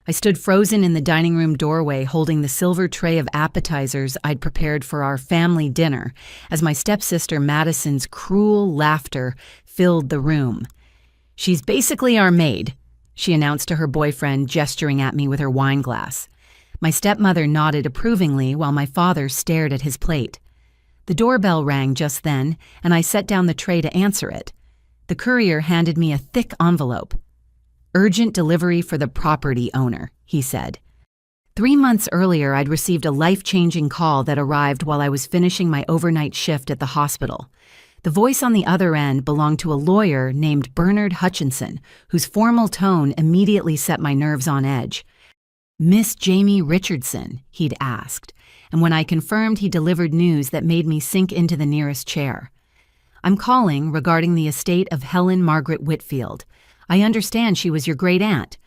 I stood frozen in the dining room doorway holding the silver tray of appetizers I'd prepared for our family dinner as my stepsister Madison's cruel laughter filled the room. "She's basically our maid," she announced to her boyfriend, gesturing at me with her wine glass. My stepmother nodded approvingly while my father stared at his plate. The doorbell rang just then, and I set down the tray to answer it. The courier handed me a thick envelope. "Urgent delivery for the property owner," he said. 3 months earlier, I'd received a life-changing call that arrived while I was finishing my overnight shift at the hospital. The voice on the other end belonged to a lawyer named Bernard Hutchinson, whose formal tone immediately set my nerves on edge. "Miss Jamie Richardson," he'd asked, and when I confirmed, he delivered news that made me sink into the nearest chair. "I'm calling regarding the estate of Helen Margaret Whitfield. I understand she was your great-aunt."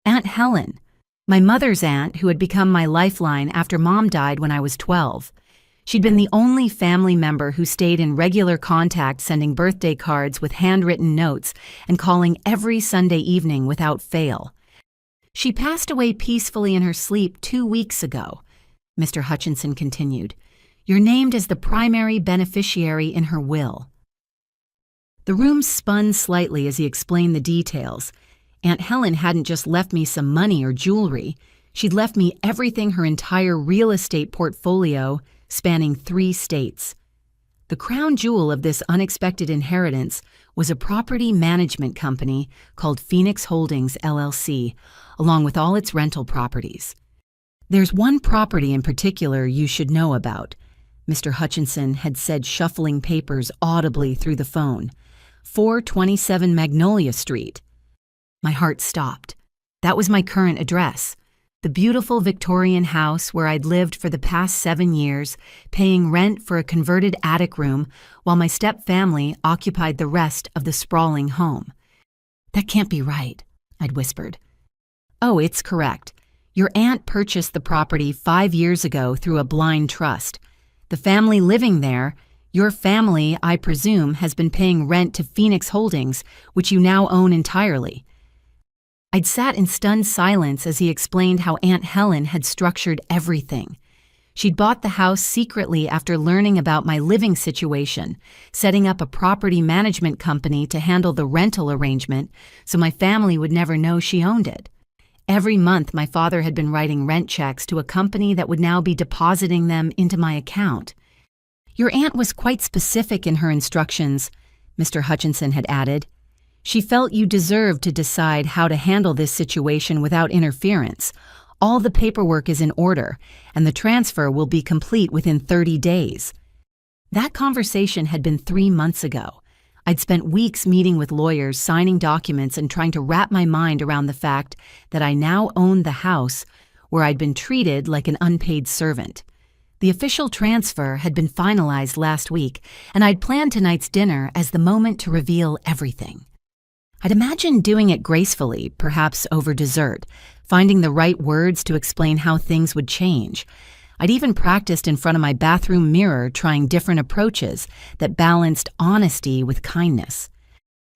"Aunt Helen, my mother's aunt who had become my lifeline after Mom died when I was 12. She'd been the only family member who stayed in regular contact, sending birthday cards with handwritten notes and calling every Sunday evening without fail. She passed away peacefully in her sleep 2 weeks ago," Mr. Hutchinson continued. "You're named as the primary beneficiary in her will." The room spun slightly as he explained the details. Aunt Helen hadn't just left me some money or jewelry. She'd left me everything, her entire real estate portfolio, spanning 3 states. The crown jewel of this unexpected inheritance was a property management company called Phoenix Holdings, LLC, along with all its rental properties. "There's one property in particular you should know about," Mr. Hutchinson had said, shuffling papers audibly through the phone. 427 Magnolia Street. My heart stopped. That was my current address. The beautiful Victorian house where I'd lived for the past 7 years, paying rent for a converted attic room while my stepfamily occupied the rest of the sprawling home. "That can't be right," I'd whispered. "Oh, it's correct. Your aunt purchased the property 5 years ago through a blind trust. The family living there, your family, I presume, has been paying rent to Phoenix Holdings, which you now own entirely." I'd sat in stunned silence as he explained how Aunt Helen had structured everything. She'd bought the house secretly after learning about my living situation, setting up a property management company to handle the rental arrangement so my family would never know she owned it. Every month, my father had been writing rent checks to a company that would now be depositing them into my account. "Your aunt was quite specific in her instructions," Mr. Hutchinson had added. "She felt you deserved to decide how to handle this situation without interference. All the paperwork is in order, and the transfer will be complete within 30 days. That conversation had been 3 months ago. I'd spent weeks meeting with lawyers, signing documents, and trying to wrap my mind around the fact that I now owned the house where I'd been treated like an unpaid servant. The official transfer had been finalized last week, and I'd planned tonight's dinner as the moment to reveal everything. I'd imagined doing it gracefully, perhaps over dessert, finding the right words to explain how things would change. I'd even practiced in front of my bathroom mirror, trying different approaches that balanced honesty with kindness.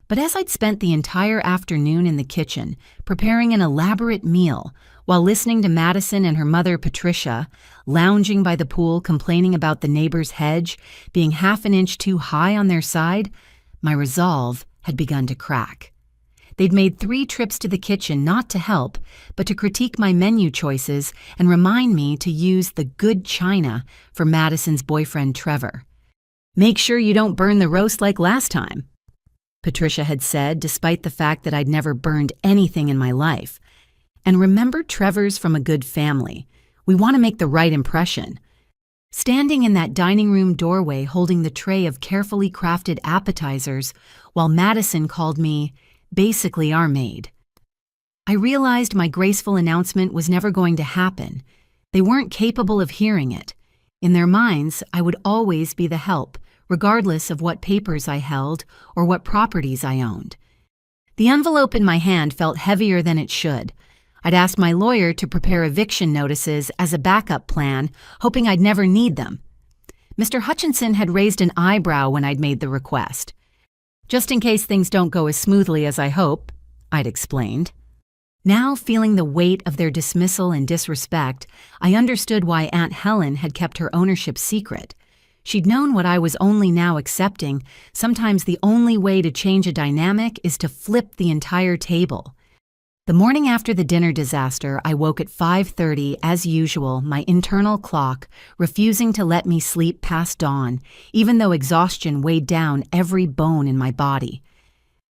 But as I'd spent the entire afternoon in the kitchen, preparing an elaborate meal, while listening to Madison and her mother Patricia, lounging by the pool complaining about the neighbor's hedge being half an inch too high on their side, my resolve had begun to crack. They'd made 3 trips to the kitchen not to help, but to critique my menu choices and remind me to use the good china for Madison's boyfriend Trevor. "Make sure you don't burn the roast like last time," Patricia had said, despite the fact that I'd never burned anything in my life. "And remember, Trevor's from a good family. We want to make the right impression." Standing in that dining room doorway holding the tray of carefully crafted appetizers while Madison called me basically our maid, I realized my graceful announcement was never going to happen. They weren't capable of hearing it. In their minds, I would always be the help, regardless of what papers I held or what properties I owned. The envelope in my hand felt heavier than it should. I'd asked my lawyer to prepare eviction notices as a backup plan, hoping I'd never need them. Mr. Hutchinson had raised an eyebrow when I'd made the request. "Just in case things don't go as smoothly as I hope," I'd explained. Now, feeling the weight of their dismissal and disrespect, I understood why Aunt Helen had kept her ownership secret. She'd known what I was only now accepting. Sometimes the only way to change a dynamic is to flip the entire table. The morning after the dinner disaster, I woke at 5:30 as usual, my internal clock refusing to let me sleep past dawn, even though exhaustion weighed down every bone in my body.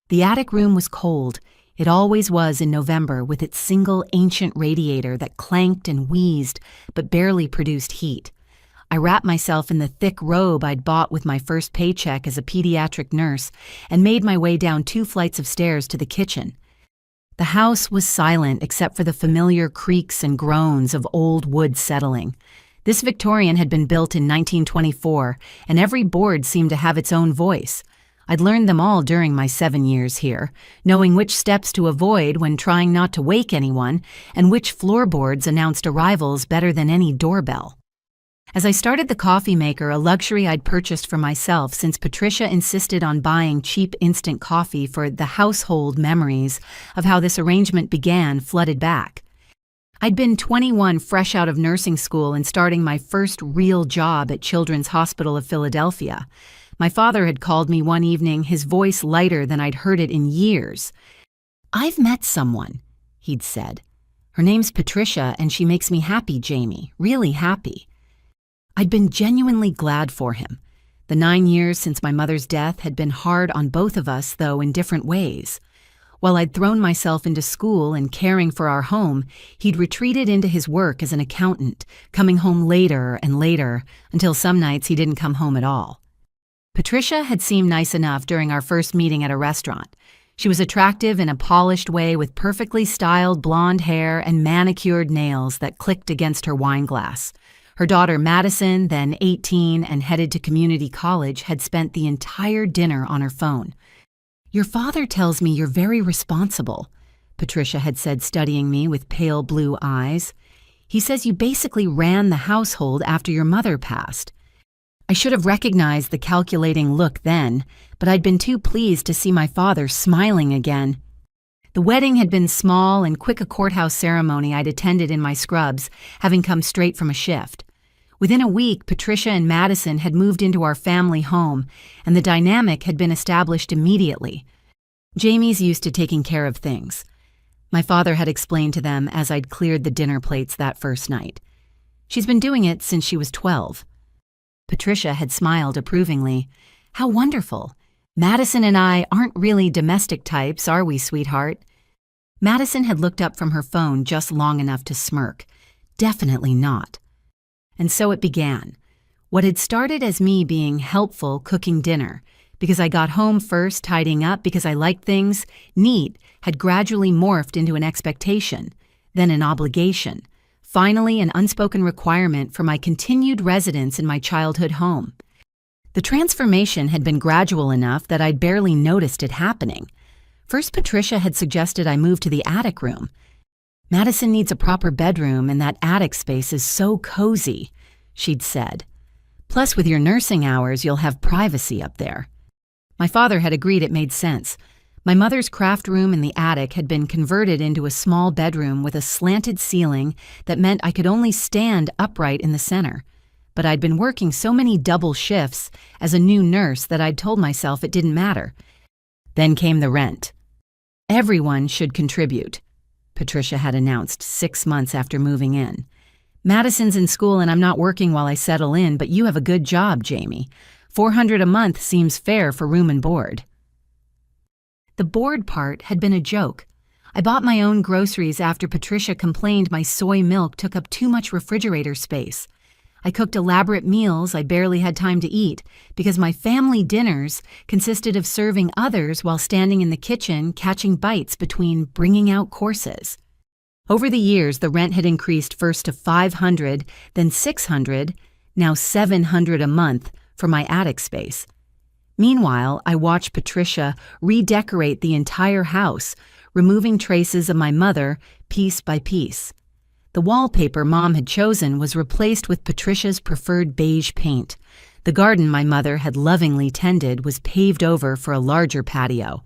The attic room was cold. It always was in November, with its single ancient radiator that clanked and wheezed but barely produced heat. I wrapped myself in the thick robe I'd bought with my first paycheck as a pediatric nurse and made my way down 2 flights of stairs to the kitchen. The house was silent except for the familiar creaks and groans of old wood settling. This Victorian had been built in 1924, and every board seemed to have its own voice. I'd learned them all during my 7 years here, knowing which steps to avoid when trying not to wake anyone, and which floorboards announced arrivals better than any doorbell. As I started the coffee maker, a luxury I'd purchased for myself since Patricia insisted on buying cheap instant coffee for the household, memories of how this arrangement began flooded back. I'd been 21, fresh out of nursing school and starting my first real job at Children's Hospital of Philadelphia. My father had called me one evening, his voice lighter than I'd heard it in years. "I've met someone," he'd said. "Her name's Patricia, and she makes me happy, Jamie, really happy." I'd been genuinely glad for him. The 9 years since my mother's death had been hard on both of us, though in different ways. While I'd thrown myself into school and caring for our home, he'd retreated into his work as an accountant, coming home later and later, until some nights he didn't come home at all. Patricia had seemed nice enough during our first meeting at a restaurant. She was attractive in a polished way with perfectly styled blonde hair and manicured nails that clicked against her wine glass. Her daughter Madison, then 18 and headed to community college, had spent the entire dinner on her phone. "Your father tells me you're very responsible," Patricia had said, studying me with pale blue eyes. "He says you basically ran the household after your mother passed." I should have recognized the calculating look then, but I'd been too pleased to see my father smiling again. The wedding had been small and quick, a courthouse ceremony I'd attended in my scrubs, having come straight from a shift. Within a week, Patricia and Madison had moved into our family home, and the dynamic had been established immediately. Jamie's used to taking care of things. My father had explained to them as I'd cleared the dinner plates that first night. She's been doing it since she was 12. Patricia had smiled approvingly. "How wonderful. Madison and I aren't really domestic types, are we, sweetheart?" Madison had looked up from her phone just long enough to smirk. "Definitely not." And so it began. What had started as me being helpful cooking dinner, because I got home first, tidying up because I liked things neat, had gradually morphed into an expectation, then an obligation, finally an unspoken requirement for my continued residence in my childhood home. The transformation had been gradual enough that I'd barely noticed it happening. First, Patricia had suggested I move to the attic room. "Madison needs a proper bedroom, and that attic space is so cozy," she'd said. "Plus, with your nursing hours, you'll have privacy up there." My father had agreed it made sense. My mother's craft room in the attic had been converted into a small bedroom with a slanted ceiling that meant I could only stand upright in the center. But I'd been working so many double shifts as a new nurse that I'd told myself it didn't matter. Then came the rent. "Everyone should contribute," Patricia had announced 6 months after moving in. "Madison's in school and I'm not working while I settle in, but you have a good job, Jamie. $400 a month seems fair for room and board." The board part had been a joke. I bought my own groceries after Patricia complained my soy milk took up too much refrigerator space. I cooked elaborate meals I barely had time to eat because my family dinners consisted of serving others while standing in the kitchen catching bites between bringing out courses. Over the years, the rent had increased first to $500, then $600, now $700 a month for my attic space. Meanwhile, I watched Patricia redecorate the entire house, removing traces of my mother piece by piece. The wallpaper Mom had chosen was replaced with Patricia's preferred beige paint. The garden my mother had lovingly tended was paved over for a larger patio.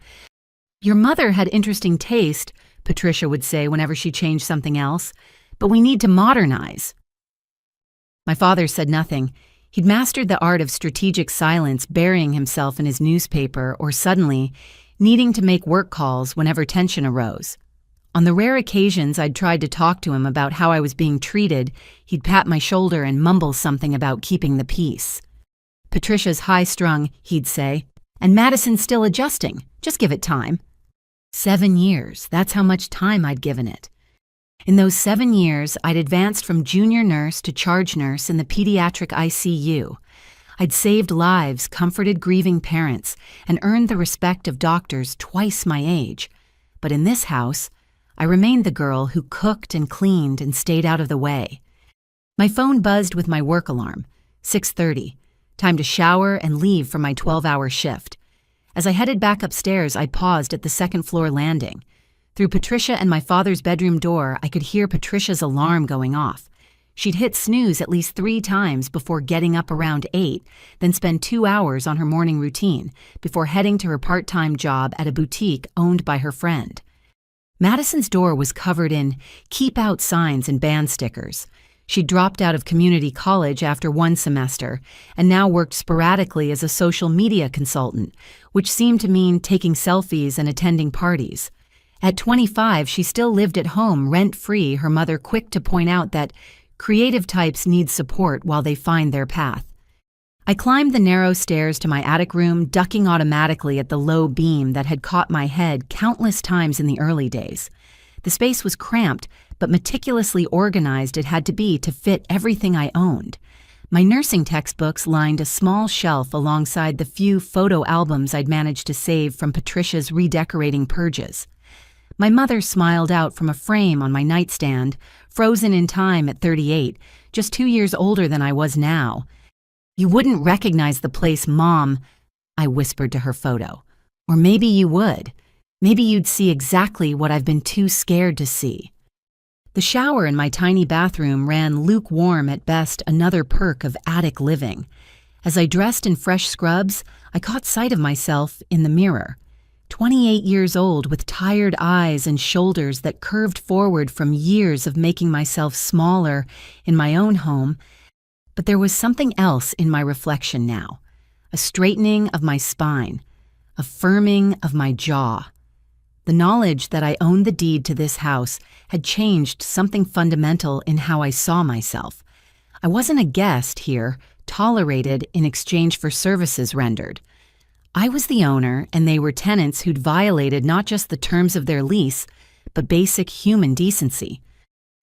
"Your mother had interesting taste," Patricia would say whenever she changed something else. "But we need to modernize." My father said nothing. He'd mastered the art of strategic silence, burying himself in his newspaper or suddenly needing to make work calls whenever tension arose. On the rare occasions I'd tried to talk to him about how I was being treated, he'd pat my shoulder and mumble something about keeping the peace. "Patricia's high-strung," he'd say, "and Madison's still adjusting. Just give it time." 7 years, that's how much time I'd given it. In those 7 years, I'd advanced from junior nurse to charge nurse in the pediatric ICU. I'd saved lives, comforted grieving parents, and earned the respect of doctors twice my age. But in this house, I remained the girl who cooked and cleaned and stayed out of the way. My phone buzzed with my work alarm. 6:30. Time to shower and leave for my 12-hour shift. As I headed back upstairs, I paused at the second-floor landing. Through Patricia and my father's bedroom door, I could hear Patricia's alarm going off. She'd hit snooze at least 3 times before getting up around 8, then spend 2 hours on her morning routine before heading to her part-time job at a boutique owned by her friend. Madison's door was covered in "keep out" signs and band stickers. She dropped out of community college after 1 semester and now worked sporadically as a social media consultant, which seemed to mean taking selfies and attending parties. At 25, she still lived at home rent-free, her mother quick to point out that creative types need support while they find their path. I climbed the narrow stairs to my attic room, ducking automatically at the low beam that had caught my head countless times in the early days. The space was cramped, but meticulously organized it had to be to fit everything I owned. My nursing textbooks lined a small shelf alongside the few photo albums I'd managed to save from Patricia's redecorating purges. My mother smiled out from a frame on my nightstand, frozen in time at 38, just 2 years older than I was now. "You wouldn't recognize the place, Mom," I whispered to her photo. "Or maybe you would. Maybe you'd see exactly what I've been too scared to see." The shower in my tiny bathroom ran lukewarm at best, another perk of attic living. As I dressed in fresh scrubs, I caught sight of myself in the mirror. 28 years old with tired eyes and shoulders that curved forward from years of making myself smaller in my own home. But there was something else in my reflection now, a straightening of my spine, a firming of my jaw. The knowledge that I owned the deed to this house had changed something fundamental in how I saw myself. I wasn't a guest here, tolerated in exchange for services rendered. I was the owner, and they were tenants who'd violated not just the terms of their lease, but basic human decency.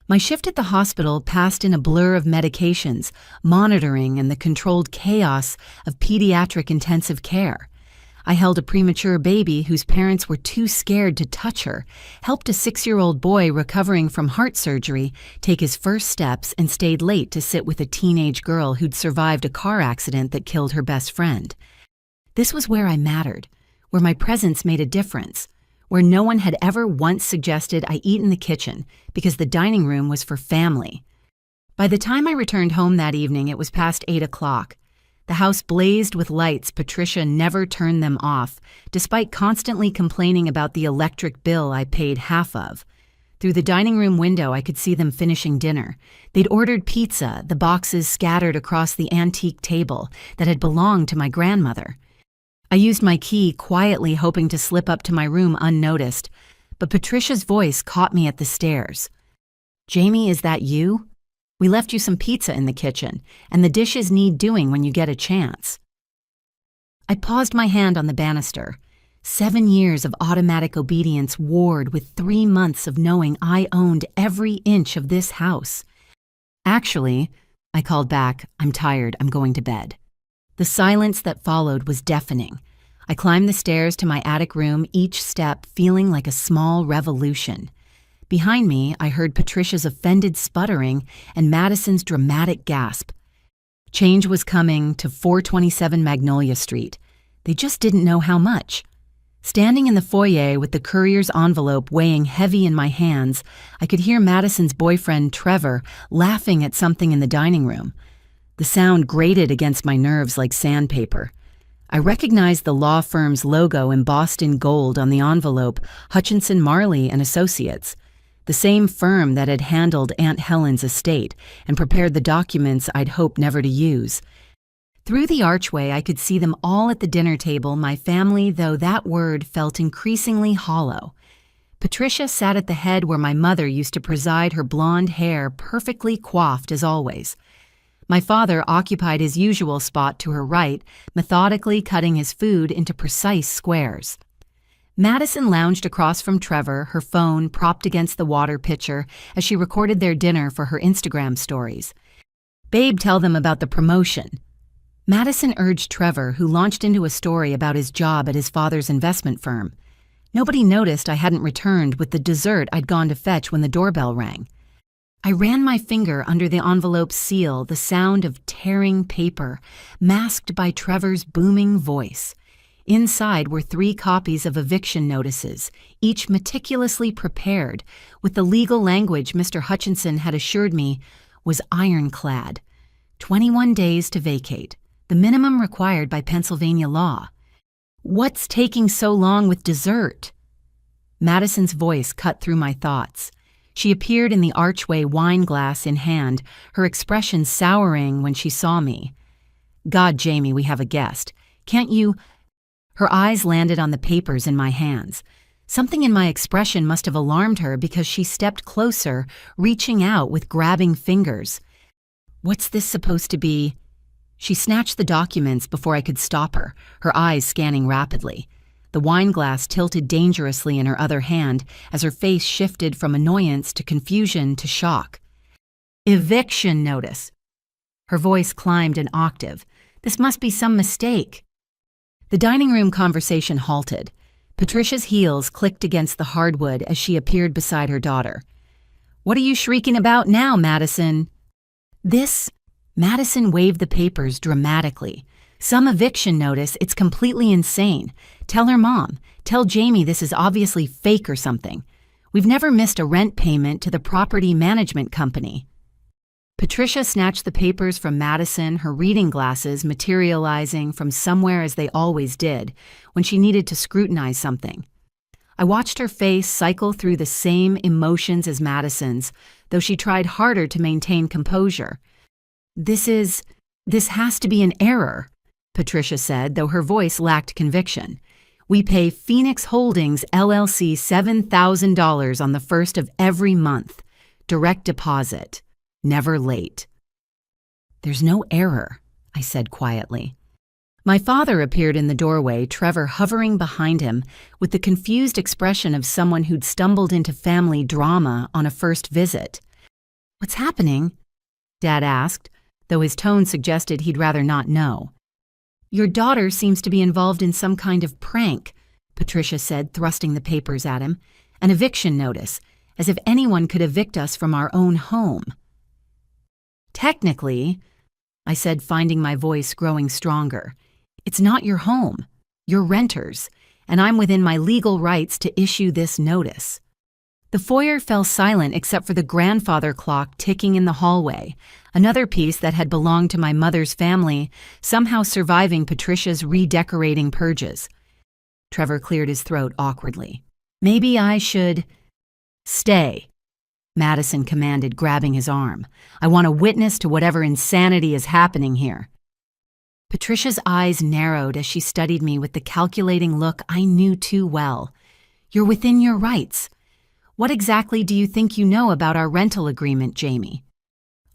My shift at the hospital passed in a blur of medications, monitoring, and the controlled chaos of pediatric intensive care. I held a premature baby whose parents were too scared to touch her, helped a 6-year-old boy recovering from heart surgery take his first steps, and stayed late to sit with a teenage girl who'd survived a car accident that killed her best friend. This was where I mattered, where my presence made a difference, where no one had ever once suggested I eat in the kitchen because the dining room was for family. By the time I returned home that evening, it was past 8 o'clock. The house blazed with lights. Patricia never turned them off, despite constantly complaining about the electric bill I paid half of. Through the dining room window, I could see them finishing dinner. They'd ordered pizza, the boxes scattered across the antique table that had belonged to my grandmother. I used my key quietly, hoping to slip up to my room unnoticed, but Patricia's voice caught me at the stairs. "Jamie, is that you? We left you some pizza in the kitchen, and the dishes need doing when you get a chance." I paused my hand on the banister. 7 years of automatic obedience warred with 3 months of knowing I owned every inch of this house. "Actually," I called back, "I'm tired. I'm going to bed." The silence that followed was deafening. I climbed the stairs to my attic room, each step feeling like a small revolution. Behind me, I heard Patricia's offended sputtering and Madison's dramatic gasp. Change was coming to 427 Magnolia Street. They just didn't know how much. Standing in the foyer with the courier's envelope weighing heavy in my hands, I could hear Madison's boyfriend, Trevor, laughing at something in the dining room. The sound grated against my nerves like sandpaper. I recognized the law firm's logo embossed in gold on the envelope, Hutchinson Marley and Associates, the same firm that had handled Aunt Helen's estate and prepared the documents I'd hoped never to use. Through the archway, I could see them all at the dinner table, my family, though that word felt increasingly hollow. Patricia sat at the head where my mother used to preside, her blonde hair perfectly coiffed as always. My father occupied his usual spot to her right, methodically cutting his food into precise squares. Madison lounged across from Trevor, her phone propped against the water pitcher as she recorded their dinner for her Instagram stories. "Babe, tell them about the promotion." Madison urged Trevor, who launched into a story about his job at his father's investment firm. Nobody noticed I hadn't returned with the dessert I'd gone to fetch when the doorbell rang. I ran my finger under the envelope's seal, the sound of tearing paper, masked by Trevor's booming voice. Inside were 3 copies of eviction notices, each meticulously prepared, with the legal language Mr. Hutchinson had assured me was ironclad. 21 days to vacate, the minimum required by Pennsylvania law. "What's taking so long with dessert?" Madison's voice cut through my thoughts. She appeared in the archway, wine glass in hand, her expression souring when she saw me. "God, Jamie, we have a guest. Can't you—" Her eyes landed on the papers in my hands. Something in my expression must have alarmed her because she stepped closer, reaching out with grabbing fingers. "What's this supposed to be?" She snatched the documents before I could stop her, her eyes scanning rapidly. The wine glass tilted dangerously in her other hand as her face shifted from annoyance to confusion to shock. "Eviction notice." Her voice climbed an octave. "This must be some mistake." The dining room conversation halted. Patricia's heels clicked against the hardwood as she appeared beside her daughter. "What are you shrieking about now, Madison?" "This—" Madison waved the papers dramatically. "Some eviction notice, it's completely insane. Tell her mom. Tell Jamie this is obviously fake or something. We've never missed a rent payment to the property management company." Patricia snatched the papers from Madison, her reading glasses materializing from somewhere as they always did, when she needed to scrutinize something. I watched her face cycle through the same emotions as Madison's, though she tried harder to maintain composure. This has to be an error," Patricia said, though her voice lacked conviction. "We pay Phoenix Holdings, LLC $7,000 on the 1st of every month. Direct deposit. Never late." "There's no error," I said quietly. My father appeared in the doorway, Trevor hovering behind him, with the confused expression of someone who'd stumbled into family drama on a first visit. "What's happening?" Dad asked, though his tone suggested he'd rather not know. "Your daughter seems to be involved in some kind of prank," Patricia said, thrusting the papers at him. "An eviction notice, as if anyone could evict us from our own home." "Technically," I said, finding my voice growing stronger, "it's not your home. You're renters, and I'm within my legal rights to issue this notice." The foyer fell silent except for the grandfather clock ticking in the hallway, another piece that had belonged to my mother's family, somehow surviving Patricia's redecorating purges. Trevor cleared his throat awkwardly. "Maybe I should—" "Stay," Madison commanded, grabbing his arm. "I want a witness to whatever insanity is happening here." Patricia's eyes narrowed as she studied me with the calculating look I knew too well. "You're within your rights. What exactly do you think you know about our rental agreement, Jamie?"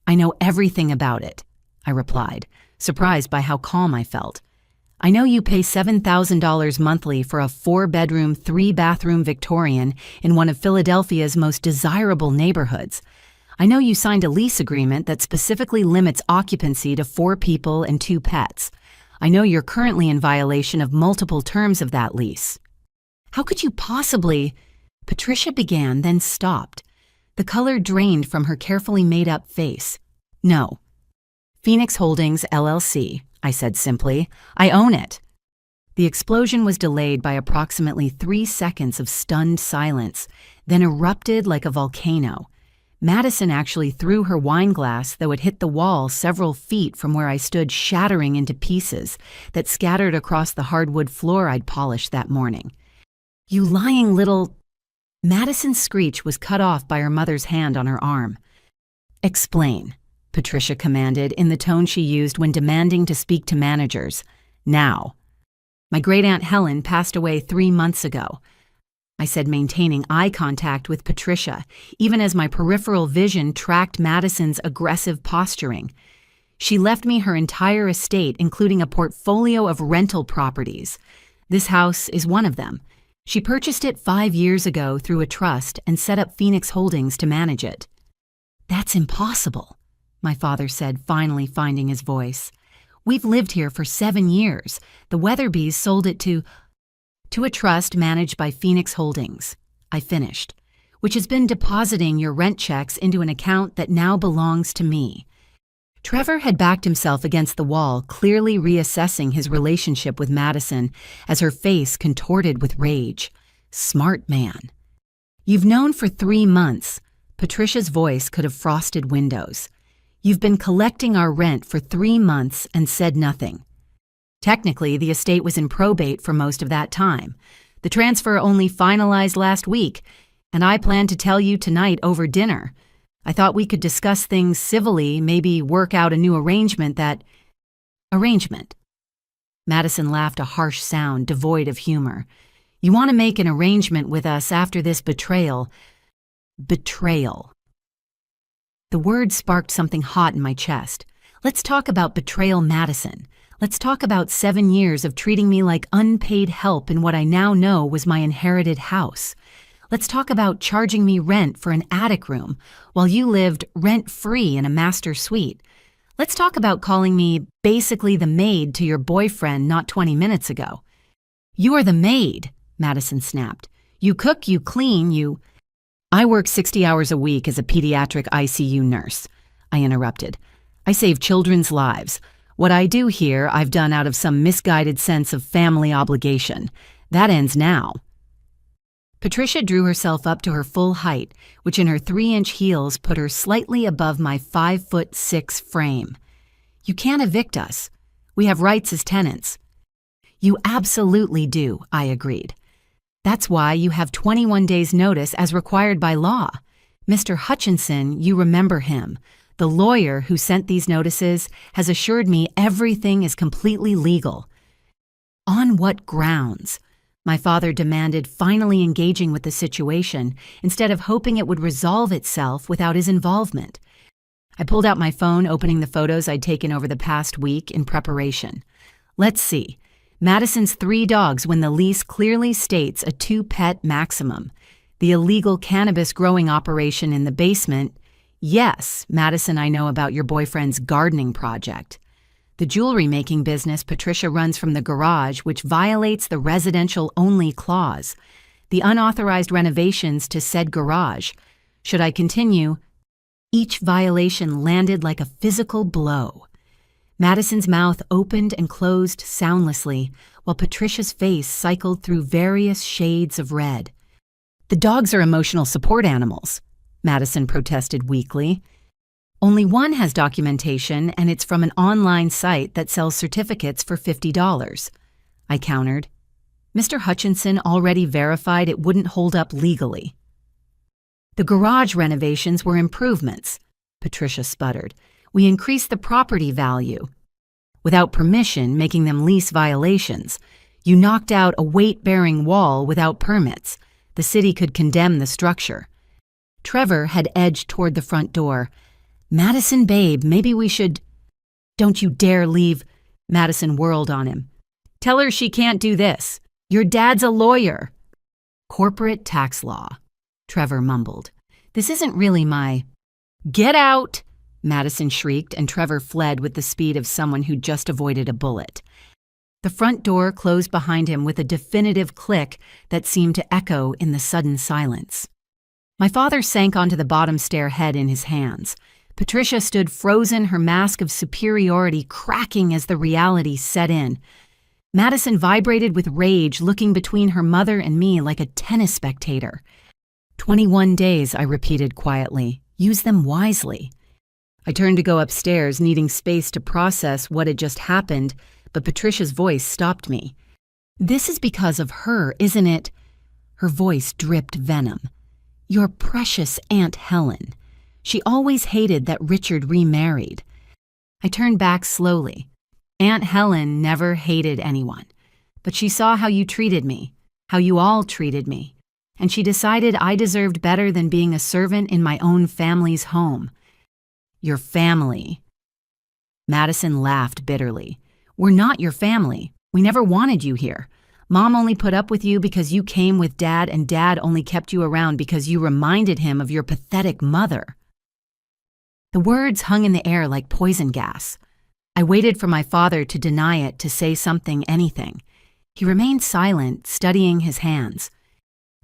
"I know everything about it," I replied, surprised by how calm I felt. "I know you pay $7,000 monthly for a 4-bedroom, 3-bathroom Victorian in one of Philadelphia's most desirable neighborhoods. I know you signed a lease agreement that specifically limits occupancy to 4 people and 2 pets. I know you're currently in violation of multiple terms of that lease." "How could you possibly—" Patricia began, then stopped. The color drained from her carefully made-up face. "No. Phoenix Holdings, LLC, I said simply. I own it." The explosion was delayed by approximately 3 seconds of stunned silence, then erupted like a volcano. Madison actually threw her wine glass, though it hit the wall several feet from where I stood, shattering into pieces that scattered across the hardwood floor I'd polished that morning. "You lying little—" Madison's screech was cut off by her mother's hand on her arm. "Explain," Patricia commanded in the tone she used when demanding to speak to managers. "Now." "My great-aunt Helen passed away 3 months ago," I said, maintaining eye contact with Patricia, even as my peripheral vision tracked Madison's aggressive posturing. "She left me her entire estate, including a portfolio of rental properties. This house is one of them. She purchased it 5 years ago through a trust and set up Phoenix Holdings to manage it." "That's impossible," my father said, finally finding his voice. "We've lived here for 7 years. The Weatherbys sold it to a trust managed by Phoenix Holdings," I finished, "which has been depositing your rent checks into an account that now belongs to me." Trevor had backed himself against the wall, clearly reassessing his relationship with Madison as her face contorted with rage. Smart man. "You've known for 3 months. Patricia's voice could have frosted windows. "You've been collecting our rent for 3 months and said nothing. Technically, the estate was in probate for most of that time. The transfer only finalized last week, and I plan to tell you tonight over dinner. I thought we could discuss things civilly, maybe work out a new arrangement." Arrangement. Madison laughed, a harsh sound devoid of humor. "You want to make an arrangement with us after this betrayal." Betrayal. The word sparked something hot in my chest. Let's talk about betrayal, Madison. Let's talk about 7 years of treating me like unpaid help in what I now know was my inherited house. Let's talk about charging me rent for an attic room while you lived rent-free in a master suite. Let's talk about calling me basically the maid to your boyfriend not 20 minutes ago. "You are the maid," Madison snapped. "You cook, you clean, you—" "I work 60 hours a week as a pediatric ICU nurse," I interrupted. "I save children's lives. What I do here, I've done out of some misguided sense of family obligation. That ends now." Patricia drew herself up to her full height, which in her 3-inch heels put her slightly above my 5'6" frame. "You can't evict us. We have rights as tenants." "You absolutely do," I agreed. "That's why you have 21 days' notice as required by law. Mr. Hutchinson, you remember him. The lawyer who sent these notices has assured me everything is completely legal." "On what grounds?" my father demanded, finally engaging with the situation instead of hoping it would resolve itself without his involvement. I pulled out my phone, opening the photos I'd taken over the past week in preparation. Let's see. Madison's 3 dogs when the lease clearly states a 2-pet maximum. The illegal cannabis growing operation in the basement. Yes, Madison, I know about your boyfriend's gardening project. The jewelry-making business Patricia runs from the garage, which violates the residential-only clause. The unauthorized renovations to said garage. Should I continue? Each violation landed like a physical blow. Madison's mouth opened and closed soundlessly, while Patricia's face cycled through various shades of red. "The dogs are emotional support animals," Madison protested weakly. "Only one has documentation, and it's from an online site that sells certificates for $50. I countered. Mr. Hutchinson already verified it wouldn't hold up legally. "The garage renovations were improvements," Patricia sputtered. "We increased the property value. Without permission, making them lease violations. You knocked out a weight-bearing wall without permits. The city could condemn the structure." Trevor had edged toward the front door. "Madison, babe, maybe we should—" "Don't you dare leave," Madison whirled on him. "Tell her she can't do this. Your dad's a lawyer." "Corporate tax law," Trevor mumbled. "This isn't really my—" "Get out!" Madison shrieked, and Trevor fled with the speed of someone who'd just avoided a bullet. The front door closed behind him with a definitive click that seemed to echo in the sudden silence. My father sank onto the bottom stair, head in his hands. Patricia stood frozen, her mask of superiority cracking as the reality set in. Madison vibrated with rage, looking between her mother and me like a tennis spectator. 21 days, I repeated quietly. Use them wisely. I turned to go upstairs, needing space to process what had just happened, but Patricia's voice stopped me. This is because of her, isn't it? Her voice dripped venom. Your precious Aunt Helen. She always hated that Richard remarried. I turned back slowly. Aunt Helen never hated anyone, but she saw how you treated me, how you all treated me, and she decided I deserved better than being a servant in my own family's home. Your family. Madison laughed bitterly. We're not your family. We never wanted you here. Mom only put up with you because you came with Dad, and Dad only kept you around because you reminded him of your pathetic mother. The words hung in the air like poison gas. I waited for my father to deny it, to say something, anything. He remained silent, studying his hands.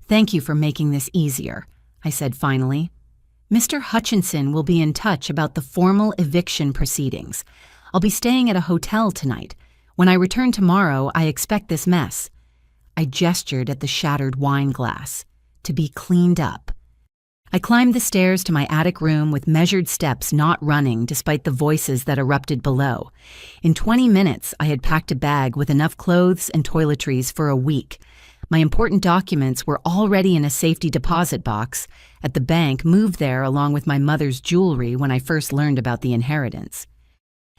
Thank you for making this easier, I said finally. Mr. Hutchinson will be in touch about the formal eviction proceedings. I'll be staying at a hotel tonight. When I return tomorrow, I expect this mess. I gestured at the shattered wine glass. To be cleaned up. I climbed the stairs to my attic room with measured steps, not running despite the voices that erupted below. In 20 minutes, I had packed a bag with enough clothes and toiletries for a week. My important documents were already in a safety deposit box at the bank, moved there along with my mother's jewelry when I first learned about the inheritance.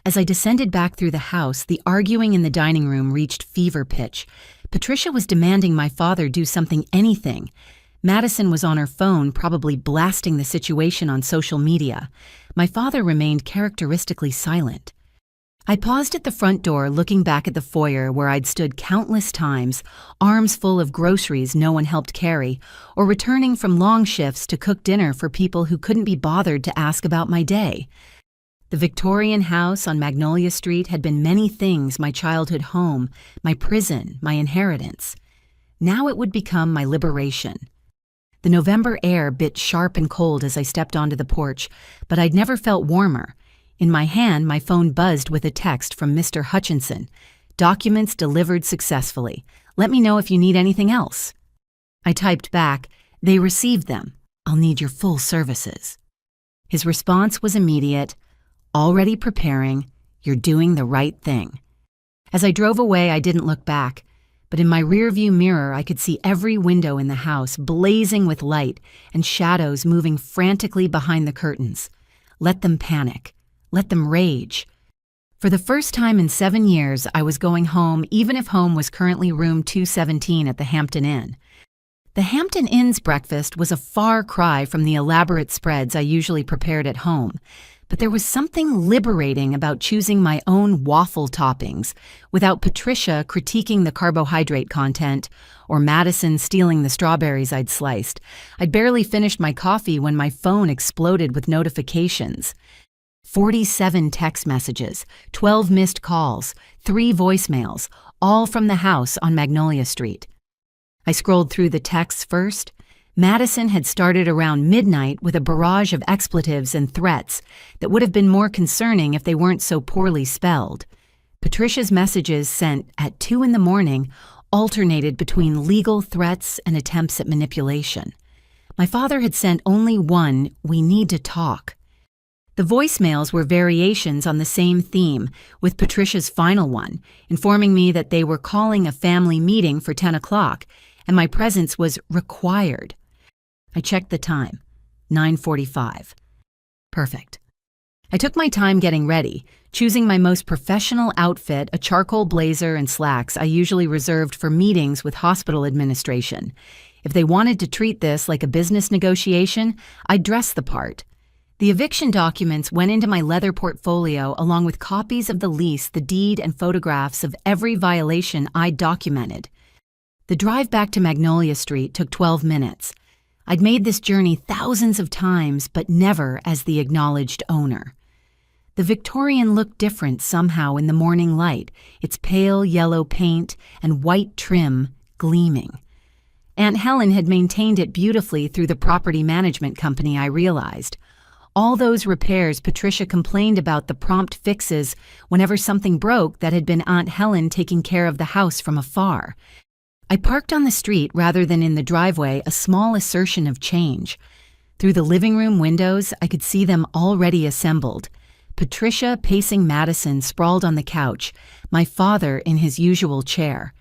As I descended back through the house, the arguing in the dining room reached fever pitch. Patricia was demanding my father do something, anything. Madison was on her phone, probably blasting the situation on social media. My father remained characteristically silent. I paused at the front door, looking back at the foyer where I'd stood countless times, arms full of groceries no one helped carry, or returning from long shifts to cook dinner for people who couldn't be bothered to ask about my day. The Victorian house on Magnolia Street had been many things: my childhood home, my prison, my inheritance. Now it would become my liberation. The November air bit sharp and cold as I stepped onto the porch, but I'd never felt warmer. In my hand, my phone buzzed with a text from Mr. Hutchinson. Documents delivered successfully. Let me know if you need anything else. I typed back, they received them. I'll need your full services. His response was immediate. Already preparing. You're doing the right thing. As I drove away, I didn't look back. But in my rearview mirror, I could see every window in the house blazing with light and shadows moving frantically behind the curtains. Let them panic. Let them rage. For the first time in 7 years, I was going home, even if home was currently room 217 at the Hampton Inn. The Hampton Inn's breakfast was a far cry from the elaborate spreads I usually prepared at home. But there was something liberating about choosing my own waffle toppings without Patricia critiquing the carbohydrate content or Madison stealing the strawberries I'd sliced. I'd barely finished my coffee when my phone exploded with notifications. 47 text messages, 12 missed calls, 3 voicemails, all from the house on Magnolia Street. I scrolled through the texts first. Madison had started around midnight with a barrage of expletives and threats that would have been more concerning if they weren't so poorly spelled. Patricia's messages, sent at 2 in the morning, alternated between legal threats and attempts at manipulation. My father had sent only one, "We need to talk." The voicemails were variations on the same theme, with Patricia's final one, informing me that they were calling a family meeting for 10 o'clock, and my presence was required. I checked the time. 9:45. Perfect. I took my time getting ready, choosing my most professional outfit, a charcoal blazer and slacks I usually reserved for meetings with hospital administration. If they wanted to treat this like a business negotiation, I'd dress the part. The eviction documents went into my leather portfolio along with copies of the lease, the deed, and photographs of every violation I'd documented. The drive back to Magnolia Street took 12 minutes. I'd made this journey thousands of times, but never as the acknowledged owner. The Victorian looked different somehow in the morning light, its pale yellow paint and white trim gleaming. Aunt Helen had maintained it beautifully through the property management company, I realized. All those repairs Patricia complained about, the prompt fixes whenever something broke, that had been Aunt Helen taking care of the house from afar. I parked on the street rather than in the driveway, a small assertion of change. Through the living room windows, I could see them already assembled. Patricia pacing Madison sprawled on the couch, my father in his usual chair.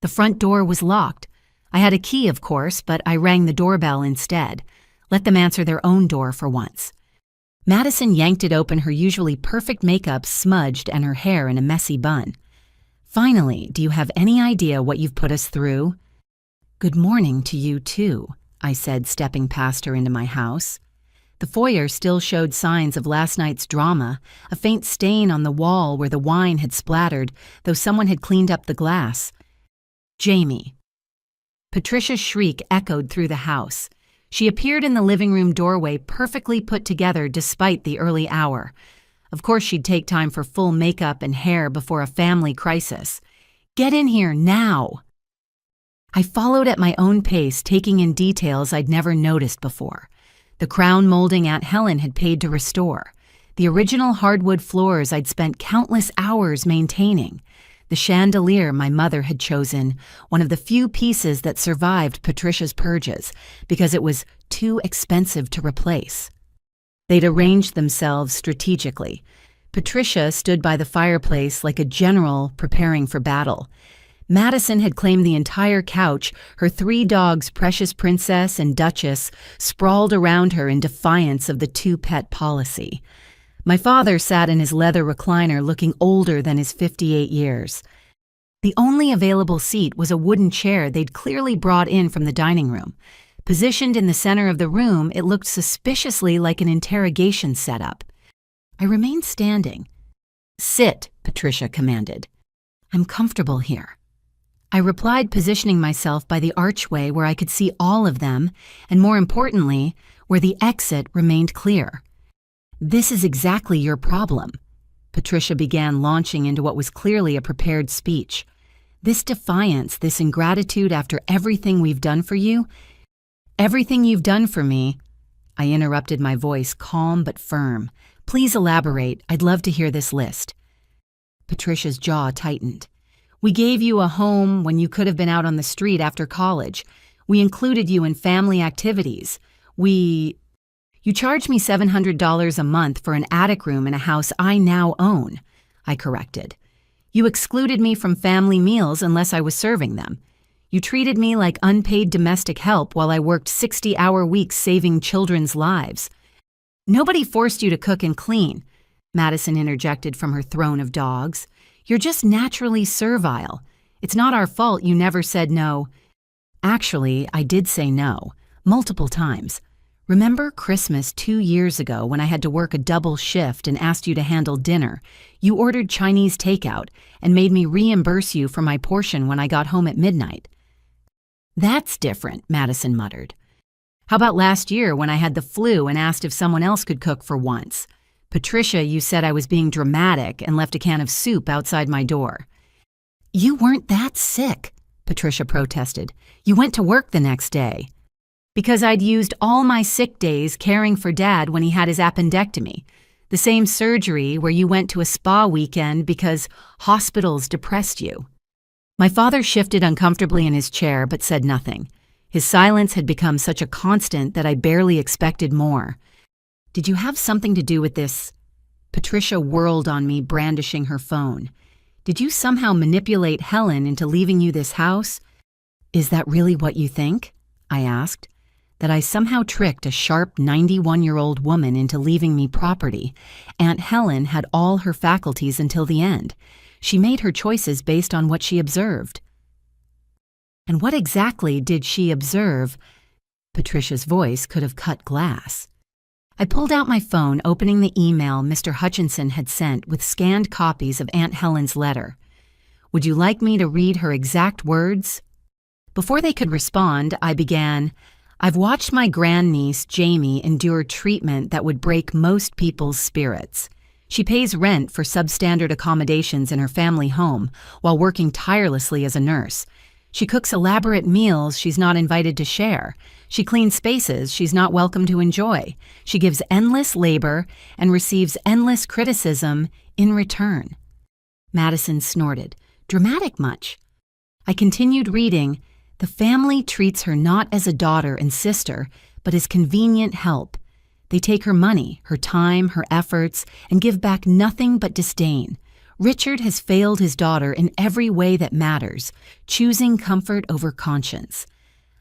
The front door was locked. I had a key, of course, but I rang the doorbell instead. Let them answer their own door for once. Madison yanked it open, her usually perfect makeup smudged and her hair in a messy bun. "Finally, do you have any idea what you've put us through?" "Good morning to you, too," I said, stepping past her into my house. The foyer still showed signs of last night's drama, a faint stain on the wall where the wine had splattered, though someone had cleaned up the glass. "Jamie." Patricia's shriek echoed through the house. She appeared in the living room doorway, perfectly put together despite the early hour. Of course she'd take time for full makeup and hair before a family crisis. "Get in here, now!" I followed at my own pace, taking in details I'd never noticed before. The crown molding Aunt Helen had paid to restore. The original hardwood floors I'd spent countless hours maintaining. The chandelier my mother had chosen, one of the few pieces that survived Patricia's purges, because it was too expensive to replace. They'd arranged themselves strategically. Patricia stood by the fireplace like a general preparing for battle. Madison had claimed the entire couch, her 3 dogs, Precious Princess and Duchess, sprawled around her in defiance of the 2-pet policy. My father sat in his leather recliner looking older than his 58 years. The only available seat was a wooden chair they'd clearly brought in from the dining room. Positioned in the center of the room, it looked suspiciously like an interrogation setup. I remained standing. "Sit," Patricia commanded. "I'm comfortable here." I replied, positioning myself by the archway where I could see all of them, and more importantly, where the exit remained clear. "This is exactly your problem." Patricia began launching into what was clearly a prepared speech. "This defiance, this ingratitude after everything we've done for you, everything you've done for me." I interrupted, my voice calm but firm. "Please elaborate. I'd love to hear this list." Patricia's jaw tightened. "We gave you a home when you could have been out on the street after college. We included you in family activities. You charged me $700 a month for an attic room in a house I now own," I corrected. "You excluded me from family meals unless I was serving them. You treated me like unpaid domestic help while I worked 60-hour weeks saving children's lives." "Nobody forced you to cook and clean," Madison interjected from her throne of dogs. "You're just naturally servile. It's not our fault you never said no." Actually, I did say no, multiple times. Remember Christmas 2 years ago when I had to work a double shift and asked you to handle dinner? You ordered Chinese takeout and made me reimburse you for my portion when I got home at midnight. "That's different," Madison muttered. "How about last year when I had the flu and asked if someone else could cook for once? Patricia, you said I was being dramatic and left a can of soup outside my door." "You weren't that sick," Patricia protested. "You went to work the next day." "Because I'd used all my sick days caring for Dad when he had his appendectomy. The same surgery where you went to a spa weekend because hospitals depressed you." My father shifted uncomfortably in his chair but said nothing. His silence had become such a constant that I barely expected more. "Did you have something to do with this?" Patricia whirled on me, brandishing her phone. "Did you somehow manipulate Helen into leaving you this house?" "Is that really what you think?" I asked. "That I somehow tricked a sharp 91-year-old woman into leaving me property? Aunt Helen had all her faculties until the end. She made her choices based on what she observed." "And what exactly did she observe?" Patricia's voice could have cut glass. I pulled out my phone, opening the email Mr. Hutchinson had sent with scanned copies of Aunt Helen's letter. "Would you like me to read her exact words?" Before they could respond, I began, "I've watched my grandniece, Jamie, endure treatment that would break most people's spirits. She pays rent for substandard accommodations in her family home while working tirelessly as a nurse. She cooks elaborate meals she's not invited to share. She cleans spaces she's not welcome to enjoy. She gives endless labor and receives endless criticism in return." Madison snorted. "Dramatic much?" I continued reading. "The family treats her not as a daughter and sister, but as convenient help. They take her money, her time, her efforts, and give back nothing but disdain. Richard has failed his daughter in every way that matters, choosing comfort over conscience.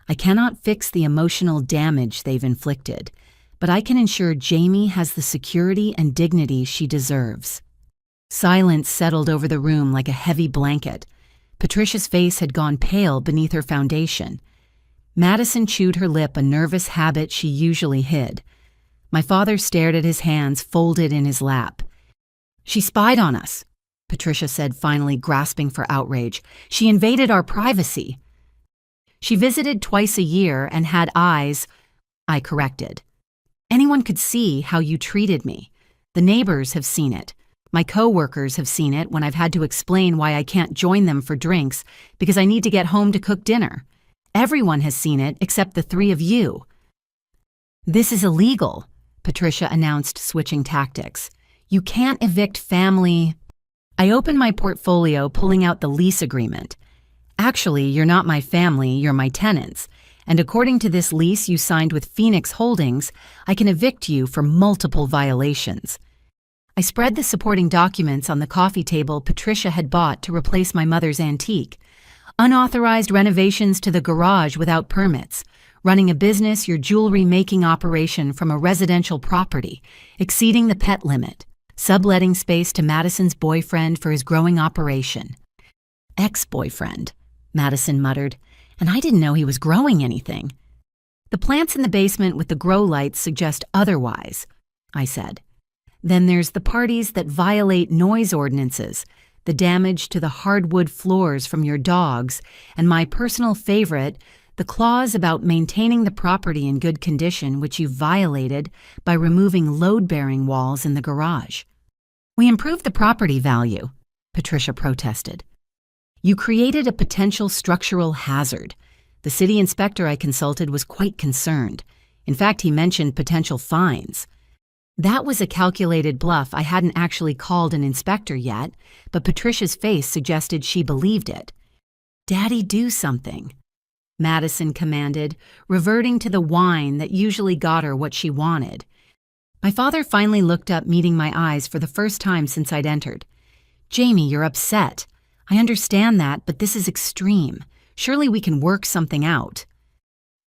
I cannot fix the emotional damage they've inflicted, but I can ensure Jamie has the security and dignity she deserves." Silence settled over the room like a heavy blanket. Patricia's face had gone pale beneath her foundation. Madison chewed her lip, a nervous habit she usually hid. My father stared at his hands folded in his lap. "She spied on us," Patricia said, finally grasping for outrage. "She invaded our privacy." "She visited twice a year and had eyes," I corrected. "Anyone could see how you treated me. The neighbors have seen it. My co-workers have seen it when I've had to explain why I can't join them for drinks because I need to get home to cook dinner. Everyone has seen it except the three of you." "This is illegal," Patricia announced, switching tactics. "You can't evict family." I opened my portfolio, pulling out the lease agreement. "Actually, you're not my family, you're my tenants. And according to this lease you signed with Phoenix Holdings, I can evict you for multiple violations." I spread the supporting documents on the coffee table Patricia had bought to replace my mother's antique. Unauthorized renovations to the garage without permits, running a business, your jewelry-making operation from a residential property, exceeding the pet limit, subletting space to Madison's boyfriend for his growing operation. "Ex-boyfriend," Madison muttered, "and I didn't know he was growing anything." "The plants in the basement with the grow lights suggest otherwise," I said. "Then there's the parties that violate noise ordinances, the damage to the hardwood floors from your dogs, and my personal favorite, the clause about maintaining the property in good condition, which you violated by removing load-bearing walls in the garage." "We improved the property value," Patricia protested. "You created a potential structural hazard. The city inspector I consulted was quite concerned. In fact, he mentioned potential fines." That was a calculated bluff. I hadn't actually called an inspector yet, but Patricia's face suggested she believed it. "Daddy, do something," Madison commanded, reverting to the whine that usually got her what she wanted. My father finally looked up, meeting my eyes for the first time since I'd entered. "Jamie, you're upset. I understand that, but this is extreme. Surely we can work something out."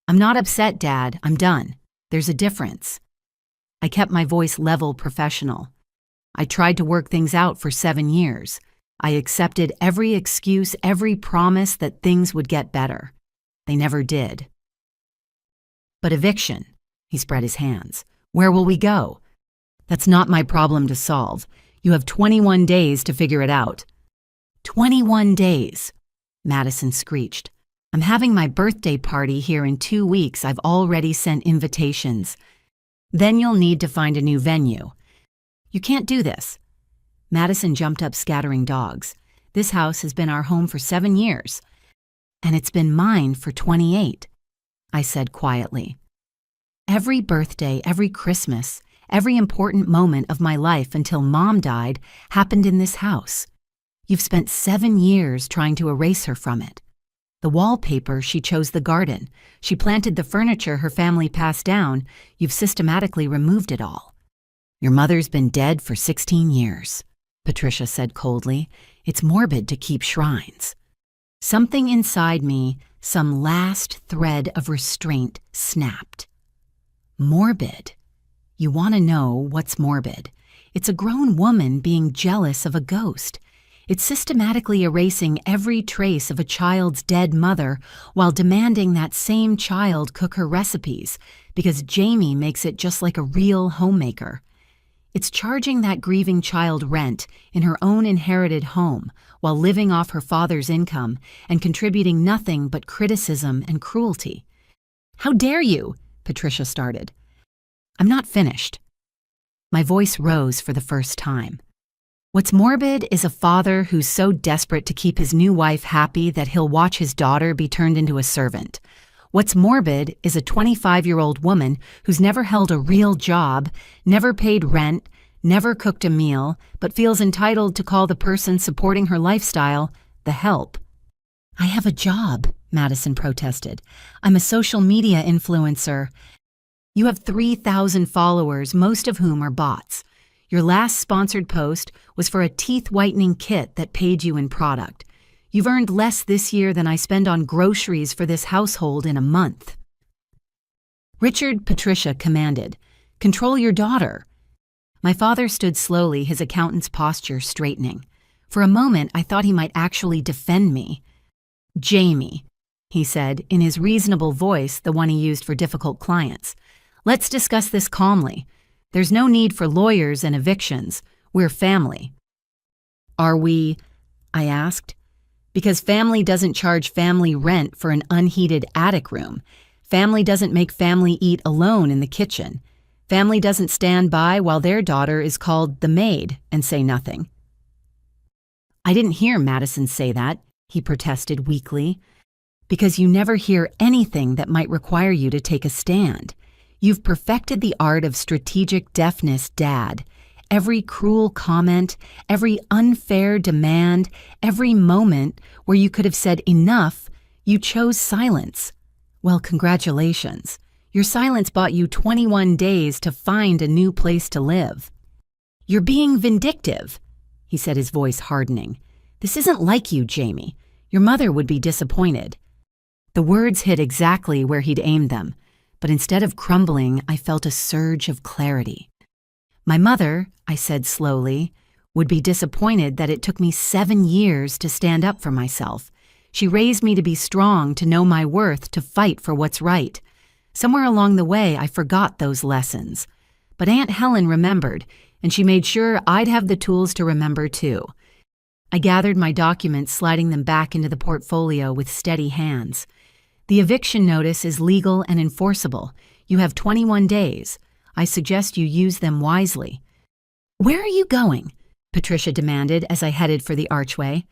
"I'm not upset, Dad. I'm done. There's a difference." I kept my voice level, professional. "I tried to work things out for 7 years. I accepted every excuse, every promise that things would get better. They never did." "But eviction," he spread his hands. "Where will we go?" "That's not my problem to solve. You have 21 days to figure it out." 21 days, Madison screeched. "I'm having my birthday party here in 2 weeks. I've already sent invitations. Then you'll need to find a new venue." "You can't do this." Madison jumped up, scattering dogs. "This house has been our home for 7 years. And it's been mine for 28, I said quietly. "Every birthday, every Christmas, every important moment of my life until Mom died happened in this house. You've spent 7 years trying to erase her from it. The wallpaper, she chose the garden. She planted the furniture her family passed down. You've systematically removed it all." "Your mother's been dead for 16 years, Patricia said coldly. "It's morbid to keep shrines." Something inside me, some last thread of restraint, snapped. Morbid? You want to know what's morbid? It's a grown woman being jealous of a ghost. It's systematically erasing every trace of a child's dead mother while demanding that same child cook her recipes because Jamie makes it just like a real homemaker. It's charging that grieving child rent in her own inherited home while living off her father's income and contributing nothing but criticism and cruelty. "How dare you?" Patricia started. "I'm not finished." My voice rose for the first time. "What's morbid is a father who's so desperate to keep his new wife happy that he'll watch his daughter be turned into a servant. What's morbid is a 25-year-old woman who's never held a real job, never paid rent, never cooked a meal, but feels entitled to call the person supporting her lifestyle the help." "I have a job," Madison protested. "I'm a social media influencer." You have 3,000 followers, most of whom are bots. Your last sponsored post was for a teeth whitening kit that paid you in product. You've earned less this year than I spend on groceries for this household in a month." "Richard," Patricia commanded, "control your daughter." My father stood slowly, his accountant's posture straightening. For a moment, I thought he might actually defend me. "Jamie," he said, in his reasonable voice, the one he used for difficult clients, "let's discuss this calmly. There's no need for lawyers and evictions. We're family." "Are we?" I asked. "Because family doesn't charge family rent for an unheated attic room. Family doesn't make family eat alone in the kitchen. Family doesn't stand by while their daughter is called the maid and say nothing." "I didn't hear Madison say that," he protested weakly. "Because you never hear anything that might require you to take a stand. You've perfected the art of strategic deafness, Dad. Every cruel comment, every unfair demand, every moment where you could have said enough, you chose silence. Well, congratulations. Your silence bought you 21 days to find a new place to live." "You're being vindictive," he said, his voice hardening. "This isn't like you, Jamie. Your mother would be disappointed." The words hit exactly where he'd aimed them, but instead of crumbling, I felt a surge of clarity. "My mother," I said slowly, "would be disappointed that it took me 7 years to stand up for myself. She raised me to be strong, to know my worth, to fight for what's right. Somewhere along the way, I forgot those lessons. But Aunt Helen remembered, and she made sure I'd have the tools to remember too." I gathered my documents, sliding them back into the portfolio with steady hands. "The eviction notice is legal and enforceable. You have 21 days. I suggest you use them wisely." "Where are you going?" Patricia demanded as I headed for the archway.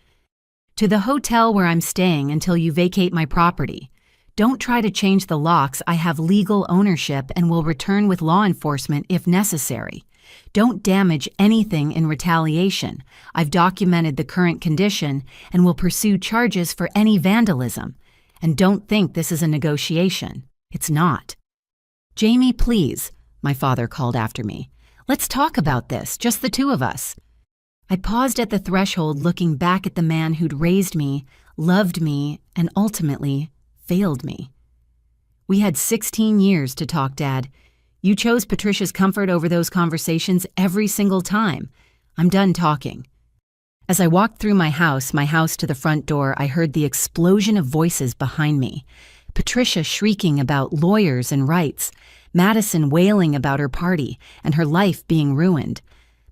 "To the hotel where I'm staying until you vacate my property. Don't try to change the locks. I have legal ownership and will return with law enforcement if necessary. Don't damage anything in retaliation. I've documented the current condition and will pursue charges for any vandalism. And don't think this is a negotiation. It's not." "Jamie, please," my father called after me. "Let's talk about this, just the two of us." I paused at the threshold, looking back at the man who'd raised me, loved me, and ultimately failed me. "We had 16 years to talk, Dad. You chose Patricia's comfort over those conversations every single time. I'm done talking." As I walked through my house to the front door, I heard the explosion of voices behind me. Patricia shrieking about lawyers and rights, Madison wailing about her party and her life being ruined,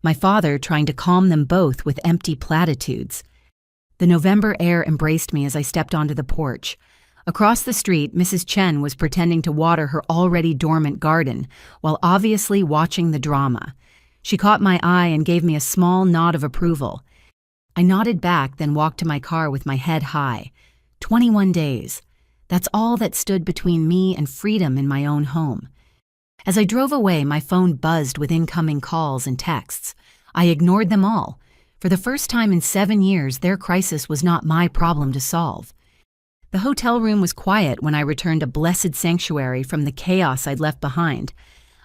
my father trying to calm them both with empty platitudes. The November air embraced me as I stepped onto the porch. Across the street, Mrs. Chen was pretending to water her already dormant garden while obviously watching the drama. She caught my eye and gave me a small nod of approval. I nodded back, then walked to my car with my head high. 21 days. That's all that stood between me and freedom in my own home. As I drove away, my phone buzzed with incoming calls and texts. I ignored them all. For the first time in 7 years, their crisis was not my problem to solve. The hotel room was quiet when I returned a blessed sanctuary from the chaos I'd left behind.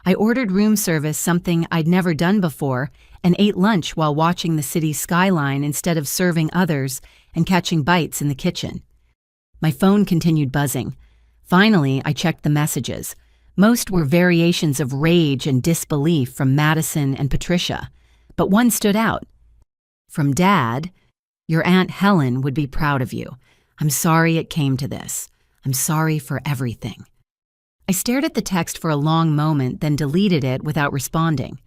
I ordered room service, something I'd never done before, and ate lunch while watching the city skyline instead of serving others and catching bites in the kitchen. My phone continued buzzing. Finally, I checked the messages. Most were variations of rage and disbelief from Madison and Patricia, but one stood out. From Dad, "Your Aunt Helen would be proud of you. I'm sorry it came to this. I'm sorry for everything." I stared at the text for a long moment, then deleted it without responding.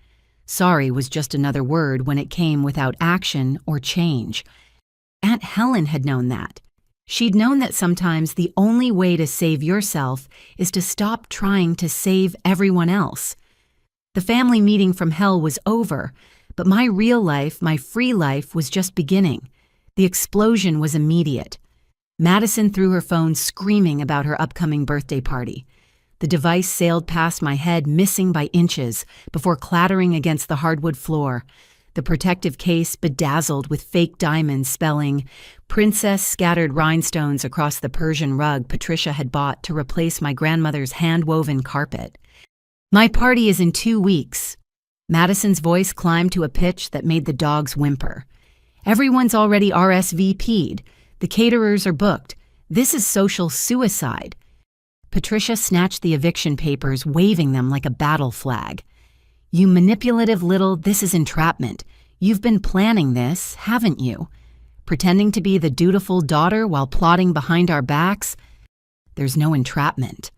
Sorry was just another word when it came without action or change. Aunt Helen had known that. She'd known that sometimes the only way to save yourself is to stop trying to save everyone else. The family meeting from hell was over, but my real life, my free life, was just beginning. The explosion was immediate. Madison threw her phone, screaming about her upcoming birthday party. The device sailed past my head, missing by inches, before clattering against the hardwood floor. The protective case bedazzled with fake diamonds spelling "Princess" scattered rhinestones across the Persian rug Patricia had bought to replace my grandmother's hand-woven carpet. My party is in 2 weeks. Madison's voice climbed to a pitch that made the dogs whimper. Everyone's already RSVP'd. The caterers are booked. This is social suicide. Patricia snatched the eviction papers, waving them like a battle flag. You manipulative little, this is entrapment. You've been planning this, haven't you? Pretending to be the dutiful daughter while plotting behind our backs? There's no entrapment,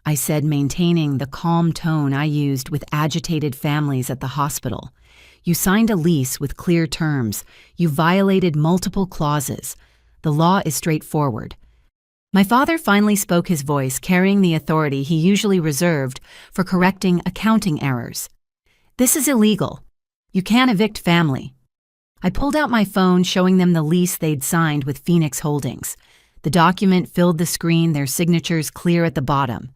I said, maintaining the calm tone I used with agitated families at the hospital. You signed a lease with clear terms. You violated multiple clauses. The law is straightforward. My father finally spoke, his voice carrying the authority he usually reserved for correcting accounting errors. This is illegal. You can't evict family. I pulled out my phone, showing them the lease they'd signed with Phoenix Holdings. The document filled the screen, their signatures clear at the bottom.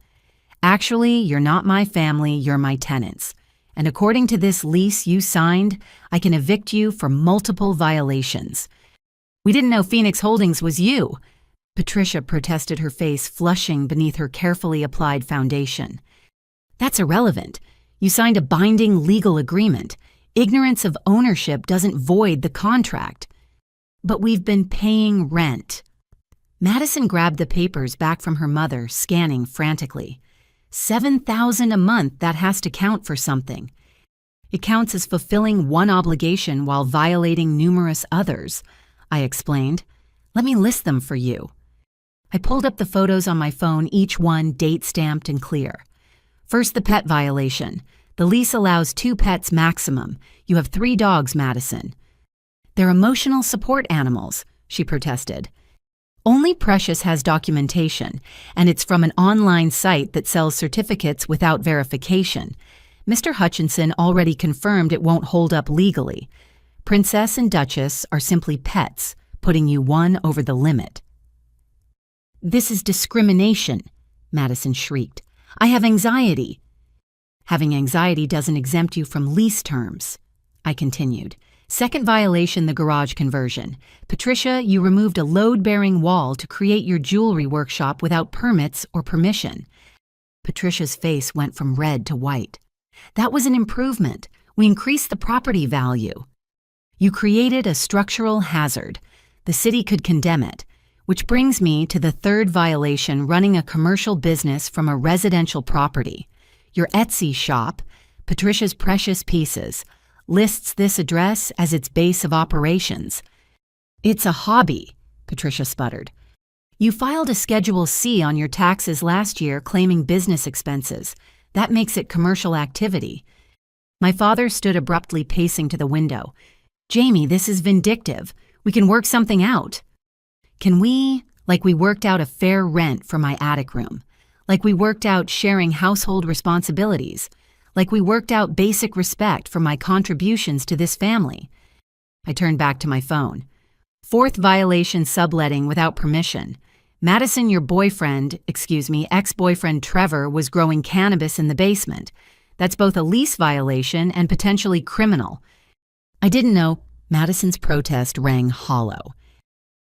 Actually, you're not my family, you're my tenants. And according to this lease you signed, I can evict you for multiple violations. We didn't know Phoenix Holdings was you. Patricia protested, her face flushing beneath her carefully applied foundation. That's irrelevant. You signed a binding legal agreement. Ignorance of ownership doesn't void the contract. But we've been paying rent. Madison grabbed the papers back from her mother, scanning frantically. $7,000 a month, that has to count for something. It counts as fulfilling one obligation while violating numerous others, I explained. Let me list them for you. I pulled up the photos on my phone, each one date-stamped and clear. First, the pet violation. The lease allows 2 pets maximum. You have 3 dogs, Madison. They're emotional support animals, she protested. Only Precious has documentation, and it's from an online site that sells certificates without verification. Mr. Hutchinson already confirmed it won't hold up legally. Princess and Duchess are simply pets, putting you one over the limit. This is discrimination, Madison shrieked. I have anxiety. Having anxiety doesn't exempt you from lease terms, I continued. Second violation, the garage conversion. Patricia, you removed a load-bearing wall to create your jewelry workshop without permits or permission. Patricia's face went from red to white. That was an improvement. We increased the property value. You created a structural hazard. The city could condemn it. Which brings me to the third violation, running a commercial business from a residential property. Your Etsy shop, Patricia's Precious Pieces, lists this address as its base of operations. It's a hobby, Patricia sputtered. You filed a Schedule C on your taxes last year claiming business expenses. That makes it commercial activity. My father stood abruptly, pacing to the window. Jamie, this is vindictive. We can work something out. Can we, like we worked out a fair rent for my attic room, like we worked out sharing household responsibilities, like we worked out basic respect for my contributions to this family. I turned back to my phone. Fourth violation, subletting without permission. Madison, your ex-boyfriend Trevor was growing cannabis in the basement. That's both a lease violation and potentially criminal. I didn't know. Madison's protest rang hollow.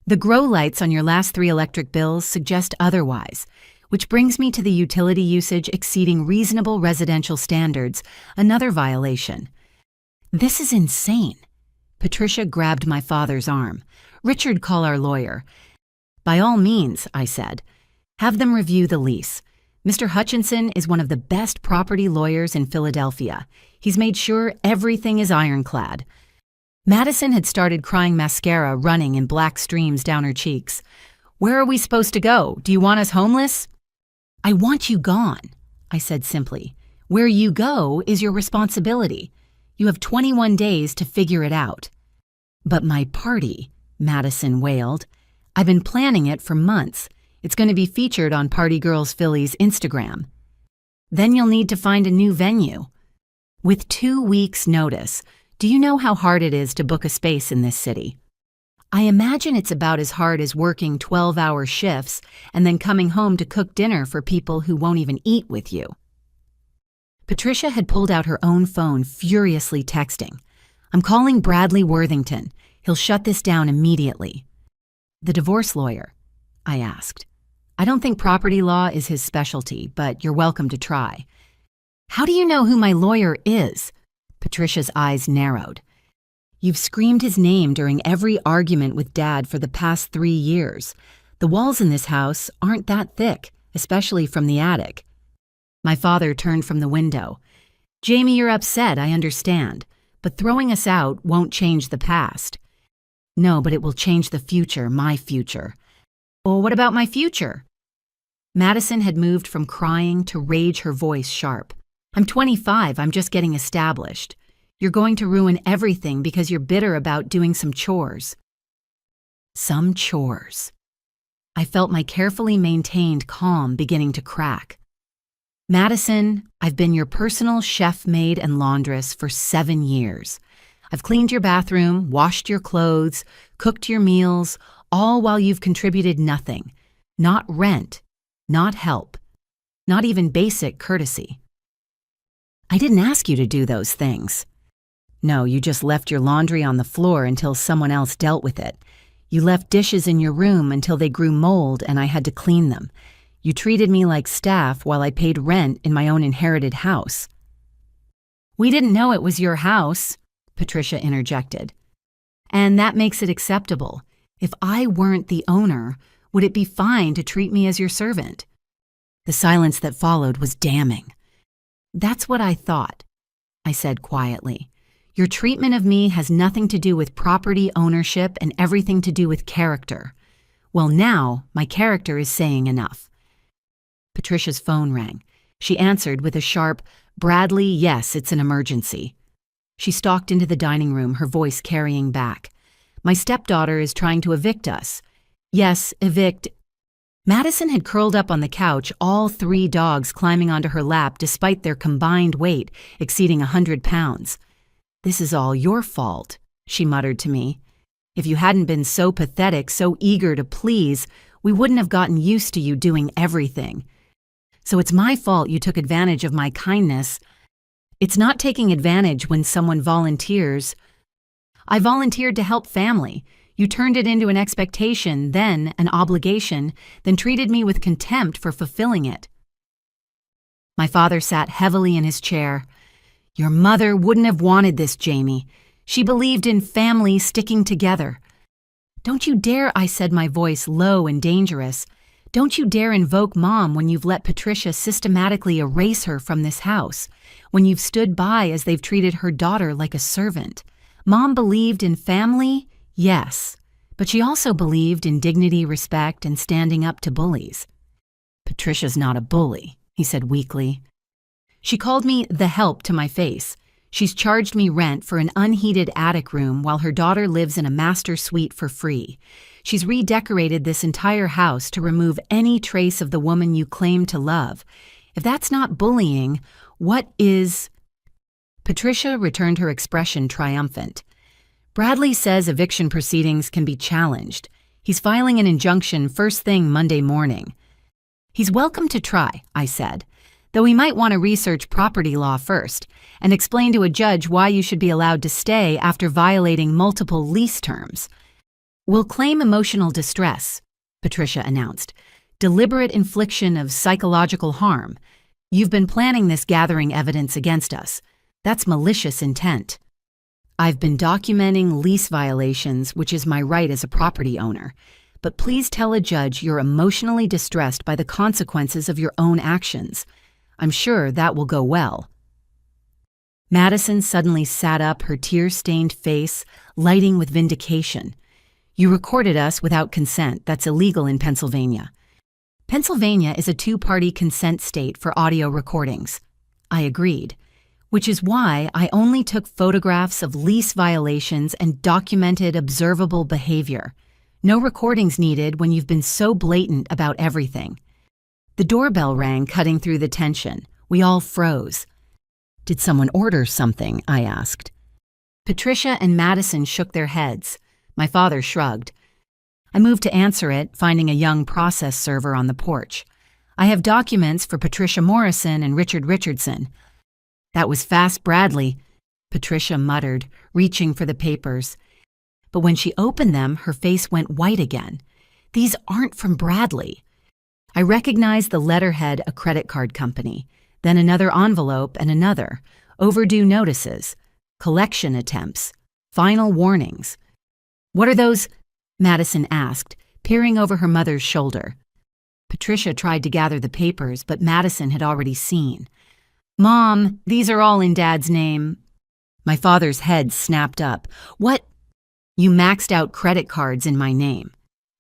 The grow lights on your last 3 electric bills suggest otherwise, which brings me to the utility usage exceeding reasonable residential standards, another violation. This is insane. Patricia grabbed my father's arm. Richard, call our lawyer. By all means, I said. Have them review the lease. Mr. Hutchinson is one of the best property lawyers in Philadelphia. He's made sure everything is ironclad. Madison had started crying, mascara running in black streams down her cheeks. Where are we supposed to go? Do you want us homeless? I want you gone, I said simply. Where you go is your responsibility. You have 21 days to figure it out. But my party, Madison wailed. I've been planning it for months. It's going to be featured on Party Girls Philly's Instagram. Then you'll need to find a new venue. With 2 weeks' notice, do you know how hard it is to book a space in this city? I imagine it's about as hard as working 12-hour shifts and then coming home to cook dinner for people who won't even eat with you. Patricia had pulled out her own phone, furiously texting. I'm calling Bradley Worthington. He'll shut this down immediately. The divorce lawyer, I asked. I don't think property law is his specialty, but you're welcome to try. How do you know who my lawyer is? Patricia's eyes narrowed. You've screamed his name during every argument with Dad for the past 3 years. The walls in this house aren't that thick, especially from the attic. My father turned from the window. Jamie, you're upset, I understand, but throwing us out won't change the past. No, but it will change the future, my future. Well, what about my future? Madison had moved from crying to rage, her voice sharp. I'm 25, I'm just getting established. You're going to ruin everything because you're bitter about doing some chores. Some chores. I felt my carefully maintained calm beginning to crack. Madison, I've been your personal chef, maid, and laundress for 7 years. I've cleaned your bathroom, washed your clothes, cooked your meals, all while you've contributed nothing. Not rent, not help, not even basic courtesy. I didn't ask you to do those things. No, you just left your laundry on the floor until someone else dealt with it. You left dishes in your room until they grew mold and I had to clean them. You treated me like staff while I paid rent in my own inherited house. We didn't know it was your house, Patricia interjected. And that makes it acceptable. If I weren't the owner, would it be fine to treat me as your servant? The silence that followed was damning. That's what I thought, I said quietly. Your treatment of me has nothing to do with property ownership and everything to do with character. Well, now my character is saying enough. Patricia's phone rang. She answered with a sharp, Bradley, yes, it's an emergency. She stalked into the dining room, her voice carrying back. My stepdaughter is trying to evict us. Yes, evict. Madison had curled up on the couch, all 3 dogs climbing onto her lap despite their combined weight exceeding 100 pounds. This is all your fault, she muttered to me. If you hadn't been so pathetic, so eager to please, we wouldn't have gotten used to you doing everything. So it's my fault you took advantage of my kindness. It's not taking advantage when someone volunteers. I volunteered to help family. You turned it into an expectation, then an obligation, then treated me with contempt for fulfilling it. My father sat heavily in his chair. Your mother wouldn't have wanted this, Jamie. She believed in family sticking together. Don't you dare, I said, my voice low and dangerous. Don't you dare invoke Mom when you've let Patricia systematically erase her from this house, when you've stood by as they've treated her daughter like a servant. Mom believed in family, yes, but she also believed in dignity, respect, and standing up to bullies. Patricia's not a bully, he said weakly. She called me the help to my face. She's charged me rent for an unheated attic room while her daughter lives in a master suite for free. She's redecorated this entire house to remove any trace of the woman you claim to love. If that's not bullying, what is? Patricia returned her expression triumphant. Bradley says eviction proceedings can be challenged. He's filing an injunction first thing Monday morning. He's welcome to try, I said, though he might want to research property law first and explain to a judge why you should be allowed to stay after violating multiple lease terms. We'll claim emotional distress, Patricia announced. Deliberate infliction of psychological harm. You've been planning this, gathering evidence against us. That's malicious intent. I've been documenting lease violations, which is my right as a property owner. But please tell a judge you're emotionally distressed by the consequences of your own actions. I'm sure that will go well. Madison suddenly sat up, her tear-stained face lighting with vindication. You recorded us without consent. That's illegal in Pennsylvania. Pennsylvania is a 2-party consent state for audio recordings. I agreed, which is why I only took photographs of lease violations and documented observable behavior. No recordings needed when you've been so blatant about everything. The doorbell rang, cutting through the tension. We all froze. Did someone order something? I asked. Patricia and Madison shook their heads. My father shrugged. I moved to answer it, finding a young process server on the porch. I have documents for Patricia Morrison and Richard Richardson. That was fast, Bradley, Patricia muttered, reaching for the papers. But when she opened them, her face went white again. These aren't from Bradley. I recognized the letterhead, a credit card company. Then another envelope and another. Overdue notices. Collection attempts. Final warnings. "What are those?" Madison asked, peering over her mother's shoulder. Patricia tried to gather the papers, but Madison had already seen. "Mom, these are all in Dad's name." My father's head snapped up. "What?" "You maxed out credit cards in my name."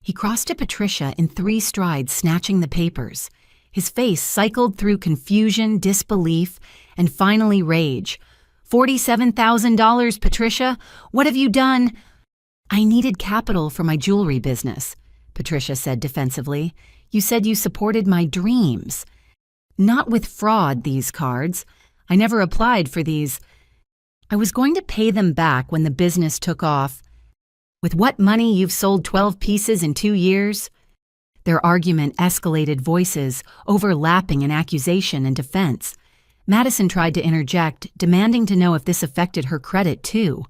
He crossed to Patricia in 3 strides, snatching the papers. His face cycled through confusion, disbelief, and finally rage. $47,000, Patricia? What have you done?" "I needed capital for my jewelry business," Patricia said defensively. "You said you supported my dreams." "Not with fraud, these cards. I never applied for these. I was going to pay them back when the business took off." "With what money you've sold 12 pieces in 2 years?" Their argument escalated, voices overlapping in accusation and defense. Madison tried to interject, demanding to know if this affected her credit too.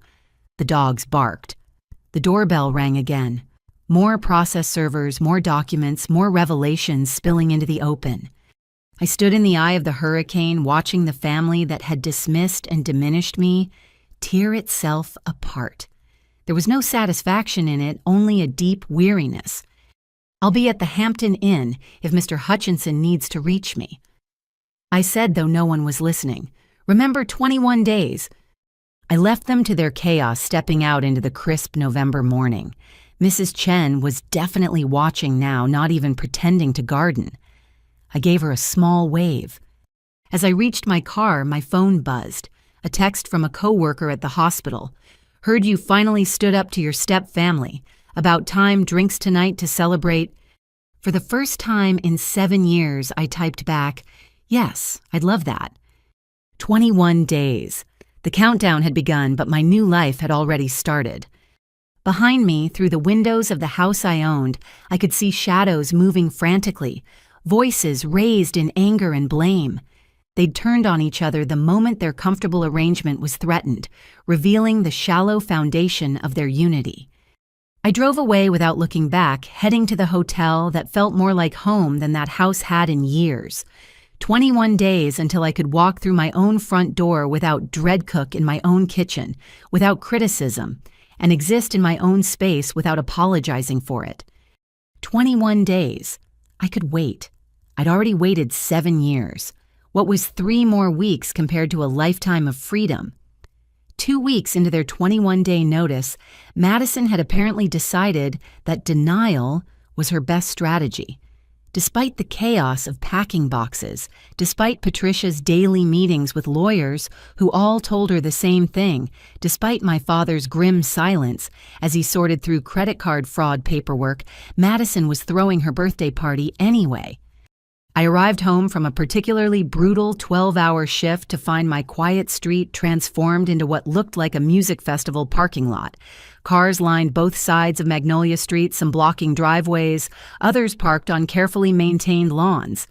The dogs barked. The doorbell rang again. More process servers, more documents, more revelations spilling into the open. I stood in the eye of the hurricane, watching the family that had dismissed and diminished me tear itself apart. There was no satisfaction in it, only a deep weariness. "I'll be at the Hampton Inn if Mr. Hutchinson needs to reach me," I said, though no one was listening. "Remember 21 days. I left them to their chaos, stepping out into the crisp November morning. Mrs. Chen was definitely watching now, not even pretending to garden. I gave her a small wave. As I reached my car, my phone buzzed. A text from a coworker at the hospital. "Heard you finally stood up to your stepfamily. About time, drinks tonight to celebrate." For the first time in 7 years, I typed back, "Yes, I'd love that." 21 days. The countdown had begun, but my new life had already started. Behind me, through the windows of the house I owned, I could see shadows moving frantically, voices raised in anger and blame. They'd turned on each other the moment their comfortable arrangement was threatened, revealing the shallow foundation of their unity. I drove away without looking back, heading to the hotel that felt more like home than that house had in years. 21 days until I could walk through my own front door without dread cook in my own kitchen, without criticism, and exist in my own space without apologizing for it. 21 days. I could wait. I'd already waited 7 years. What was 3 more weeks compared to a lifetime of freedom? 2 weeks into their 21-day notice, Madison had apparently decided that denial was her best strategy. Despite the chaos of packing boxes, despite Patricia's daily meetings with lawyers who all told her the same thing, despite my father's grim silence as he sorted through credit card fraud paperwork, Madison was throwing her birthday party anyway. I arrived home from a particularly brutal 12-hour shift to find my quiet street transformed into what looked like a music festival parking lot. Cars lined both sides of Magnolia Street, some blocking driveways, others parked on carefully maintained lawns.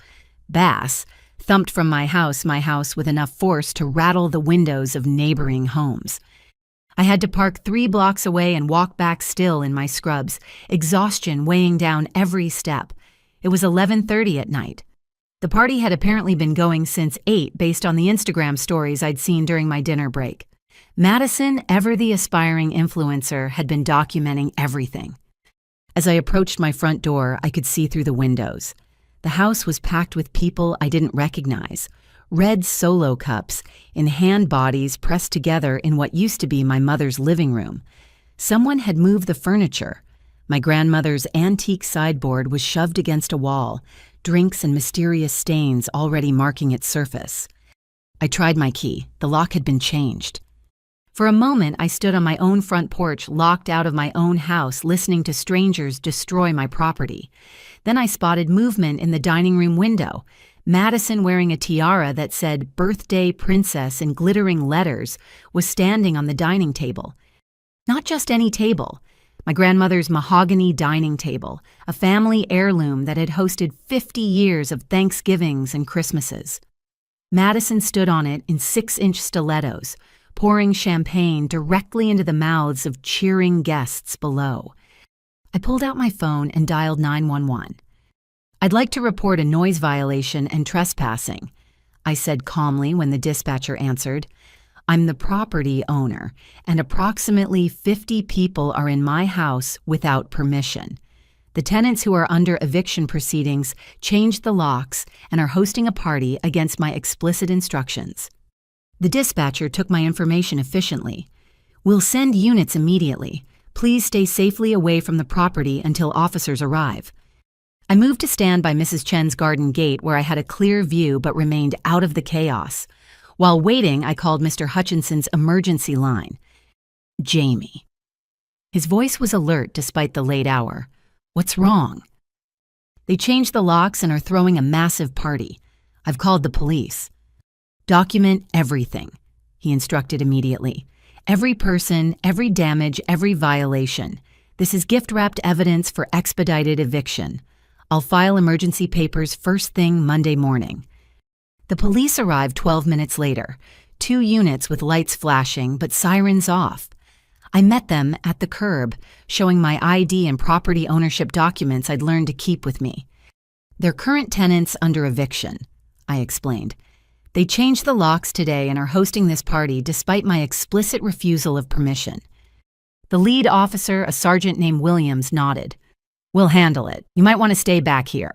Bass thumped from my house with enough force to rattle the windows of neighboring homes. I had to park 3 blocks away and walk back still in my scrubs, exhaustion weighing down every step. It was 11:30 at night. The party had apparently been going since 8 based on the Instagram stories I'd seen during my dinner break. Madison, ever the aspiring influencer, had been documenting everything. As I approached my front door, I could see through the windows. The house was packed with people I didn't recognize. Red Solo cups in hand bodies pressed together in what used to be my mother's living room. Someone had moved the furniture. My grandmother's antique sideboard was shoved against a wall, drinks and mysterious stains already marking its surface. I tried my key. The lock had been changed. For a moment, I stood on my own front porch, locked out of my own house, listening to strangers destroy my property. Then I spotted movement in the dining room window. Madison, wearing a tiara that said "Birthday Princess" in glittering letters, was standing on the dining table. Not just any table. My grandmother's mahogany dining table, a family heirloom that had hosted 50 years of Thanksgivings and Christmases. Madison stood on it in 6-inch stilettos, pouring champagne directly into the mouths of cheering guests below. I pulled out my phone and dialed 911. "I'd like to report a noise violation and trespassing." I said calmly when the dispatcher answered. "I'm the property owner, and approximately 50 people are in my house without permission. The tenants who are under eviction proceedings changed the locks and are hosting a party against my explicit instructions." The dispatcher took my information efficiently. "We'll send units immediately. Please stay safely away from the property until officers arrive." I moved to stand by Mrs. Chen's garden gate where I had a clear view but remained out of the chaos. While waiting, I called Mr. Hutchinson's emergency line. "Jamie." His voice was alert despite the late hour. "What's wrong?" "They changed the locks and are throwing a massive party. I've called the police." "Document everything," he instructed immediately. "Every person, every damage, every violation. This is gift-wrapped evidence for expedited eviction. I'll file emergency papers first thing Monday morning." The police arrived 12 minutes later, 2 units with lights flashing but sirens off. I met them at the curb, showing my ID and property ownership documents I'd learned to keep with me. "They're current tenants under eviction," I explained. "They changed the locks today and are hosting this party despite my explicit refusal of permission." The lead officer, a sergeant named Williams, nodded. "We'll handle it. You might want to stay back here."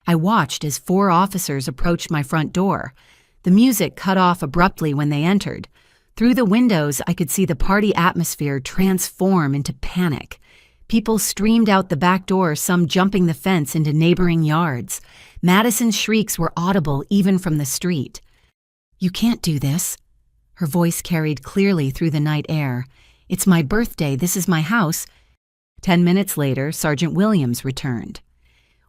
I watched as 4 officers approached my front door. The music cut off abruptly when they entered. Through the windows, I could see the party atmosphere transform into panic. People streamed out the back door, some jumping the fence into neighboring yards. Madison's shrieks were audible even from the street. "You can't do this." Her voice carried clearly through the night air. "It's my birthday. This is my house." 10 minutes later, Sergeant Williams returned.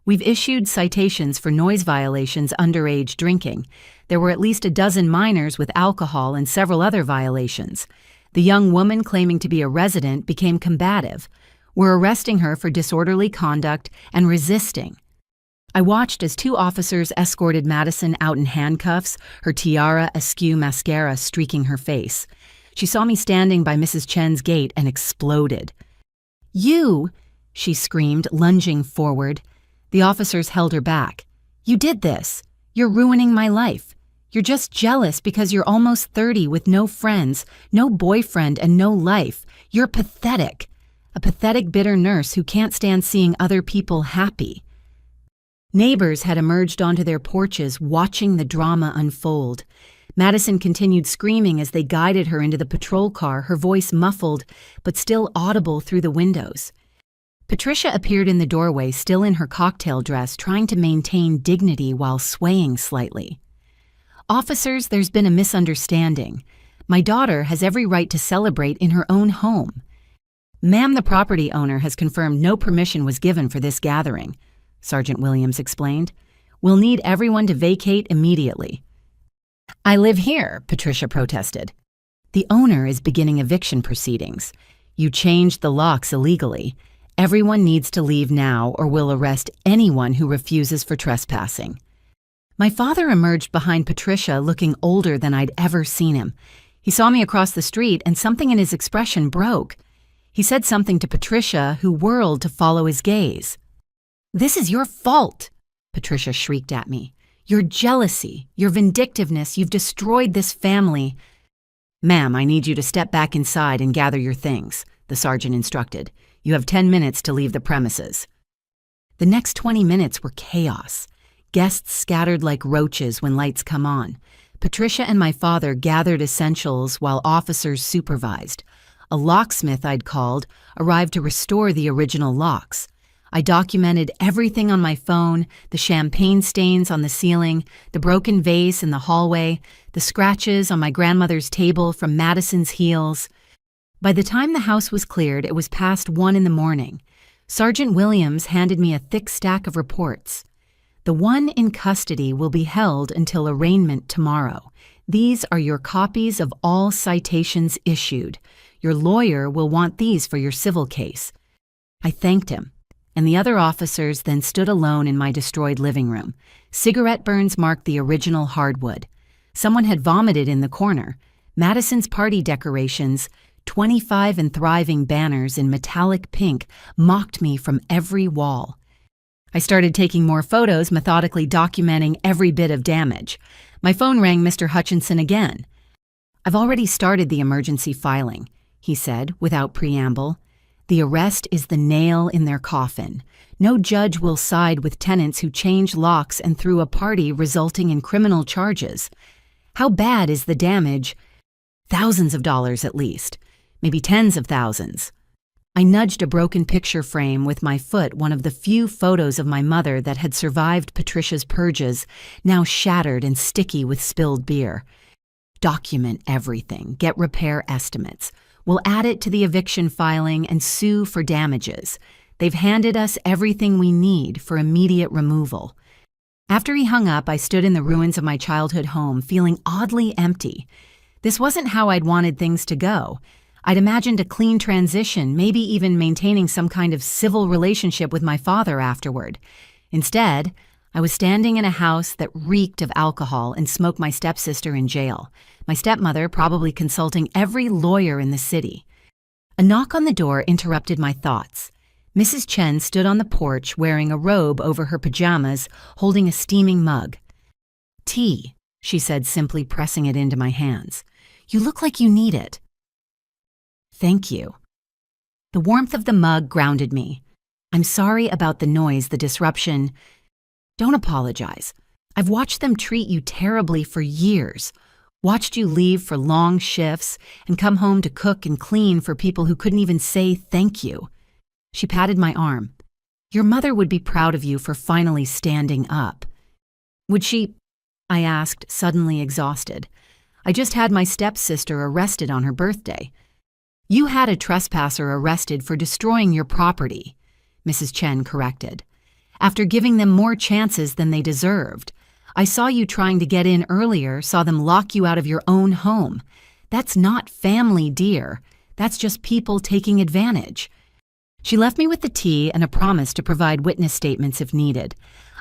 "We've issued citations for noise violations, underage drinking. There were at least a dozen minors with alcohol and several other violations. The young woman claiming to be a resident became combative. We're arresting her for disorderly conduct and resisting." I watched as 2 officers escorted Madison out in handcuffs, her tiara askew, mascara streaking her face. She saw me standing by Mrs. Chen's gate and exploded. "You!" she screamed, lunging forward. The officers held her back. "You did this. You're ruining my life. You're just jealous because you're almost 30 with no friends, no boyfriend, and no life. You're pathetic. A pathetic, bitter nurse who can't stand seeing other people happy." Neighbors had emerged onto their porches, watching the drama unfold. Madison continued screaming as they guided her into the patrol car, her voice muffled but still audible through the windows. Patricia appeared in the doorway, still in her cocktail dress, trying to maintain dignity while swaying slightly. "Officers, there's been a misunderstanding. My daughter has every right to celebrate in her own home." "Ma'am, the property owner has confirmed no permission was given for this gathering," Sergeant Williams explained. "We'll need everyone to vacate immediately." "I live here," Patricia protested. "The owner is beginning eviction proceedings. You changed the locks illegally. Everyone needs to leave now or we'll arrest anyone who refuses for trespassing." My father emerged behind Patricia, looking older than I'd ever seen him. He saw me across the street and something in his expression broke. He said something to Patricia, who whirled to follow his gaze. "This is your fault," Patricia shrieked at me. "Your jealousy, your vindictiveness, you've destroyed this family." "Ma'am, I need you to step back inside and gather your things," the sergeant instructed. "You have 10 minutes to leave the premises." The next 20 minutes were chaos. Guests scattered like roaches when lights come on. Patricia and my father gathered essentials while officers supervised. A locksmith I'd called arrived to restore the original locks. I documented everything on my phone, the champagne stains on the ceiling, the broken vase in the hallway, the scratches on my grandmother's table from Madison's heels. By the time the house was cleared, it was past 1 in the morning. Sergeant Williams handed me a thick stack of reports. "The one in custody will be held until arraignment tomorrow. These are your copies of all citations issued. Your lawyer will want these for your civil case." I thanked him, and the other officers then stood alone in my destroyed living room. Cigarette burns marked the original hardwood. Someone had vomited in the corner. Madison's party decorations, 25 and thriving banners in metallic pink, mocked me from every wall. I started taking more photos, methodically documenting every bit of damage. My phone rang Mr. Hutchinson again. "I've already started the emergency filing," he said without preamble. "The arrest is the nail in their coffin. No judge will side with tenants who change locks and threw a party resulting in criminal charges. How bad is the damage? Thousands of dollars at least, maybe tens of thousands." I nudged a broken picture frame with my foot, one of the few photos of my mother that had survived Patricia's purges, now shattered and sticky with spilled beer. "Document everything, get repair estimates. We'll add it to the eviction filing and sue for damages. They've handed us everything we need for immediate removal." After he hung up, I stood in the ruins of my childhood home, feeling oddly empty. This wasn't how I'd wanted things to go. I'd imagined a clean transition, maybe even maintaining some kind of civil relationship with my father afterward. Instead, I was standing in a house that reeked of alcohol and smoked my stepsister in jail, my stepmother probably consulting every lawyer in the city. A knock on the door interrupted my thoughts. Mrs. Chen stood on the porch wearing a robe over her pajamas, holding a steaming mug. "Tea," she said, simply pressing it into my hands. "You look like you need it." "Thank you." The warmth of the mug grounded me. "I'm sorry about the noise, the disruption." "Don't apologize. I've watched them treat you terribly for years. Watched you leave for long shifts and come home to cook and clean for people who couldn't even say thank you." She patted my arm. "Your mother would be proud of you for finally standing up." "Would she?" I asked, suddenly exhausted. I just had my stepsister arrested on her birthday. "You had a trespasser arrested for destroying your property," Mrs. Chen corrected. "After giving them more chances than they deserved. I saw you trying to get in earlier, saw them lock you out of your own home. That's not family, dear. That's just people taking advantage." She left me with the tea and a promise to provide witness statements if needed.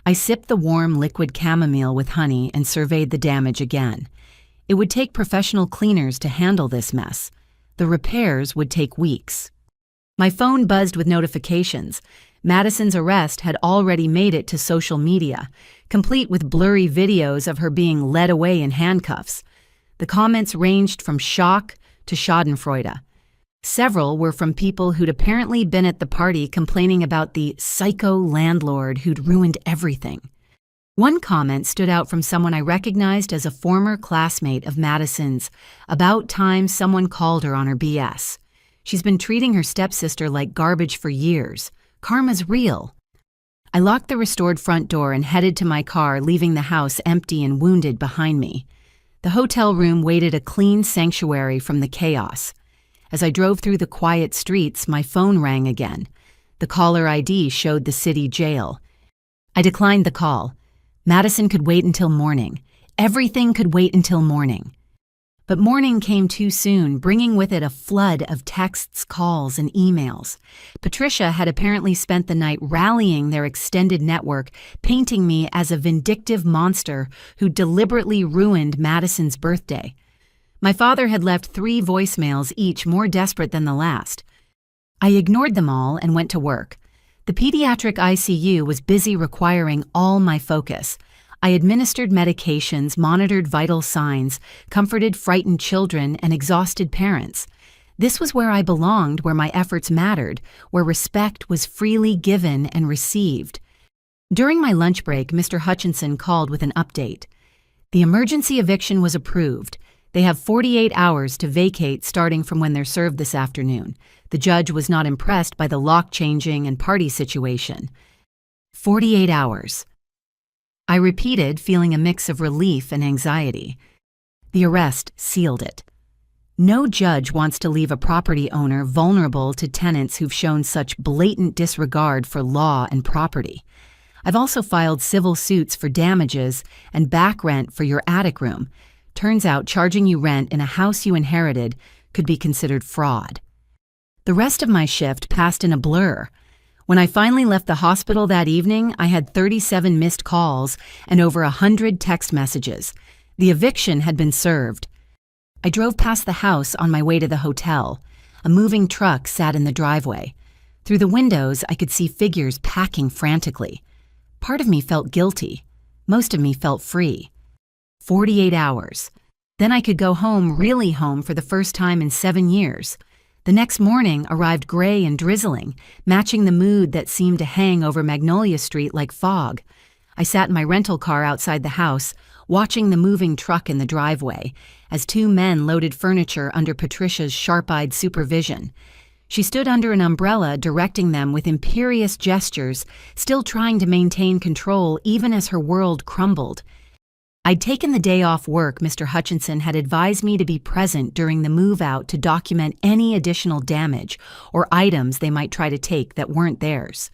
I sipped the warm liquid chamomile with honey and surveyed the damage again. It would take professional cleaners to handle this mess. The repairs would take weeks. My phone buzzed with notifications. Madison's arrest had already made it to social media, complete with blurry videos of her being led away in handcuffs. The comments ranged from shock to schadenfreude. Several were from people who'd apparently been at the party complaining about the psycho landlord who'd ruined everything. One comment stood out from someone I recognized as a former classmate of Madison's. "About time someone called her on her BS. She's been treating her stepsister like garbage for years. Karma's real." I locked the restored front door and headed to my car, leaving the house empty and wounded behind me. The hotel room waited a clean sanctuary from the chaos. As I drove through the quiet streets, my phone rang again. The caller ID showed the city jail. I declined the call. Madison could wait until morning. Everything could wait until morning. But morning came too soon, bringing with it a flood of texts, calls, and emails. Patricia had apparently spent the night rallying their extended network, painting me as a vindictive monster who deliberately ruined Madison's birthday. My father had left 3 voicemails, each more desperate than the last. I ignored them all and went to work. The pediatric ICU was busy requiring all my focus. I administered medications, monitored vital signs, comforted frightened children and exhausted parents. This was where I belonged, where my efforts mattered, where respect was freely given and received. During my lunch break, Mr. Hutchinson called with an update. The emergency eviction was approved. They have 48 hours to vacate starting from when they're served this afternoon. The judge was not impressed by the lock changing and party situation. 48 hours. I repeated, feeling a mix of relief and anxiety. The arrest sealed it. No judge wants to leave a property owner vulnerable to tenants who've shown such blatant disregard for law and property. I've also filed civil suits for damages and back rent for your attic room. Turns out charging you rent in a house you inherited could be considered fraud. The rest of my shift passed in a blur. When I finally left the hospital that evening, I had 37 missed calls and over 100 text messages. The eviction had been served. I drove past the house on my way to the hotel. A moving truck sat in the driveway. Through the windows, I could see figures packing frantically. Part of me felt guilty. Most of me felt free. 48 hours. Then I could go home, really home, for the first time in 7 years. The next morning arrived gray and drizzling, matching the mood that seemed to hang over Magnolia Street like fog. I sat in my rental car outside the house, watching the moving truck in the driveway, as two men loaded furniture under Patricia's sharp-eyed supervision. She stood under an umbrella, directing them with imperious gestures, still trying to maintain control even as her world crumbled. I'd taken the day off work. Mr. Hutchinson had advised me to be present during the move-out to document any additional damage or items they might try to take that weren't theirs.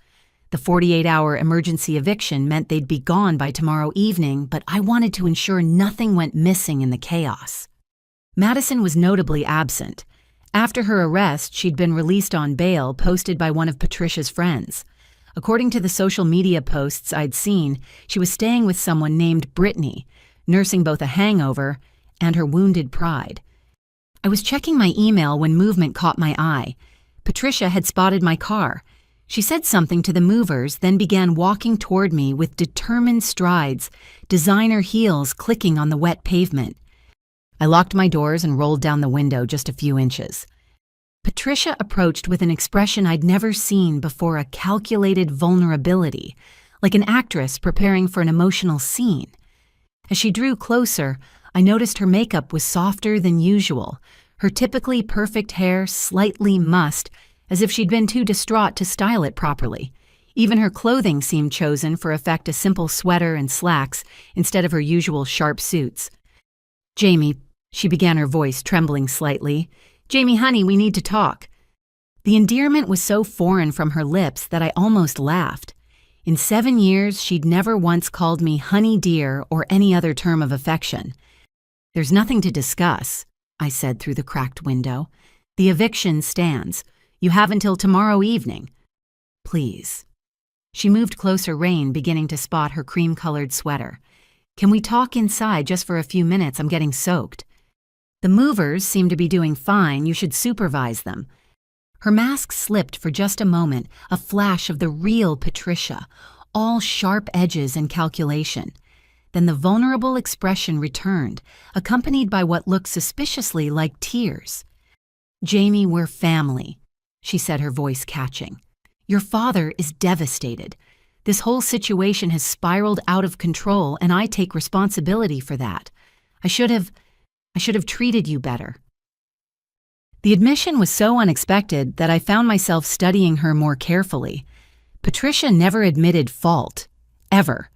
The 48-hour emergency eviction meant they'd be gone by tomorrow evening, but I wanted to ensure nothing went missing in the chaos. Madison was notably absent. After her arrest, she'd been released on bail posted by one of Patricia's friends. According to the social media posts I'd seen, she was staying with someone named Brittany, nursing both a hangover and her wounded pride. I was checking my email when movement caught my eye. Patricia had spotted my car. She said something to the movers, then began walking toward me with determined strides, designer heels clicking on the wet pavement. I locked my doors and rolled down the window just a few inches. Patricia approached with an expression I'd never seen before, a calculated vulnerability, like an actress preparing for an emotional scene. As she drew closer, I noticed her makeup was softer than usual, her typically perfect hair slightly mussed, as if she'd been too distraught to style it properly. Even her clothing seemed chosen for effect, a simple sweater and slacks instead of her usual sharp suits. "Jamie," she began, her voice trembling slightly. "Jamie, honey, we need to talk." The endearment was so foreign from her lips that I almost laughed. In 7 years, she'd never once called me honey dear or any other term of affection. "There's nothing to discuss," I said through the cracked window. "The eviction stands. You have until tomorrow evening. Please." She moved closer, rain beginning to spot her cream-colored sweater. "Can we talk inside just for a few minutes? I'm getting soaked." "The movers seem to be doing fine. You should supervise them." Her mask slipped for just a moment, a flash of the real Patricia, all sharp edges and calculation. Then the vulnerable expression returned, accompanied by what looked suspiciously like tears. "Jamie, we're family," she said, her voice catching. "Your father is devastated. This whole situation has spiraled out of control, and I take responsibility for that. I should have treated you better." The admission was so unexpected that I found myself studying her more carefully. Patricia never admitted fault, ever.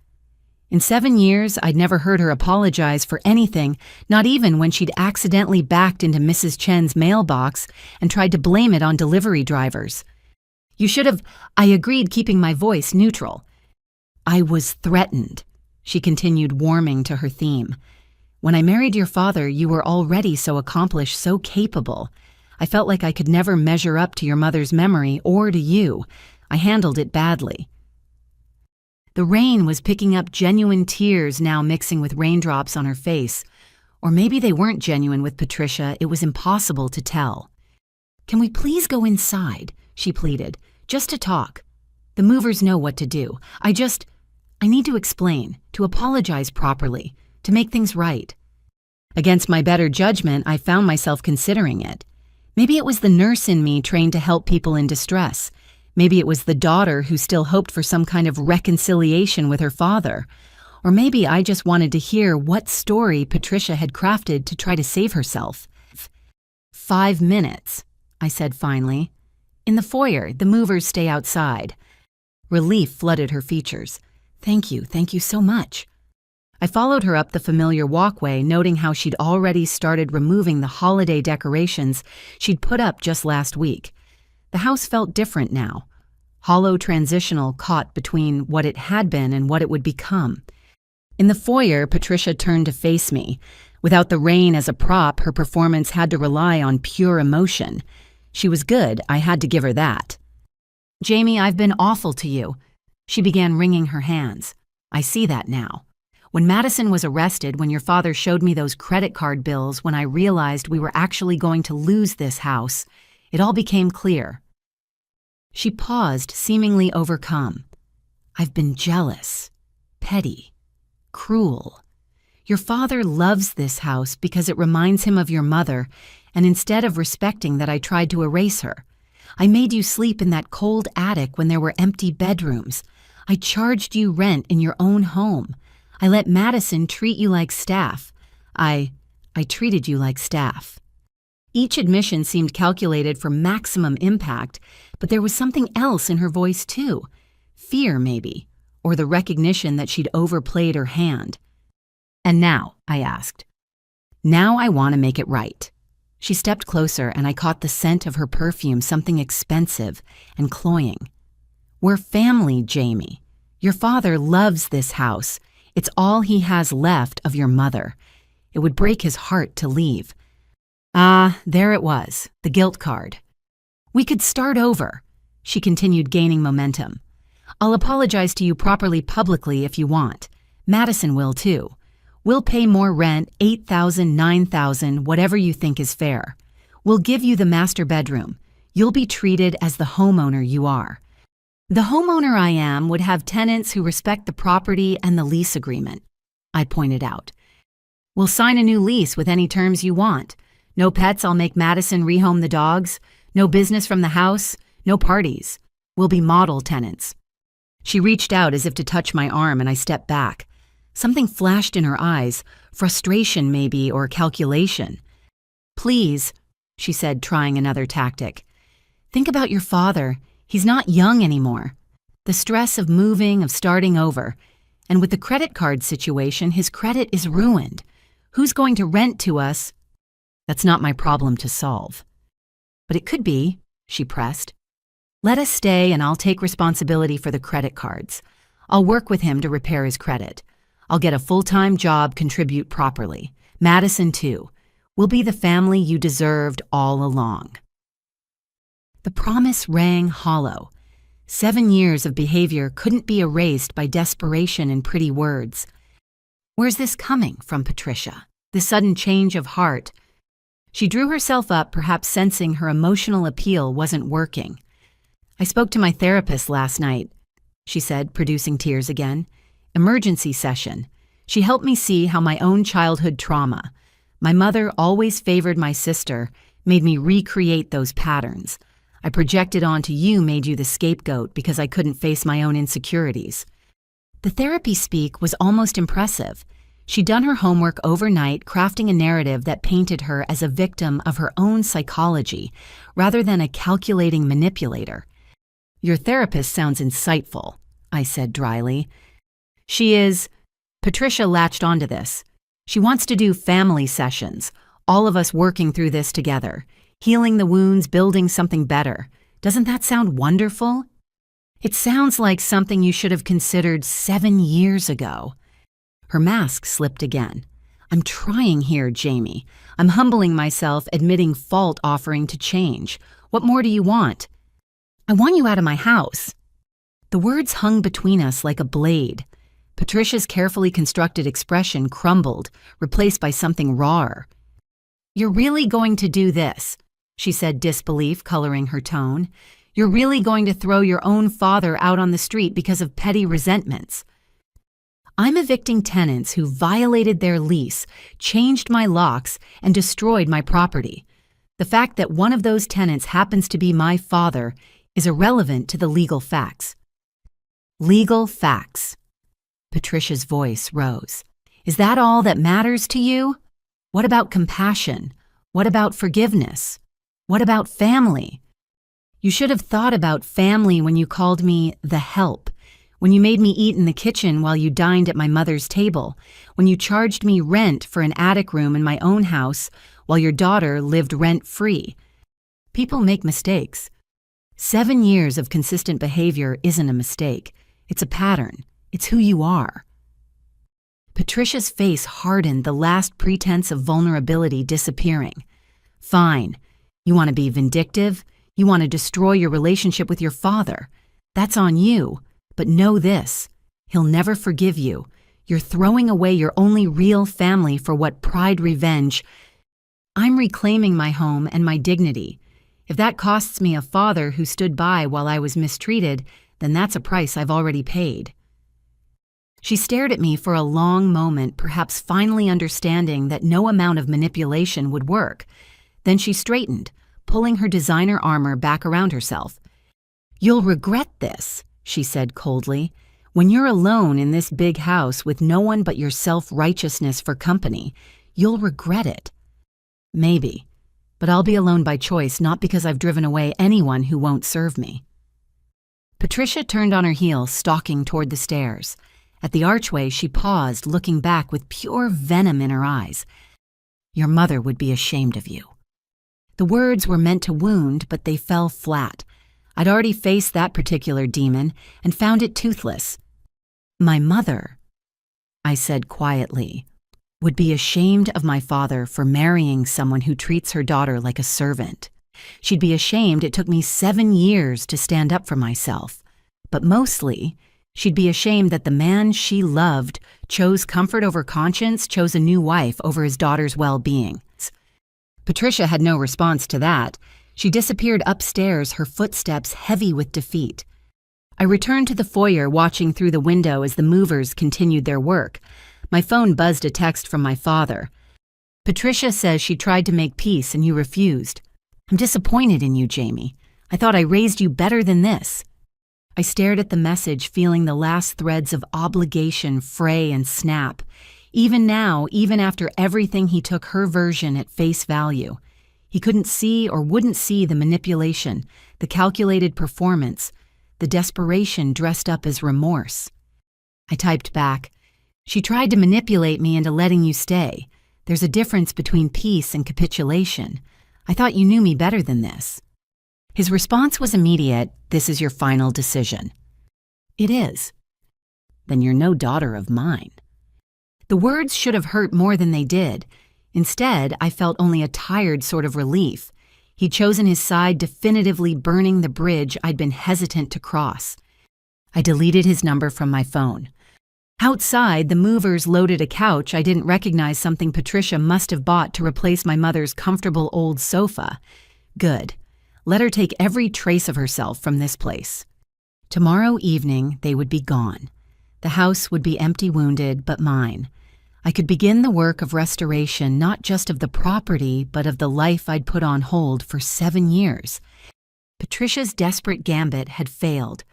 In 7 years, I'd never heard her apologize for anything, not even when she'd accidentally backed into Mrs. Chen's mailbox and tried to blame it on delivery drivers. I agreed, keeping my voice neutral. "I was threatened," she continued, warming to her theme. "When I married your father, you were already so accomplished, so capable. I felt like I could never measure up to your mother's memory or to you. I handled it badly." The rain was picking up genuine tears, now mixing with raindrops on her face. Or maybe they weren't genuine with Patricia. It was impossible to tell. "Can we please go inside?" she pleaded. "Just to talk. The movers know what to do. I need to explain, to apologize properly, to make things right." Against my better judgment, I found myself considering it. Maybe it was the nurse in me trained to help people in distress. Maybe it was the daughter who still hoped for some kind of reconciliation with her father. Or maybe I just wanted to hear what story Patricia had crafted to try to save herself. 5 minutes, I said finally. "In the foyer, the movers stay outside." Relief flooded her features. Thank you so much." I followed her up the familiar walkway, noting how she'd already started removing the holiday decorations she'd put up just last week. The house felt different now. Hollow, transitional, caught between what it had been and what it would become. In the foyer, Patricia turned to face me. Without the rain as a prop, her performance had to rely on pure emotion. She was good, I had to give her that. "Jamie, I've been awful to you." She began wringing her hands. "I see that now. When Madison was arrested, when your father showed me those credit card bills, when I realized we were actually going to lose this house, it all became clear." She paused, seemingly overcome. "I've been jealous, petty, cruel. Your father loves this house because it reminds him of your mother, and instead of respecting that I tried to erase her, I made you sleep in that cold attic when there were empty bedrooms. I charged you rent in your own home. I let Madison treat you like staff. I treated you like staff." Each admission seemed calculated for maximum impact, but there was something else in her voice too. Fear, maybe, or the recognition that she'd overplayed her hand. "And now," I asked. "Now I want to make it right." She stepped closer and I caught the scent of her perfume, something expensive and cloying. "We're family, Jamie. Your father loves this house. It's all he has left of your mother. It would break his heart to leave." There it was, the guilt card. "We could start over," she continued, gaining momentum. "I'll apologize to you properly publicly if you want. Madison will too. We'll pay more rent, $8,000, $9,000, whatever you think is fair. We'll give you the master bedroom. You'll be treated as the homeowner you are. The homeowner I am would have tenants who respect the property and the lease agreement," I pointed out. "We'll sign a new lease with any terms you want. No pets, I'll make Madison rehome the dogs. No business from the house. No parties. We'll be model tenants." She reached out as if to touch my arm and I stepped back. Something flashed in her eyes, frustration maybe, or calculation. "Please," she said, trying another tactic. "Think about your father. He's not young anymore. The stress of moving, of starting over. And with the credit card situation, his credit is ruined. Who's going to rent to us?" "That's not my problem to solve." "But it could be," she pressed. "Let us stay and I'll take responsibility for the credit cards. I'll work with him to repair his credit. I'll get a full-time job, contribute properly. Madison too. We'll be the family you deserved all along." The promise rang hollow. 7 years of behavior couldn't be erased by desperation and pretty words. Where's this coming from, Patricia? This sudden change of heart? She drew herself up, perhaps sensing her emotional appeal wasn't working. "I spoke to my therapist last night," she said, producing tears again. "Emergency session. She helped me see how my own childhood trauma, my mother always favored my sister, made me recreate those patterns. I projected onto you, made you the scapegoat because I couldn't face my own insecurities." The therapy speak was almost impressive. She'd done her homework overnight, crafting a narrative that painted her as a victim of her own psychology, rather than a calculating manipulator. "Your therapist sounds insightful," I said dryly. "She is." Patricia latched onto this. "She wants to do family sessions, all of us working through this together, healing the wounds, building something better. Doesn't that sound wonderful?" "It sounds like something you should have considered 7 years ago." Her mask slipped again. "I'm trying here, Jamie. I'm humbling myself, admitting fault, offering to change. What more do you want?" "I want you out of my house." The words hung between us like a blade. Patricia's carefully constructed expression crumbled, replaced by something rawer. "You're really going to do this?" she said, disbelief coloring her tone. "You're really going to throw your own father out on the street because of petty resentments?" "I'm evicting tenants who violated their lease, changed my locks, and destroyed my property. The fact that one of those tenants happens to be my father is irrelevant to the legal facts." "Legal facts." Patricia's voice rose. "Is that all that matters to you? What about compassion? What about forgiveness? What about family? You should have thought about family when you called me the help, when you made me eat in the kitchen while you dined at my mother's table, when you charged me rent for an attic room in my own house while your daughter lived rent-free. People make mistakes. 7 years of consistent behavior isn't a mistake. It's a pattern. It's who you are." Patricia's face hardened, the last pretense of vulnerability disappearing. "Fine. You want to be vindictive? You want to destroy your relationship with your father? That's on you. But know this, he'll never forgive you. You're throwing away your only real family for what pride revenge. I'm reclaiming my home and my dignity. If that costs me a father who stood by while I was mistreated, then that's a price I've already paid." She stared at me for a long moment, perhaps finally understanding that no amount of manipulation would work. Then she straightened, pulling her designer armor back around herself. "You'll regret this," she said coldly. "When you're alone in this big house with no one but your self-righteousness for company, you'll regret it." "Maybe, but I'll be alone by choice, not because I've driven away anyone who won't serve me." Patricia turned on her heel, stalking toward the stairs. At the archway, she paused, looking back with pure venom in her eyes. "Your mother would be ashamed of you." The words were meant to wound, but they fell flat. I'd already faced that particular demon and found it toothless. "My mother," I said quietly, "would be ashamed of my father for marrying someone who treats her daughter like a servant. She'd be ashamed it took me 7 years to stand up for myself. But mostly, she'd be ashamed that the man she loved chose comfort over conscience, chose a new wife over his daughter's well-being." Patricia had no response to that. She disappeared upstairs, her footsteps heavy with defeat. I returned to the foyer, watching through the window as the movers continued their work. My phone buzzed a text from my father. "Patricia says she tried to make peace and you refused. I'm disappointed in you, Jamie. I thought I raised you better than this." I stared at the message, feeling the last threads of obligation fray and snap. Even now, even after everything, he took her version at face value. He couldn't see or wouldn't see the manipulation, the calculated performance, the desperation dressed up as remorse. I typed back, "She tried to manipulate me into letting you stay. There's a difference between peace and capitulation. I thought you knew me better than this." His response was immediate, "This is your final decision." "It is." "Then you're no daughter of mine." The words should have hurt more than they did. Instead, I felt only a tired sort of relief. He'd chosen his side, definitively burning the bridge I'd been hesitant to cross. I deleted his number from my phone. Outside, the movers loaded a couch. I didn't recognize something Patricia must have bought to replace my mother's comfortable old sofa. Good. Let her take every trace of herself from this place. Tomorrow evening, they would be gone. The house would be empty, wounded, but mine. I could begin the work of restoration, not just of the property, but of the life I'd put on hold for 7 years. Patricia's desperate gambit had failed.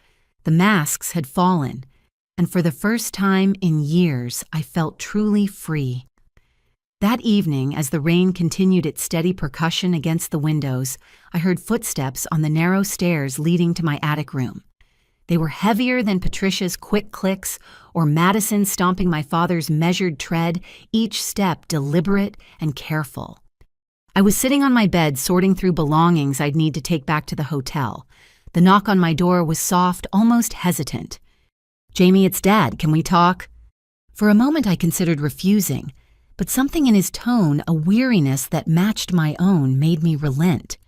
The masks had fallen. And for the first time in years, I felt truly free. That evening, as the rain continued its steady percussion against the windows, I heard footsteps on the narrow stairs leading to my attic room. They were heavier than Patricia's quick clicks or Madison stomping my father's measured tread, each step deliberate and careful. I was sitting on my bed sorting through belongings I'd need to take back to the hotel. The knock on my door was soft, almost hesitant. "Jamie, it's Dad. Can we talk?" For a moment I considered refusing, but something in his tone, a weariness that matched my own, made me relent.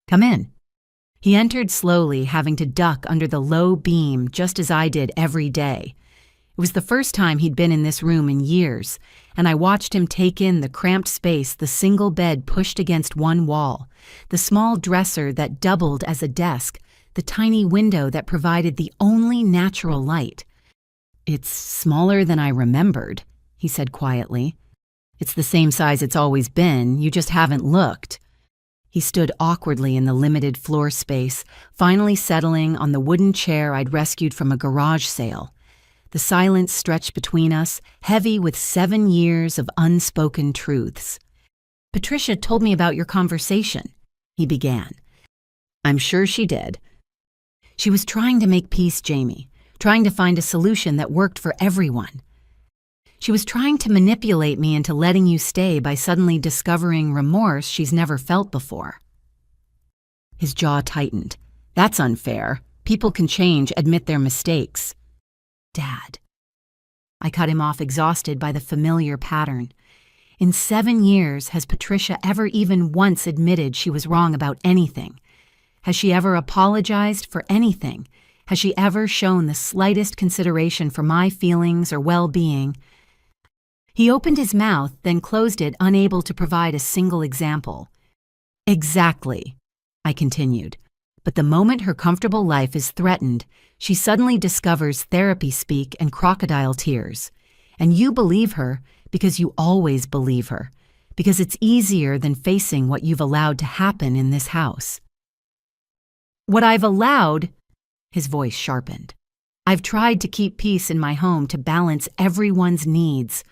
"Come in." He entered slowly, having to duck under the low beam just as I did every day. It was the first time he'd been in this room in years, and I watched him take in the cramped space, the single bed pushed against one wall, the small dresser that doubled as a desk, the tiny window that provided the only natural light. "It's smaller than I remembered," he said quietly. "It's the same size it's always been, you just haven't looked." He stood awkwardly in the limited floor space, finally settling on the wooden chair I'd rescued from a garage sale. The silence stretched between us, heavy with 7 years of unspoken truths. "Patricia told me about your conversation," he began. "I'm sure she did." "She was trying to make peace, Jamie, trying to find a solution that worked for everyone. She was trying to manipulate me into letting you stay by suddenly discovering remorse she's never felt before." His jaw tightened. "That's unfair. People can change, admit their mistakes." "Dad." I cut him off, exhausted by the familiar pattern. In 7 years, has Patricia ever even once admitted she was wrong about anything? Has she ever apologized for anything? Has she ever shown the slightest consideration for my feelings or well-being? He opened his mouth, then closed it, unable to provide a single example. "Exactly," I continued. But the moment her comfortable life is threatened, she suddenly discovers therapy speak and crocodile tears. And you believe her because you always believe her, because it's easier than facing what you've allowed to happen in this house. What I've allowed, his voice sharpened. I've tried to keep peace in my home to balance everyone's needs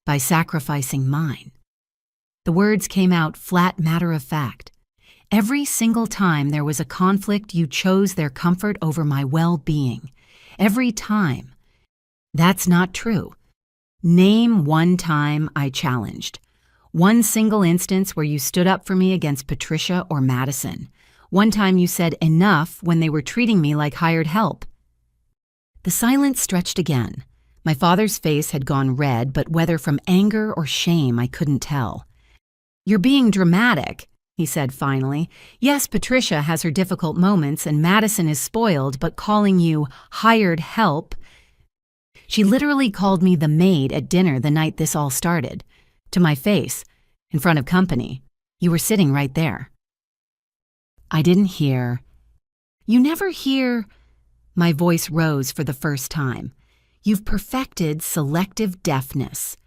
by sacrificing mine. The words came out flat matter of fact. Every single time there was a conflict, you chose their comfort over my well-being. Every time. That's not true. Name one time I challenged. One single instance where you stood up for me against Patricia or Madison. One time you said enough when they were treating me like hired help. The silence stretched again. My father's face had gone red, but whether from anger or shame, I couldn't tell. You're being dramatic, he said finally. Yes, Patricia has her difficult moments and Madison is spoiled, but calling you hired help. She literally called me the maid at dinner the night this all started. To my face, in front of company. You were sitting right there. I didn't hear. You never hear. My voice rose for the first time. You've perfected selective deafness.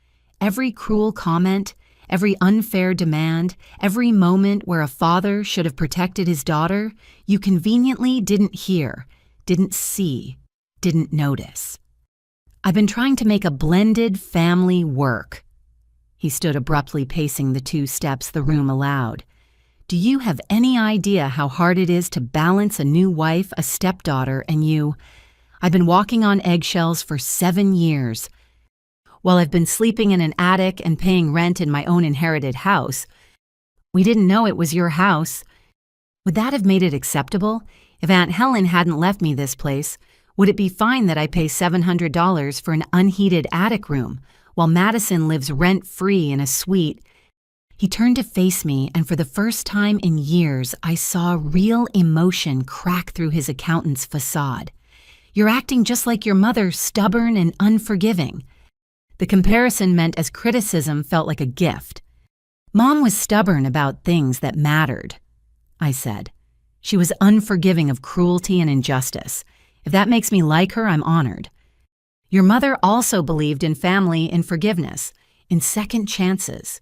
Every cruel comment, every unfair demand, every moment where a father should have protected his daughter, you conveniently didn't hear, didn't see, didn't notice. I've been trying to make a blended family work. He stood abruptly pacing the 2 steps the room allowed. Do you have any idea how hard it is to balance a new wife, a stepdaughter, and you? I've been walking on eggshells for 7 years. While I've been sleeping in an attic and paying rent in my own inherited house, we didn't know it was your house. Would that have made it acceptable? If Aunt Helen hadn't left me this place, would it be fine that I pay $700 for an unheated attic room, while Madison lives rent-free in a suite? He turned to face me, and for the first time in years, I saw real emotion crack through his accountant's facade. You're acting just like your mother, stubborn and unforgiving. The comparison meant as criticism felt like a gift. Mom was stubborn about things that mattered, I said. She was unforgiving of cruelty and injustice. If that makes me like her, I'm honored. Your mother also believed in family and forgiveness, in second chances.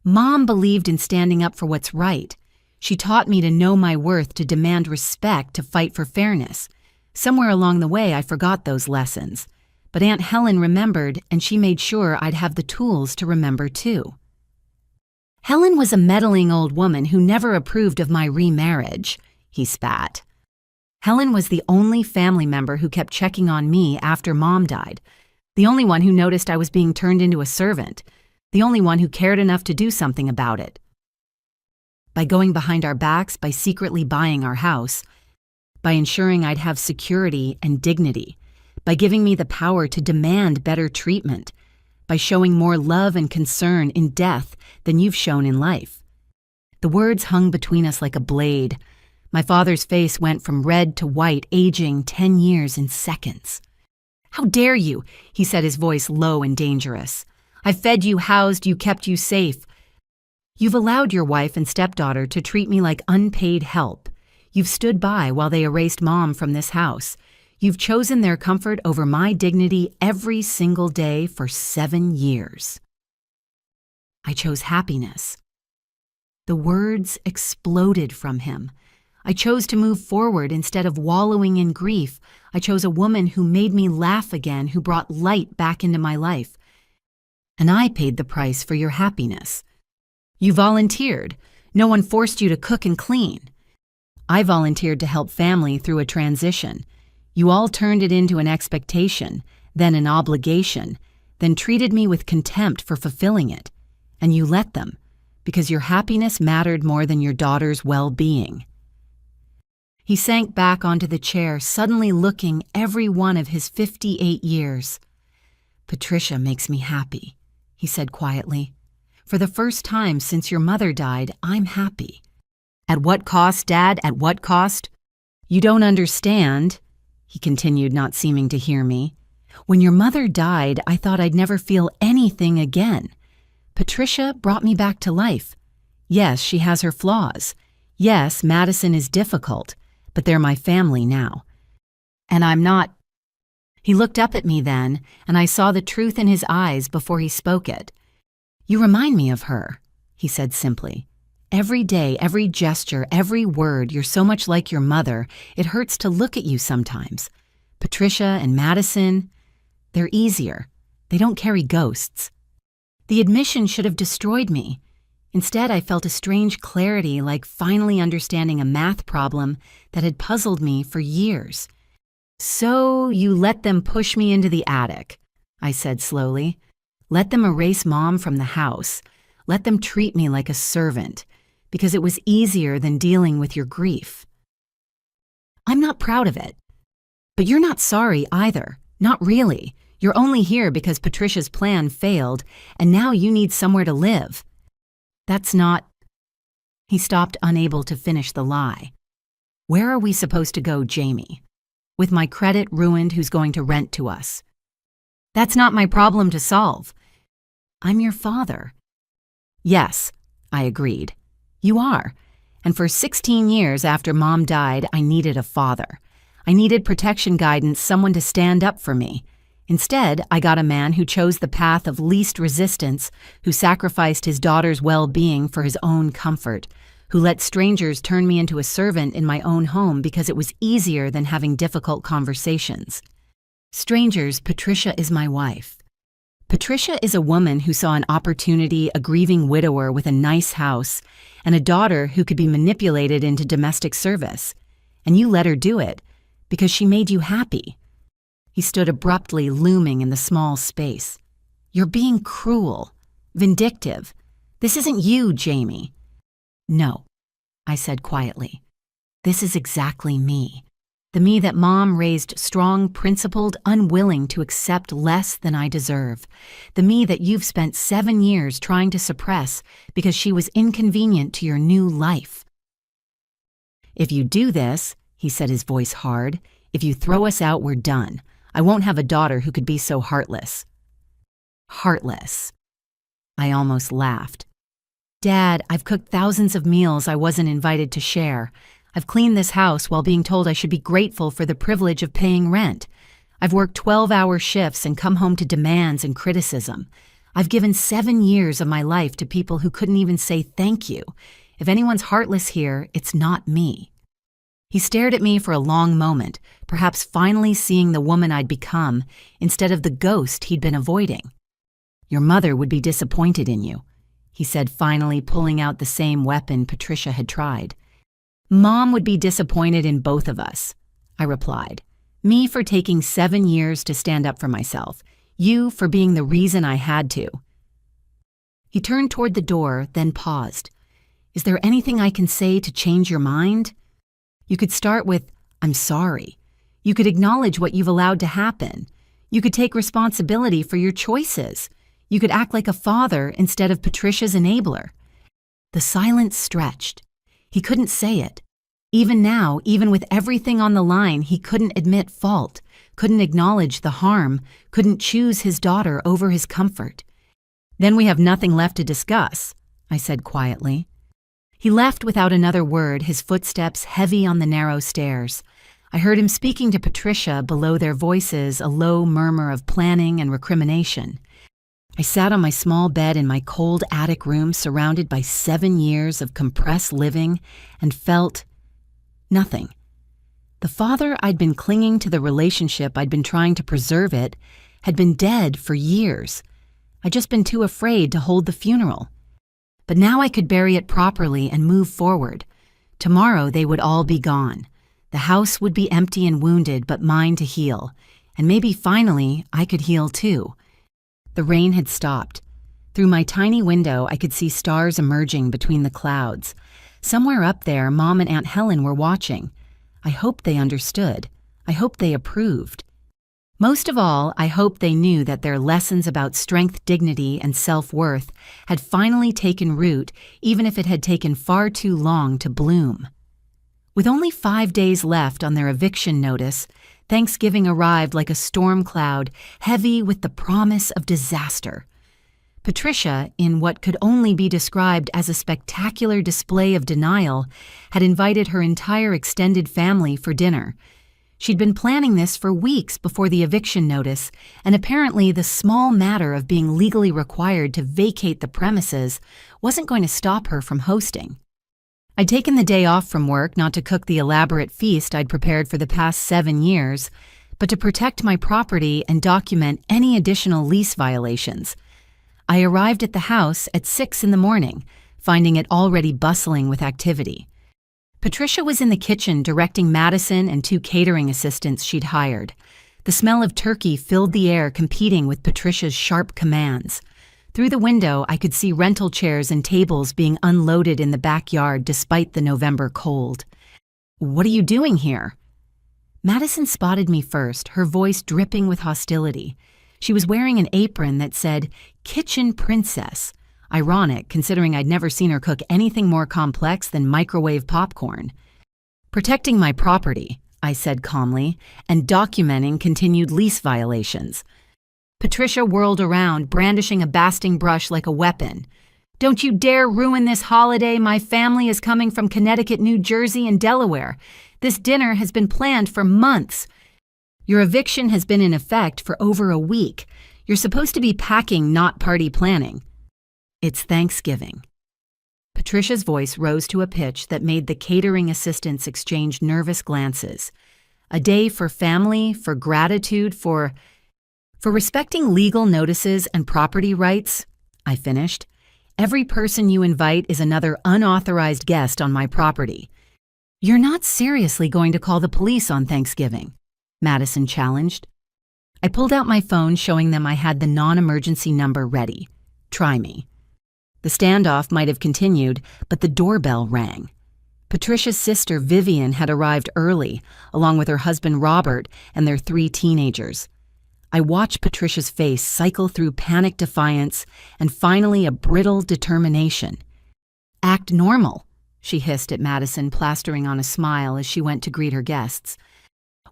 Mom believed in standing up for what's right. She taught me to know my worth, to demand respect, to fight for fairness. Somewhere along the way, I forgot those lessons. But Aunt Helen remembered, and she made sure I'd have the tools to remember too. Helen was a meddling old woman who never approved of my remarriage, he spat. Helen was the only family member who kept checking on me after Mom died, the only one who noticed I was being turned into a servant, the only one who cared enough to do something about it. By going behind our backs, by secretly buying our house, by ensuring I'd have security and dignity, by giving me the power to demand better treatment, by showing more love and concern in death than you've shown in life. The words hung between us like a blade. My father's face went from red to white, aging 10 years in seconds. How dare you, he said, his voice low and dangerous. I've fed you, housed you, kept you safe. You've allowed your wife and stepdaughter to treat me like unpaid help. You've stood by while they erased Mom from this house. You've chosen their comfort over my dignity every single day for 7 years. I chose happiness. The words exploded from him. I chose to move forward instead of wallowing in grief. I chose a woman who made me laugh again, who brought light back into my life. And I paid the price for your happiness. You volunteered. No one forced you to cook and clean. I volunteered to help family through a transition. You all turned it into an expectation, then an obligation, then treated me with contempt for fulfilling it. And you let them, because your happiness mattered more than your daughter's well-being. He sank back onto the chair, suddenly looking every one of his 58 years. Patricia makes me happy, he said quietly. For the first time since your mother died, I'm happy. At what cost, Dad? At what cost? You don't understand, he continued, not seeming to hear me. When your mother died, I thought I'd never feel anything again. Patricia brought me back to life. Yes, she has her flaws. Yes, Madison is difficult, but they're my family now. And I'm not. He looked up at me then, and I saw the truth in his eyes before he spoke it. You remind me of her, he said simply. Every day, every gesture, every word, you're so much like your mother, it hurts to look at you sometimes. Patricia and Madison, they're easier. They don't carry ghosts. The admission should have destroyed me. Instead, I felt a strange clarity, like finally understanding a math problem that had puzzled me for years. So you let them push me into the attic, I said slowly. Let them erase Mom from the house. Let them treat me like a servant, because it was easier than dealing with your grief. I'm not proud of it. But you're not sorry either. Not really. You're only here because Patricia's plan failed, and now you need somewhere to live. That's not... He stopped, unable to finish the lie. Where are we supposed to go, Jamie? With my credit ruined, who's going to rent to us? That's not my problem to solve. I'm your father. Yes, I agreed. You are. And for 16 years after Mom died, I needed a father. I needed protection guidance, someone to stand up for me. Instead, I got a man who chose the path of least resistance, who sacrificed his daughter's well-being for his own comfort, who let strangers turn me into a servant in my own home because it was easier than having difficult conversations. Strangers, Patricia is my wife. Patricia is a woman who saw an opportunity, a grieving widower with a nice house, and a daughter who could be manipulated into domestic service. And you let her do it because she made you happy. He stood abruptly, looming in the small space. You're being cruel, vindictive. This isn't you, Jamie. No, I said quietly. This is exactly me. The me that Mom raised strong, principled, unwilling to accept less than I deserve. The me that you've spent 7 years trying to suppress because she was inconvenient to your new life. If you do this, he said, his voice hard, if you throw us out, we're done. I won't have a daughter who could be so heartless. Heartless. I almost laughed. Dad, I've cooked thousands of meals I wasn't invited to share. I've cleaned this house while being told I should be grateful for the privilege of paying rent. I've worked 12-hour shifts and come home to demands and criticism. I've given 7 years of my life to people who couldn't even say thank you. If anyone's heartless here, it's not me. He stared at me for a long moment, perhaps finally seeing the woman I'd become instead of the ghost he'd been avoiding. Your mother would be disappointed in you, he said, finally pulling out the same weapon Patricia had tried. Mom would be disappointed in both of us, I replied. Me for taking 7 years to stand up for myself. You for being the reason I had to. He turned toward the door, then paused. Is there anything I can say to change your mind? You could start with, I'm sorry. You could acknowledge what you've allowed to happen. You could take responsibility for your choices. You could act like a father instead of Patricia's enabler. The silence stretched. He couldn't say it. Even now, even with everything on the line, he couldn't admit fault, couldn't acknowledge the harm, couldn't choose his daughter over his comfort. Then we have nothing left to discuss, I said quietly. He left without another word, his footsteps heavy on the narrow stairs. I heard him speaking to Patricia below their voices, a low murmur of planning and recrimination. I sat on my small bed in my cold attic room surrounded by 7 years of compressed living and felt nothing. The father I'd been clinging to, the relationship I'd been trying to preserve it, had been dead for years. I'd just been too afraid to hold the funeral. But now I could bury it properly and move forward. Tomorrow they would all be gone. The house would be empty and wounded, but mine to heal. And maybe finally I could heal too. The rain had stopped. Through my tiny window, I could see stars emerging between the clouds. Somewhere up there, Mom and Aunt Helen were watching. I hoped they understood. I hoped they approved. Most of all, I hoped they knew that their lessons about strength, dignity, and self-worth had finally taken root, even if it had taken far too long to bloom. With only 5 days left on their eviction notice, Thanksgiving arrived like a storm cloud, heavy with the promise of disaster. Patricia, in what could only be described as a spectacular display of denial, had invited her entire extended family for dinner. She'd been planning this for weeks before the eviction notice, and apparently the small matter of being legally required to vacate the premises wasn't going to stop her from hosting. I'd taken the day off from work not to cook the elaborate feast I'd prepared for the past 7 years, but to protect my property and document any additional lease violations. I arrived at the house at 6 in the morning, finding it already bustling with activity. Patricia was in the kitchen directing Madison and 2 catering assistants she'd hired. The smell of turkey filled the air, competing with Patricia's sharp commands. Through the window, I could see rental chairs and tables being unloaded in the backyard despite the November cold. "What are you doing here?" Madison spotted me first, her voice dripping with hostility. She was wearing an apron that said, "Kitchen Princess." Ironic, considering I'd never seen her cook anything more complex than microwave popcorn. "Protecting my property," I said calmly, "and documenting continued lease violations." Patricia whirled around, brandishing a basting brush like a weapon. "Don't you dare ruin this holiday. My family is coming from Connecticut, New Jersey, and Delaware. This dinner has been planned for months. Your eviction has been in effect for over a week. You're supposed to be packing, not party planning. It's Thanksgiving." Patricia's voice rose to a pitch that made the catering assistants exchange nervous glances. "A day for family, for gratitude, for respecting legal notices and property rights," I finished. "Every person you invite is another unauthorized guest on my property." "You're not seriously going to call the police on Thanksgiving?" Madison challenged. I pulled out my phone, showing them I had the non-emergency number ready. Try me. The standoff might have continued, but the doorbell rang. Patricia's sister Vivian had arrived early, along with her husband Robert and their 3 teenagers. I watched Patricia's face cycle through panic defiance and finally a brittle determination. "Act normal," she hissed at Madison, plastering on a smile as she went to greet her guests.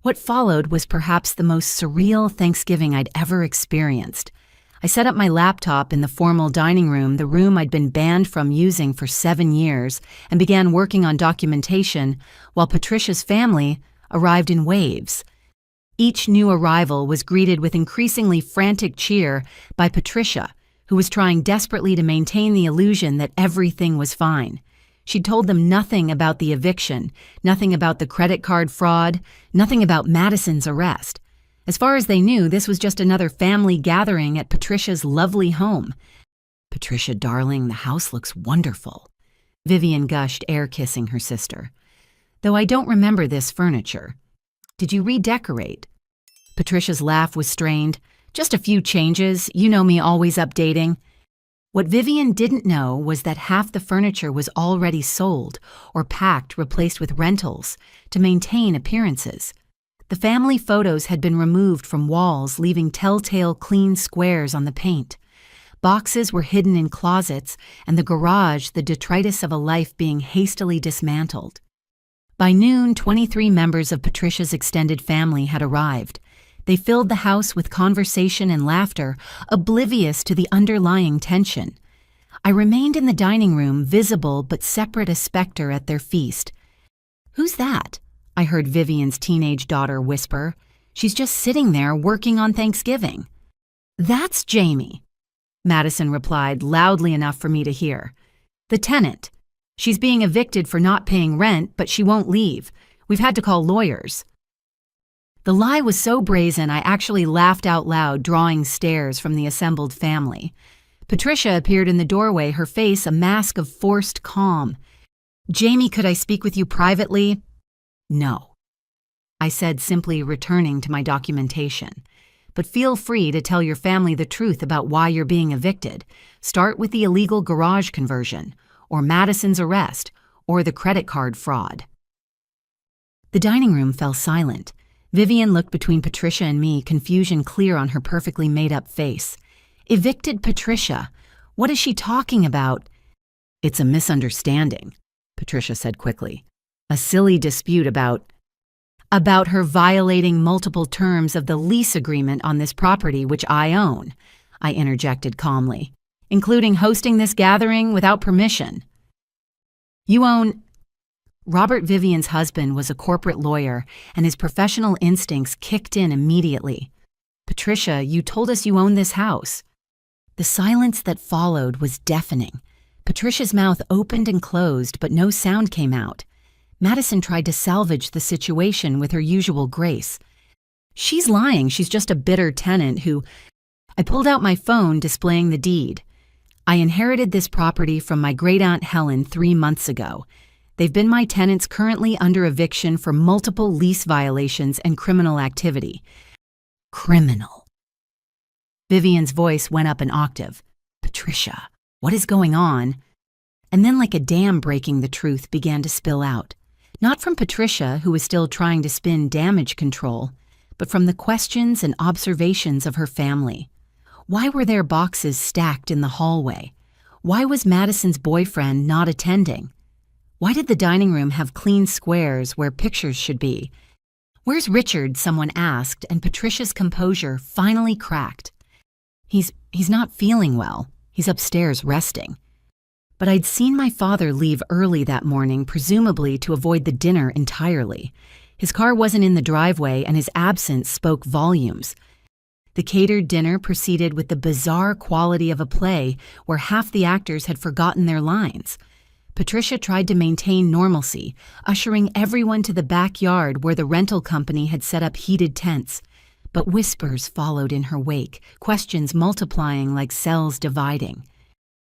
What followed was perhaps the most surreal Thanksgiving I'd ever experienced. I set up my laptop in the formal dining room, the room I'd been banned from using for 7 years, and began working on documentation while Patricia's family arrived in waves. Each new arrival was greeted with increasingly frantic cheer by Patricia, who was trying desperately to maintain the illusion that everything was fine. She'd told them nothing about the eviction, nothing about the credit card fraud, nothing about Madison's arrest. As far as they knew, this was just another family gathering at Patricia's lovely home. "Patricia, darling, the house looks wonderful," Vivian gushed, air-kissing her sister. "Though I don't remember this furniture. Did you redecorate?" Patricia's laugh was strained. "Just a few changes. You know me, always updating." What Vivian didn't know was that half the furniture was already sold or packed, replaced with rentals, to maintain appearances. The family photos had been removed from walls, leaving telltale clean squares on the paint. Boxes were hidden in closets, and the garage the detritus of a life being hastily dismantled. By noon, 23 members of Patricia's extended family had arrived. They filled the house with conversation and laughter, oblivious to the underlying tension. I remained in the dining room, visible but separate, a specter at their feast. "Who's that?" I heard Vivian's teenage daughter whisper. "She's just sitting there working on Thanksgiving." "That's Jamie," Madison replied, loudly enough for me to hear. "The tenant. She's being evicted for not paying rent, but she won't leave. We've had to call lawyers." The lie was so brazen I actually laughed out loud, drawing stares from the assembled family. Patricia appeared in the doorway, her face a mask of forced calm. "Jamie, could I speak with you privately?" "No," I said, simply returning to my documentation. "But feel free to tell your family the truth about why you're being evicted. Start with the illegal garage conversion, or Madison's arrest, or the credit card fraud." The dining room fell silent. Vivian looked between Patricia and me, confusion clear on her perfectly made-up face. "Evicted Patricia? What is she talking about?" "It's a misunderstanding," Patricia said quickly. "A silly dispute about her violating multiple terms of the lease agreement on this property which I own," I interjected calmly. including hosting this gathering without permission. You own... Robert Vivian's husband was a corporate lawyer, and his professional instincts kicked in immediately. Patricia, you told us you own this house. The silence that followed was deafening. Patricia's mouth opened and closed, but no sound came out. Madison tried to salvage the situation with her usual grace. She's lying. She's just a bitter tenant who... I pulled out my phone, displaying the deed. I inherited this property from my great-aunt Helen 3 months ago. They've been my tenants currently under eviction for multiple lease violations and criminal activity. Criminal. Vivian's voice went up an octave. Patricia, what is going on? And then, like a dam breaking, the truth began to spill out. Not from Patricia, who was still trying to spin damage control, but from the questions and observations of her family. Why were there boxes stacked in the hallway? Why was Madison's boyfriend not attending? Why did the dining room have clean squares where pictures should be? Where's Richard? Someone asked, and Patricia's composure finally cracked. He's not feeling well. He's upstairs resting. But I'd seen my father leave early that morning, presumably to avoid the dinner entirely. His car wasn't in the driveway, and his absence spoke volumes. The catered dinner proceeded with the bizarre quality of a play where half the actors had forgotten their lines. Patricia tried to maintain normalcy, ushering everyone to the backyard where the rental company had set up heated tents. But whispers followed in her wake, questions multiplying like cells dividing.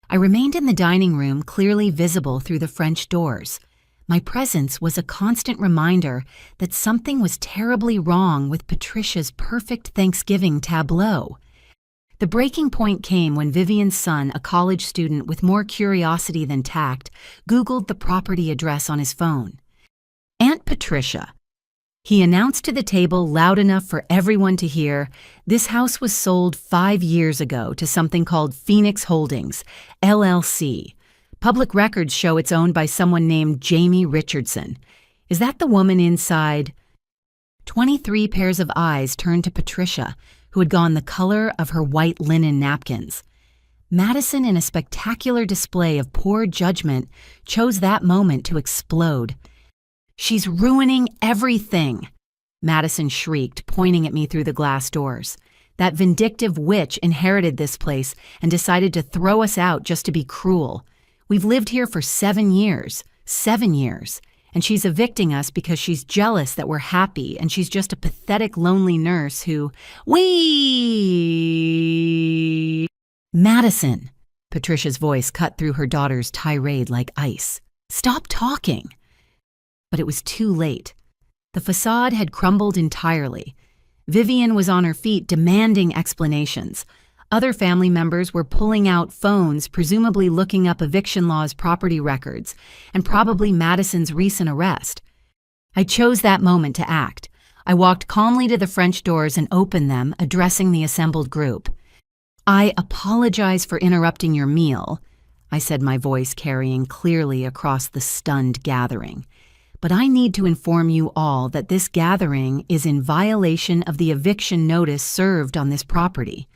I remained in the dining room, clearly visible through the French doors. My presence was a constant reminder that something was terribly wrong with Patricia's perfect Thanksgiving tableau. The breaking point came when Vivian's son, a college student with more curiosity than tact, Googled the property address on his phone. Aunt Patricia. He announced to the table loud enough for everyone to hear, this house was sold 5 years ago to something called Phoenix Holdings, LLC. Public records show it's owned by someone named Jamie Richardson. Is that the woman inside? 23 pairs of eyes turned to Patricia, who had gone the color of her white linen napkins. Madison, in a spectacular display of poor judgment, chose that moment to explode. She's ruining everything, Madison shrieked, pointing at me through the glass doors. That vindictive witch inherited this place and decided to throw us out just to be cruel. We've lived here for 7 years, and she's evicting us because she's jealous that we're happy, and she's just a pathetic, lonely nurse who... Madison! Patricia's voice cut through her daughter's tirade like ice. Stop talking! But it was too late. The facade had crumbled entirely. Vivian was on her feet demanding explanations. Other family members were pulling out phones, presumably looking up eviction law's property records, and probably Madison's recent arrest. I chose that moment to act. I walked calmly to the French doors and opened them, addressing the assembled group. I apologize for interrupting your meal, I said, my voice carrying clearly across the stunned gathering. But I need to inform you all that this gathering is in violation of the eviction notice served on this property.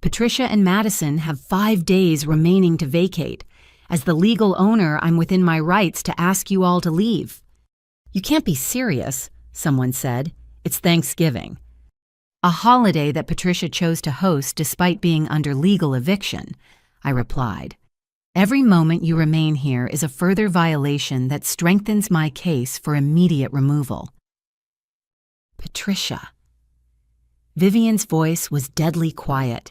Patricia and Madison have 5 days remaining to vacate. As the legal owner, I'm within my rights to ask you all to leave. You can't be serious, someone said. It's Thanksgiving. A holiday that Patricia chose to host despite being under legal eviction, I replied. Every moment you remain here is a further violation that strengthens my case for immediate removal. Patricia. Vivian's voice was deadly quiet.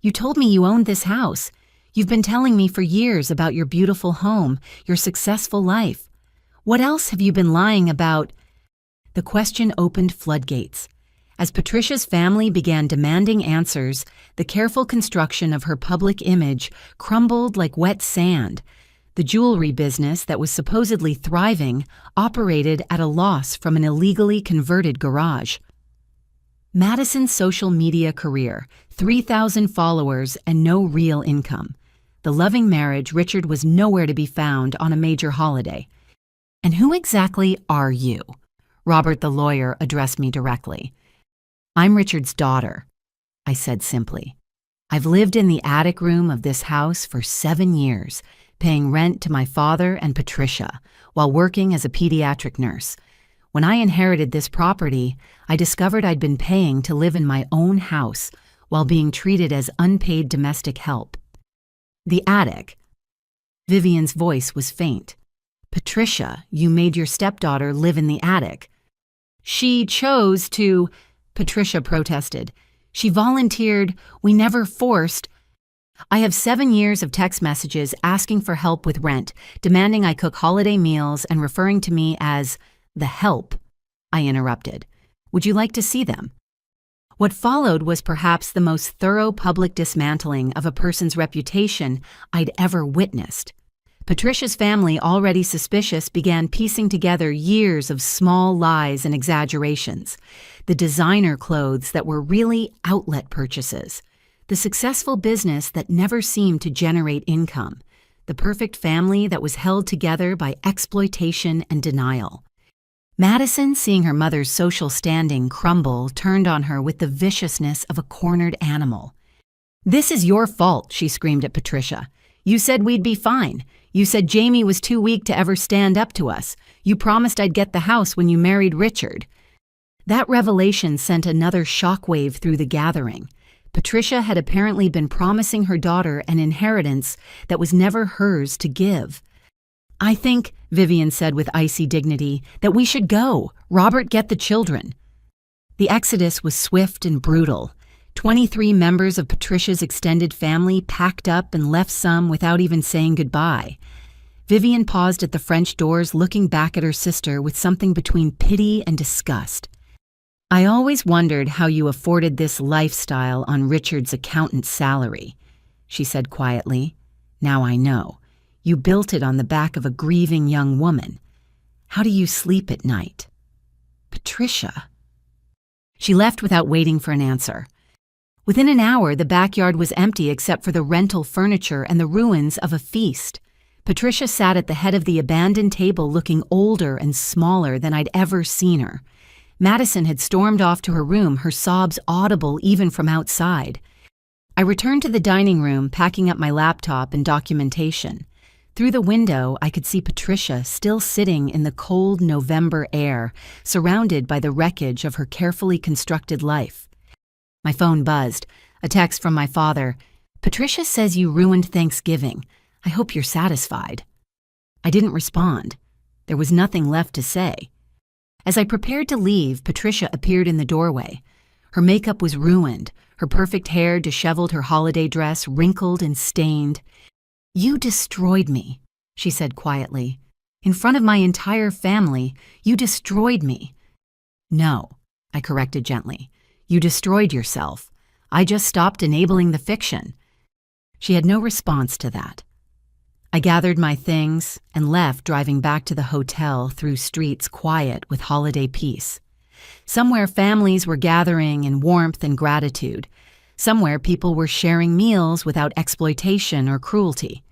You told me you owned this house. You've been telling me for years about your beautiful home, your successful life. What else have you been lying about? The question opened floodgates. As Patricia's family began demanding answers, the careful construction of her public image crumbled like wet sand. The jewelry business that was supposedly thriving operated at a loss from an illegally converted garage. Madison's social media career, 3,000 followers and no real income. The loving marriage, Richard was nowhere to be found on a major holiday. And who exactly are you? Robert the lawyer addressed me directly. I'm Richard's daughter, I said simply. I've lived in the attic room of this house for 7 years, paying rent to my father and Patricia, while working as a pediatric nurse. When I inherited this property, I discovered I'd been paying to live in my own house while being treated as unpaid domestic help. The attic. Vivian's voice was faint. Patricia, you made your stepdaughter live in the attic. She chose to, Patricia protested. She volunteered. We never forced. I have 7 years of text messages asking for help with rent, demanding I cook holiday meals and referring to me as the help. I interrupted. Would you like to see them? What followed was perhaps the most thorough public dismantling of a person's reputation I'd ever witnessed. Patricia's family, already suspicious, began piecing together years of small lies and exaggerations. The designer clothes that were really outlet purchases. The successful business that never seemed to generate income. The perfect family that was held together by exploitation and denial. Madison, seeing her mother's social standing crumble, turned on her with the viciousness of a cornered animal. "This is your fault," she screamed at Patricia. "You said we'd be fine. You said Jamie was too weak to ever stand up to us. You promised I'd get the house when you married Richard." That revelation sent another shockwave through the gathering. Patricia had apparently been promising her daughter an inheritance that was never hers to give. "I think," Vivian said with icy dignity, "that we should go. Robert, get the children." The exodus was swift and brutal. 23 members of Patricia's extended family packed up and left some without even saying goodbye. Vivian paused at the French doors, looking back at her sister with something between pity and disgust. "I always wondered how you afforded this lifestyle on Richard's accountant's salary," she said quietly. "Now I know. You built it on the back of a grieving young woman. How do you sleep at night?" "Patricia." She left without waiting for an answer. Within an hour, the backyard was empty except for the rental furniture and the ruins of a feast. Patricia sat at the head of the abandoned table looking older and smaller than I'd ever seen her. Madison had stormed off to her room, her sobs audible even from outside. I returned to the dining room, packing up my laptop and documentation. Through the window, I could see Patricia still sitting in the cold November air, surrounded by the wreckage of her carefully constructed life. My phone buzzed. A text from my father. "Patricia says you ruined Thanksgiving. I hope you're satisfied." I didn't respond. There was nothing left to say. As I prepared to leave, Patricia appeared in the doorway. Her makeup was ruined, her perfect hair disheveled, her holiday dress wrinkled and stained. "You destroyed me," she said quietly. "In front of my entire family, you destroyed me." "No," I corrected gently. "You destroyed yourself. I just stopped enabling the fiction." She had no response to that. I gathered my things and left, driving back to the hotel through streets quiet with holiday peace. Somewhere families were gathering in warmth and gratitude. Somewhere people were sharing meals without exploitation or cruelty.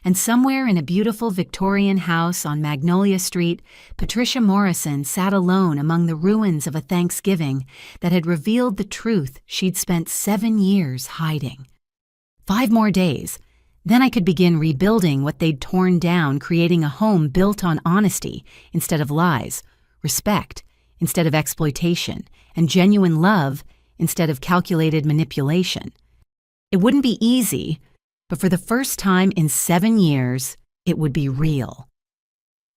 And somewhere in a beautiful Victorian house on Magnolia Street, Patricia Morrison sat alone among the ruins of a Thanksgiving that had revealed the truth she'd spent 7 years hiding. 5 more days, then I could begin rebuilding what they'd torn down, creating a home built on honesty instead of lies, respect instead of exploitation, and genuine love instead of calculated manipulation. It wouldn't be easy, but for the first time in 7 years, it would be real.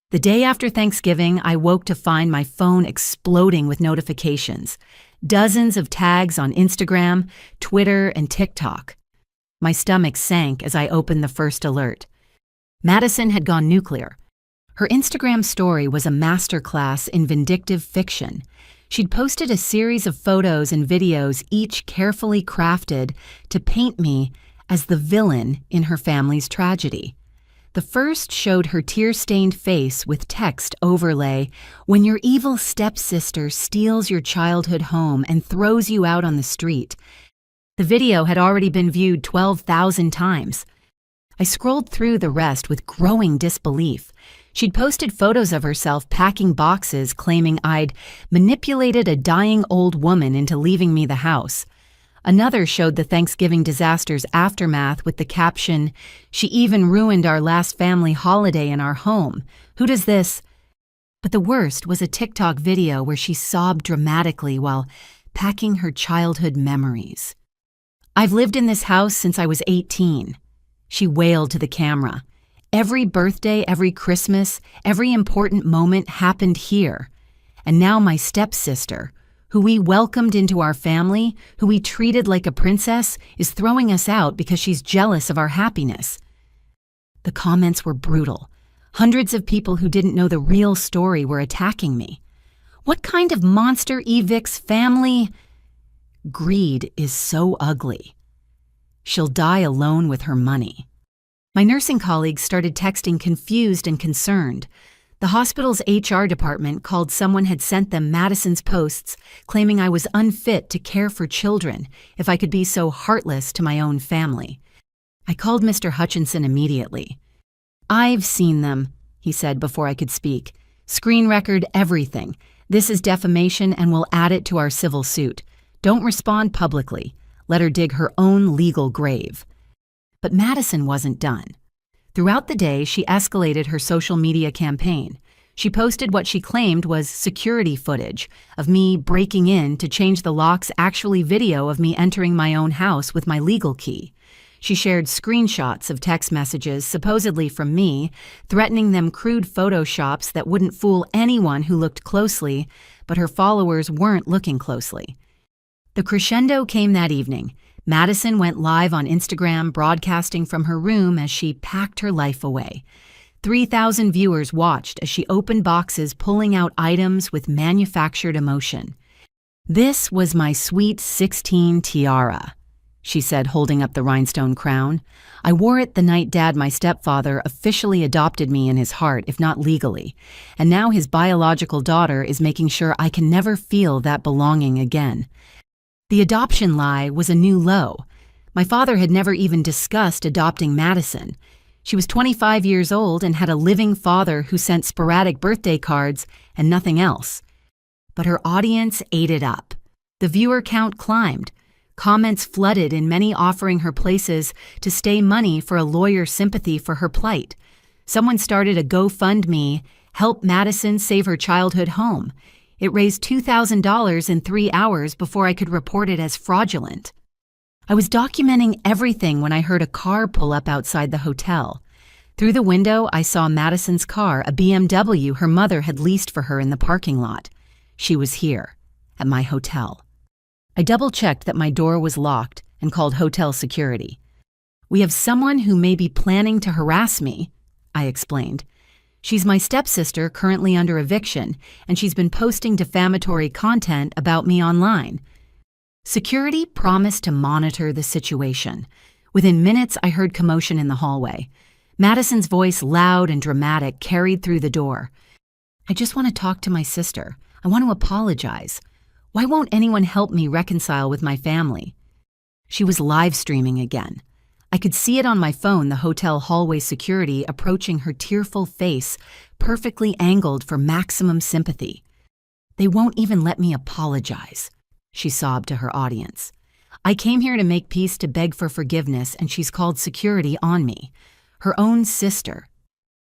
The day after Thanksgiving, I woke to find my phone exploding with notifications. Dozens of tags on Instagram, Twitter, and TikTok. My stomach sank as I opened the first alert. Madison had gone nuclear. Her Instagram story was a masterclass in vindictive fiction. She'd posted a series of photos and videos, each carefully crafted to paint me as the villain in her family's tragedy. The first showed her tear-stained face with text overlay, "When your evil stepsister steals your childhood home and throws you out on the street." The video had already been viewed 12,000 times. I scrolled through the rest with growing disbelief. She'd posted photos of herself packing boxes, claiming I'd manipulated a dying old woman into leaving me the house. Another showed the Thanksgiving disaster's aftermath with the caption, "She even ruined our last family holiday in our home. Who does this?" But the worst was a TikTok video where she sobbed dramatically while packing her childhood memories. "I've lived in this house since I was 18. She wailed to the camera. "Every birthday, every Christmas, every important moment happened here. And now my stepsister, who we welcomed into our family, who we treated like a princess, is throwing us out because she's jealous of our happiness." The comments were brutal. Hundreds of people who didn't know the real story were attacking me. What kind of monster evicts family? Greed is so ugly. She'll die alone with her money. My nursing colleagues started texting confused and concerned. The hospital's HR department called someone had sent them Madison's posts claiming I was unfit to care for children if I could be so heartless to my own family. I called Mr. Hutchinson immediately. "I've seen them," he said before I could speak. "Screen record everything. This is defamation and we'll add it to our civil suit. Don't respond publicly. Let her dig her own legal grave." But Madison wasn't done. Throughout the day, she escalated her social media campaign. She posted what she claimed was security footage of me breaking in to change the locks, actually video of me entering my own house with my legal key. She shared screenshots of text messages supposedly from me, threatening them crude photoshops that wouldn't fool anyone who looked closely, but her followers weren't looking closely. The crescendo came that evening. Madison went live on Instagram, broadcasting from her room as she packed her life away. 3,000 viewers watched as she opened boxes, pulling out items with manufactured emotion. "This was my sweet 16 tiara," she said, holding up the rhinestone crown. "I wore it the night Dad, my stepfather, officially adopted me in his heart, if not legally. And now his biological daughter is making sure I can never feel that belonging again." The adoption lie was a new low. My father had never even discussed adopting Madison. She was 25 years old and had a living father who sent sporadic birthday cards and nothing else. But her audience ate it up. The viewer count climbed. Comments flooded, in many offering her places to stay money for a lawyer's sympathy for her plight. Someone started a GoFundMe, "Help Madison Save Her Childhood Home." It raised $2,000 in 3 hours before I could report it as fraudulent. I was documenting everything when I heard a car pull up outside the hotel. Through the window, I saw Madison's car, a BMW her mother had leased for her in the parking lot. She was here, at my hotel. I double-checked that my door was locked and called hotel security. "We have someone who may be planning to harass me," I explained. "She's my stepsister currently under eviction, and she's been posting defamatory content about me online." Security promised to monitor the situation. Within minutes, I heard commotion in the hallway. Madison's voice, loud and dramatic, carried through the door. "I just want to talk to my sister. I want to apologize. Why won't anyone help me reconcile with my family?" She was live streaming again. I could see it on my phone, the hotel hallway security approaching her tearful face, perfectly angled for maximum sympathy. "They won't even let me apologize," she sobbed to her audience. "I came here to make peace, to beg for forgiveness, and she's called security on me. Her own sister."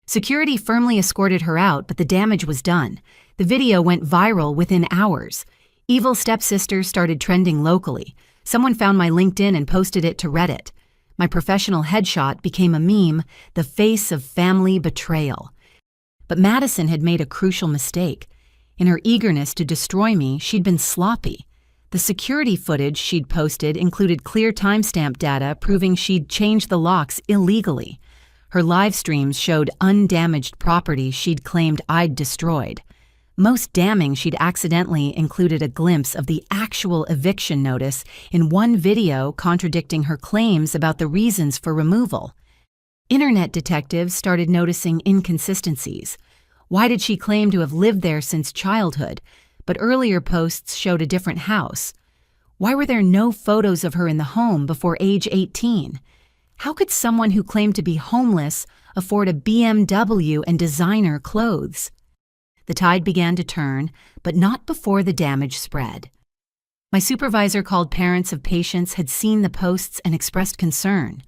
Security firmly escorted her out, but the damage was done. The video went viral within hours. "Evil stepsister" started trending locally. Someone found my LinkedIn and posted it to Reddit. My professional headshot became a meme, the face of family betrayal. But Madison had made a crucial mistake. In her eagerness to destroy me, she'd been sloppy. The security footage she'd posted included clear timestamp data proving she'd changed the locks illegally. Her live streams showed undamaged property she'd claimed I'd destroyed. Most damning, she'd accidentally included a glimpse of the actual eviction notice in one video, contradicting her claims about the reasons for removal. Internet detectives started noticing inconsistencies. Why did she claim to have lived there since childhood, but earlier posts showed a different house? Why were there no photos of her in the home before age 18? How could someone who claimed to be homeless afford a BMW and designer clothes? The tide began to turn, but not before the damage spread. My supervisor called parents of patients had seen the posts and expressed concern.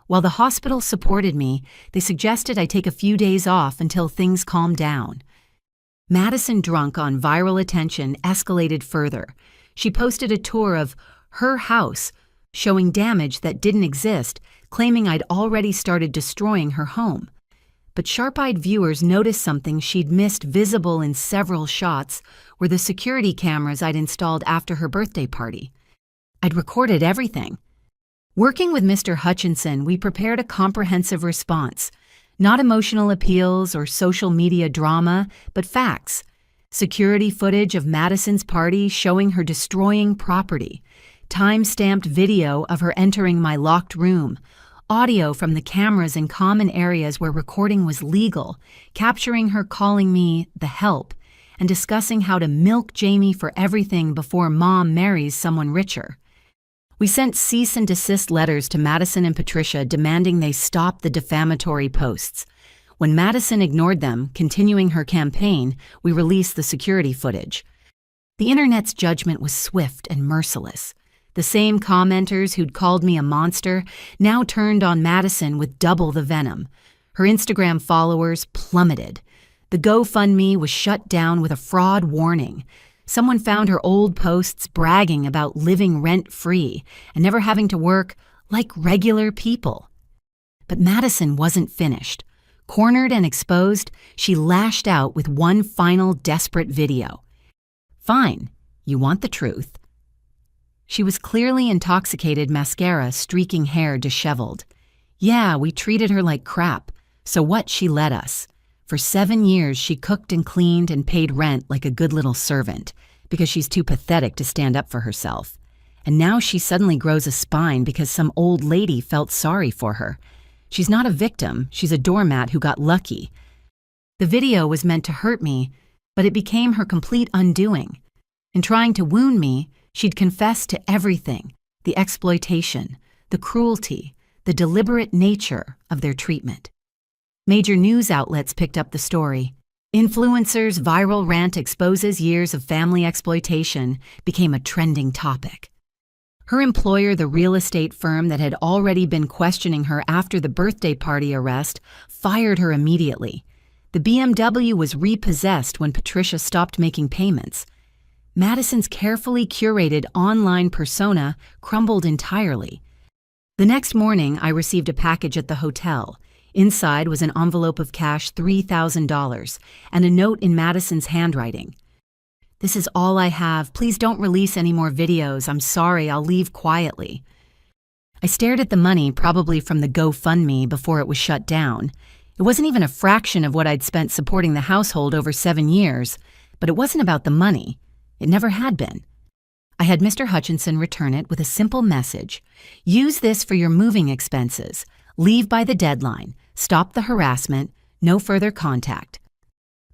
While the hospital supported me, they suggested I take a few days off until things calmed down. Madison, drunk on viral attention, escalated further. She posted a tour of her house, showing damage that didn't exist, claiming I'd already started destroying her home. But sharp-eyed viewers noticed something she'd missed. Visible in several shots were the security cameras I'd installed after her birthday party. I'd recorded everything. Working with Mr. Hutchinson, we prepared a comprehensive response. Not emotional appeals or social media drama, but facts. Security footage of Madison's party showing her destroying property. Time-stamped video of her entering my locked room. Audio from the cameras in common areas where recording was legal, capturing her calling me the help, and discussing how to milk Jamie for everything before Mom marries someone richer. We sent cease and desist letters to Madison and Patricia demanding they stop the defamatory posts. When Madison ignored them, continuing her campaign, we released the security footage. The internet's judgment was swift and merciless. The same commenters who'd called me a monster now turned on Madison with double the venom. Her Instagram followers plummeted. The GoFundMe was shut down with a fraud warning. Someone found her old posts bragging about living rent-free and never having to work like regular people. But Madison wasn't finished. Cornered and exposed, she lashed out with one final desperate video. Fine, you want the truth. She was clearly intoxicated, mascara, streaking hair disheveled. Yeah, we treated her like crap, so what? She let us. For 7 years, she cooked and cleaned and paid rent like a good little servant, because she's too pathetic to stand up for herself. And now she suddenly grows a spine because some old lady felt sorry for her. She's not a victim, she's a doormat who got lucky. The video was meant to hurt me, but it became her complete undoing. In trying to wound me, she'd confessed to everything: the exploitation, the cruelty, the deliberate nature of their treatment. Major news outlets picked up the story. Influencers' viral rant exposes years of family exploitation became a trending topic. Her employer, the real estate firm that had already been questioning her after the birthday party arrest, fired her immediately. The BMW was repossessed when Patricia stopped making payments. Madison's carefully curated online persona crumbled entirely. The next morning, I received a package at the hotel. Inside was an envelope of cash, $3,000, and a note in Madison's handwriting. "This is all I have. Please don't release any more videos. I'm sorry, I'll leave quietly." I stared at the money, probably from the GoFundMe, before it was shut down. It wasn't even a fraction of what I'd spent supporting the household over 7 years, but it wasn't about the money. It never had been. I had Mr. Hutchinson return it with a simple message. "Use this for your moving expenses. Leave by the deadline. Stop the harassment. No further contact."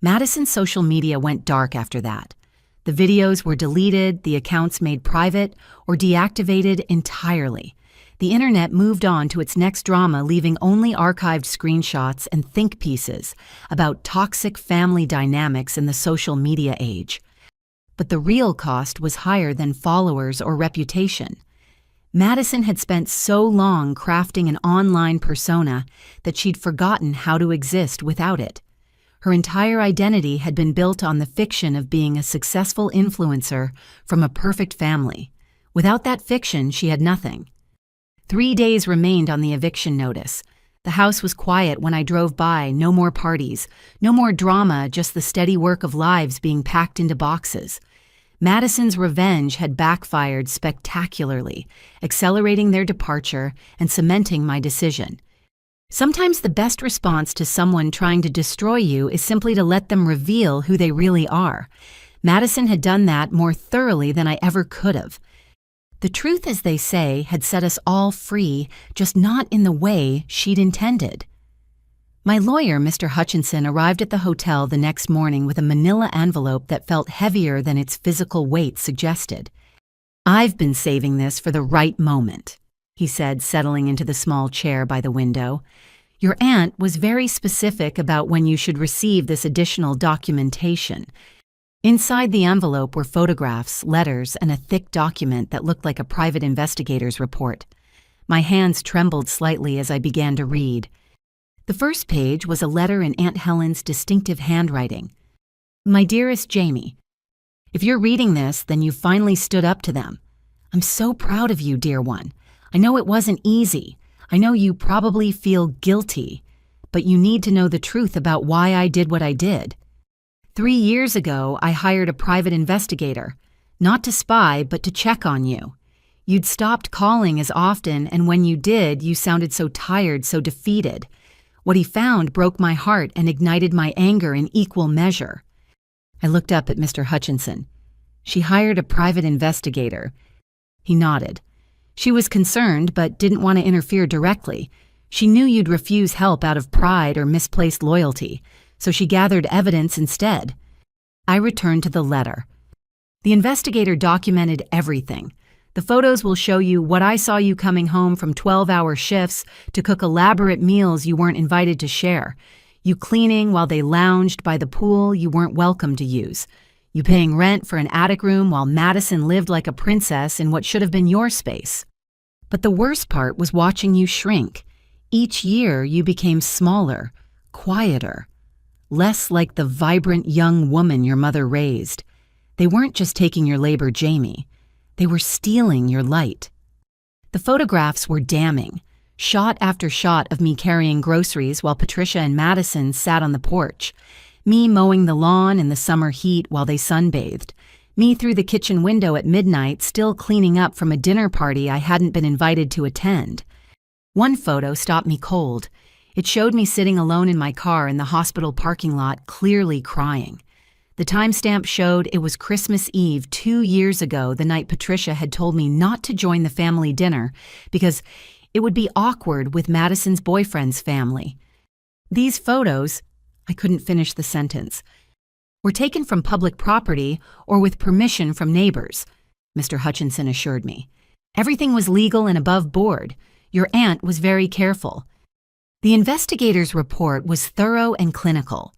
Madison's social media went dark after that. The videos were deleted, the accounts made private, or deactivated entirely. The internet moved on to its next drama, leaving only archived screenshots and think pieces about toxic family dynamics in the social media age. But the real cost was higher than followers or reputation. Madison had spent so long crafting an online persona that she'd forgotten how to exist without it. Her entire identity had been built on the fiction of being a successful influencer from a perfect family. Without that fiction, she had nothing. 3 days remained on the eviction notice. The house was quiet when I drove by. No more parties, no more drama, just the steady work of lives being packed into boxes. Madison's revenge had backfired spectacularly, accelerating their departure and cementing my decision. Sometimes the best response to someone trying to destroy you is simply to let them reveal who they really are. Madison had done that more thoroughly than I ever could have. The truth, as they say, had set us all free, just not in the way she'd intended. My lawyer, Mr. Hutchinson, arrived at the hotel the next morning with a manila envelope that felt heavier than its physical weight suggested. "I've been saving this for the right moment," he said, settling into the small chair by the window. "Your aunt was very specific about when you should receive this additional documentation. Inside the envelope were photographs, letters, and a thick document that looked like a private investigator's report. My hands trembled slightly as I began to read. The first page was a letter in Aunt Helen's distinctive handwriting. My dearest Jamie, if you're reading this, then you finally stood up to them. I'm so proud of you, dear one. I know it wasn't easy. I know you probably feel guilty, but you need to know the truth about why I did what I did. 3 years ago, I hired a private investigator, not to spy, but to check on you. You'd stopped calling as often, and when you did, you sounded so tired, so defeated. What he found broke my heart and ignited my anger in equal measure. I looked up at Mr. Hutchinson. She hired a private investigator. He nodded. She was concerned, but didn't want to interfere directly. She knew you'd refuse help out of pride or misplaced loyalty, so she gathered evidence instead. I returned to the letter. The investigator documented everything. The photos will show you what I saw you coming home from 12-hour shifts to cook elaborate meals you weren't invited to share. You cleaning while they lounged by the pool you weren't welcome to use. You paying rent for an attic room while Madison lived like a princess in what should have been your space. But the worst part was watching you shrink. Each year you became smaller, quieter, less like the vibrant young woman your mother raised. They weren't just taking your labor, Jamie. They were stealing your light. The photographs were damning. Shot after shot of me carrying groceries while Patricia and Madison sat on the porch. Me mowing the lawn in the summer heat while they sunbathed. Me through the kitchen window at midnight still cleaning up from a dinner party I hadn't been invited to attend. One photo stopped me cold. It showed me sitting alone in my car in the hospital parking lot, clearly crying. The timestamp showed it was Christmas Eve 2 years ago, the night Patricia had told me not to join the family dinner because it would be awkward with Madison's boyfriend's family. These photos, I couldn't finish the sentence, were taken from public property or with permission from neighbors, Mr. Hutchinson assured me. Everything was legal and above board. Your aunt was very careful. The investigator's report was thorough and clinical.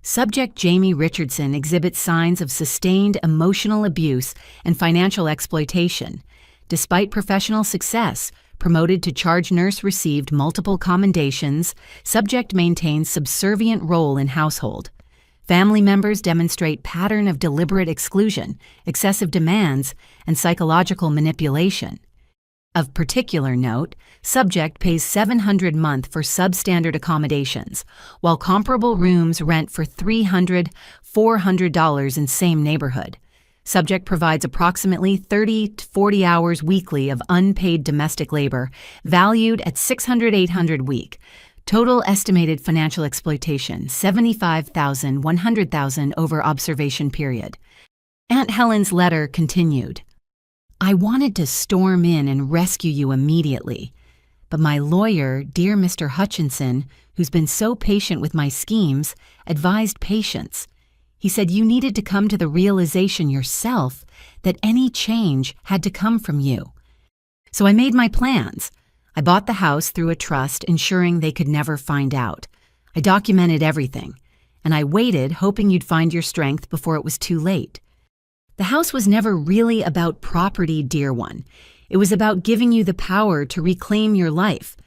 Subject Jamie Richardson exhibits signs of sustained emotional abuse and financial exploitation. Despite professional success, promoted to charge nurse received multiple commendations, subject maintains subservient role in household. Family members demonstrate pattern of deliberate exclusion, excessive demands, and psychological manipulation. Of particular note, subject pays $700 a month for substandard accommodations, while comparable rooms rent for $300, $400 in same neighborhood. Subject provides approximately 30 to 40 hours weekly of unpaid domestic labor, valued at $600, $800 a week. Total estimated financial exploitation, $75,000, $100,000 over observation period. Aunt Helen's letter continued. I wanted to storm in and rescue you immediately, but my lawyer, dear Mr. Hutchinson, who's been so patient with my schemes, advised patience. He said you needed to come to the realization yourself that any change had to come from you. So I made my plans. I bought the house through a trust, ensuring they could never find out. I documented everything, and I waited, hoping you'd find your strength before it was too late. The house was never really about property, dear one. It was about giving you the power to reclaim your life.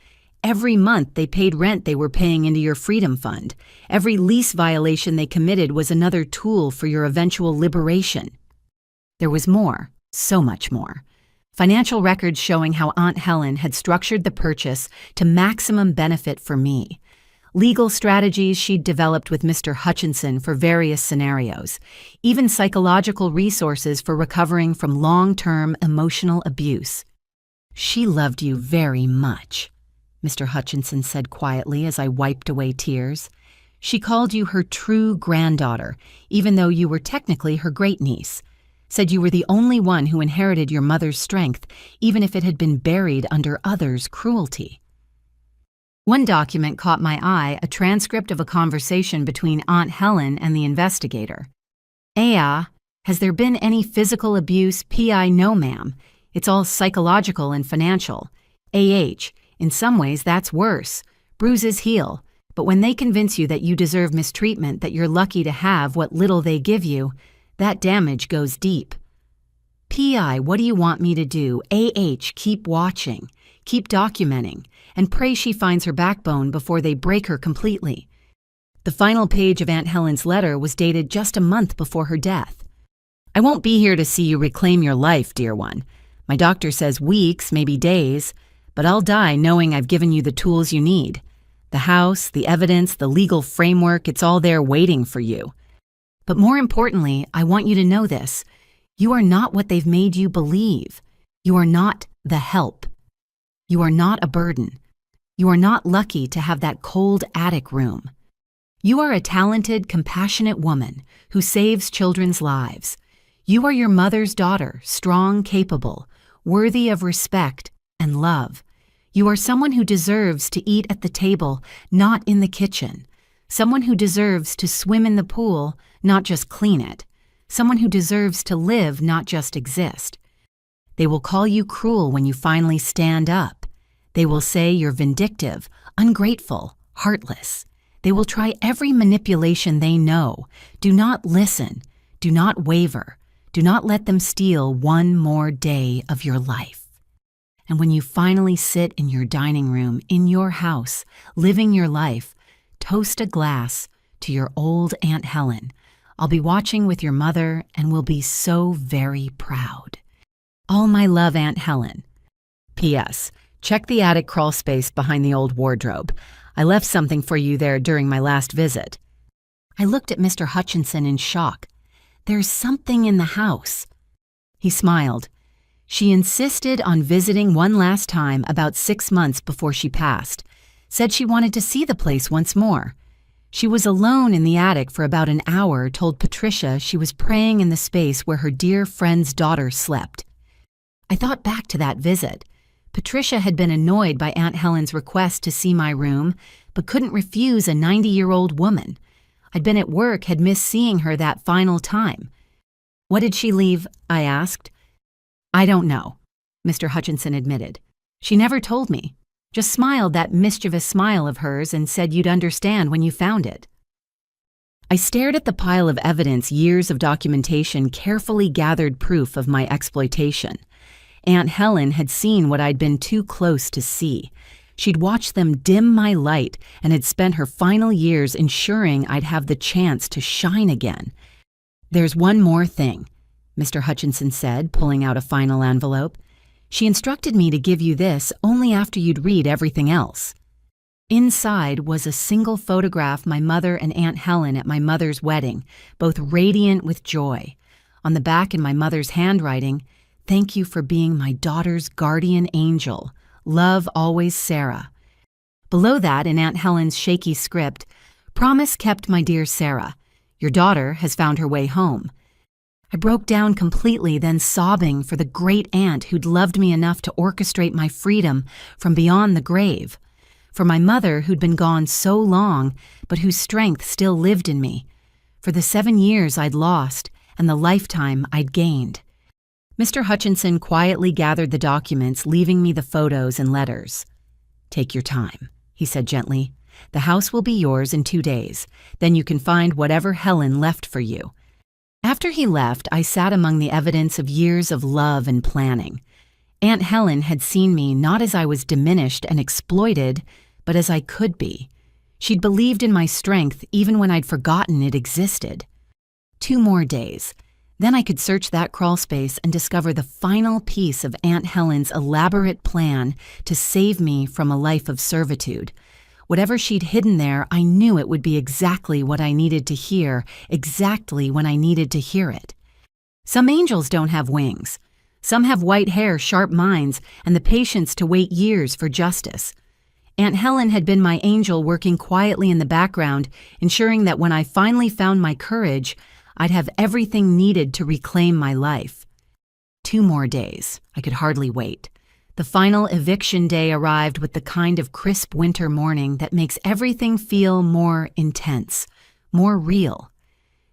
Every month they paid rent they were paying into your freedom fund. Every lease violation they committed was another tool for your eventual liberation. There was more, so much more. Financial records showing how Aunt Helen had structured the purchase to maximum benefit for me. Legal strategies she'd developed with Mr. Hutchinson for various scenarios. Even psychological resources for recovering from long-term emotional abuse. She loved you very much, Mr. Hutchinson said quietly as I wiped away tears. She called you her true granddaughter, even though you were technically her great-niece. Said you were the only one who inherited your mother's strength, even if it had been buried under others' cruelty. One document caught my eye, a transcript of a conversation between Aunt Helen and the investigator. Has there been any physical abuse? P.I. No, ma'am. It's all psychological and financial. A.H. In some ways, that's worse. Bruises heal. But when they convince you that you deserve mistreatment, that you're lucky to have what little they give you, That damage goes deep. PI, what do you want me to do? AH, keep watching, keep documenting, and pray she finds her backbone before they break her completely. The final page of Aunt Helen's letter was dated just a month before her death. I won't be here to see you reclaim your life, dear one. My doctor says weeks, maybe days, but I'll die knowing I've given you the tools you need. The house, the evidence, the legal framework, it's all there waiting for you. But more importantly, I want you to know this. You are not what they've made you believe. You are not the help. You are not a burden. You are not lucky to have that cold attic room. You are a talented, compassionate woman who saves children's lives. You are your mother's daughter, strong, capable, worthy of respect and love. You are someone who deserves to eat at the table, not in the kitchen. Someone who deserves to swim in the pool, not just clean it. Someone who deserves to live, not just exist. They will call you cruel when you finally stand up. They will say you're vindictive, ungrateful, heartless. They will try every manipulation they know. Do not listen. Do not waver. Do not let them steal one more day of your life. And when you finally sit in your dining room, in your house, living your life, toast a glass to your old Aunt Helen. I'll be watching with your mother and will be so very proud. All my love, Aunt Helen. P.S. Check the attic crawl space behind the old wardrobe. I left something for you there during my last visit. I looked at Mr. Hutchinson in shock. There's something in the house. He smiled. She insisted on visiting one last time about 6 months before she passed. Said she wanted to see the place once more. She was alone in the attic for about an hour, told Patricia she was praying in the space where her dear friend's daughter slept. I thought back to that visit. Patricia had been annoyed by Aunt Helen's request to see my room, but couldn't refuse a 90-year-old woman. I'd been at work, had missed seeing her that final time. What did she leave? I asked. I don't know, Mr. Hutchinson admitted. She never told me. Just smiled that mischievous smile of hers and said you'd understand when you found it. I stared at the pile of evidence, years of documentation, carefully gathered proof of my exploitation. Aunt Helen had seen what I'd been too close to see. She'd watched them dim my light and had spent her final years ensuring I'd have the chance to shine again. There's one more thing, Mr. Hutchinson said, pulling out a final envelope. She instructed me to give you this only after you'd read everything else. Inside was a single photograph my mother and Aunt Helen at my mother's wedding, both radiant with joy. On the back in my mother's handwriting, "Thank you for being my daughter's guardian angel. Love always, Sarah." Below that, in Aunt Helen's shaky script, "Promise kept, my dear Sarah. Your daughter has found her way home." I broke down completely, then sobbing for the great aunt who'd loved me enough to orchestrate my freedom from beyond the grave. For my mother who'd been gone so long, but whose strength still lived in me. For the 7 years I'd lost and the lifetime I'd gained. Mr. Hutchinson quietly gathered the documents, leaving me the photos and letters. "Take your time," he said gently. "The house will be yours in 2 days. Then you can find whatever Helen left for you." After he left, I sat among the evidence of years of love and planning. Aunt Helen had seen me not as I was diminished and exploited, but as I could be. She'd believed in my strength even when I'd forgotten it existed. 2 more days. Then I could search that crawl space and discover the final piece of Aunt Helen's elaborate plan to save me from a life of servitude. Whatever she'd hidden there, I knew it would be exactly what I needed to hear, exactly when I needed to hear it. Some angels don't have wings. Some have white hair, sharp minds, and the patience to wait years for justice. Aunt Helen had been my angel working quietly in the background, ensuring that when I finally found my courage, I'd have everything needed to reclaim my life. 2 more days. I could hardly wait. The final eviction day arrived with the kind of crisp winter morning that makes everything feel more intense, more real.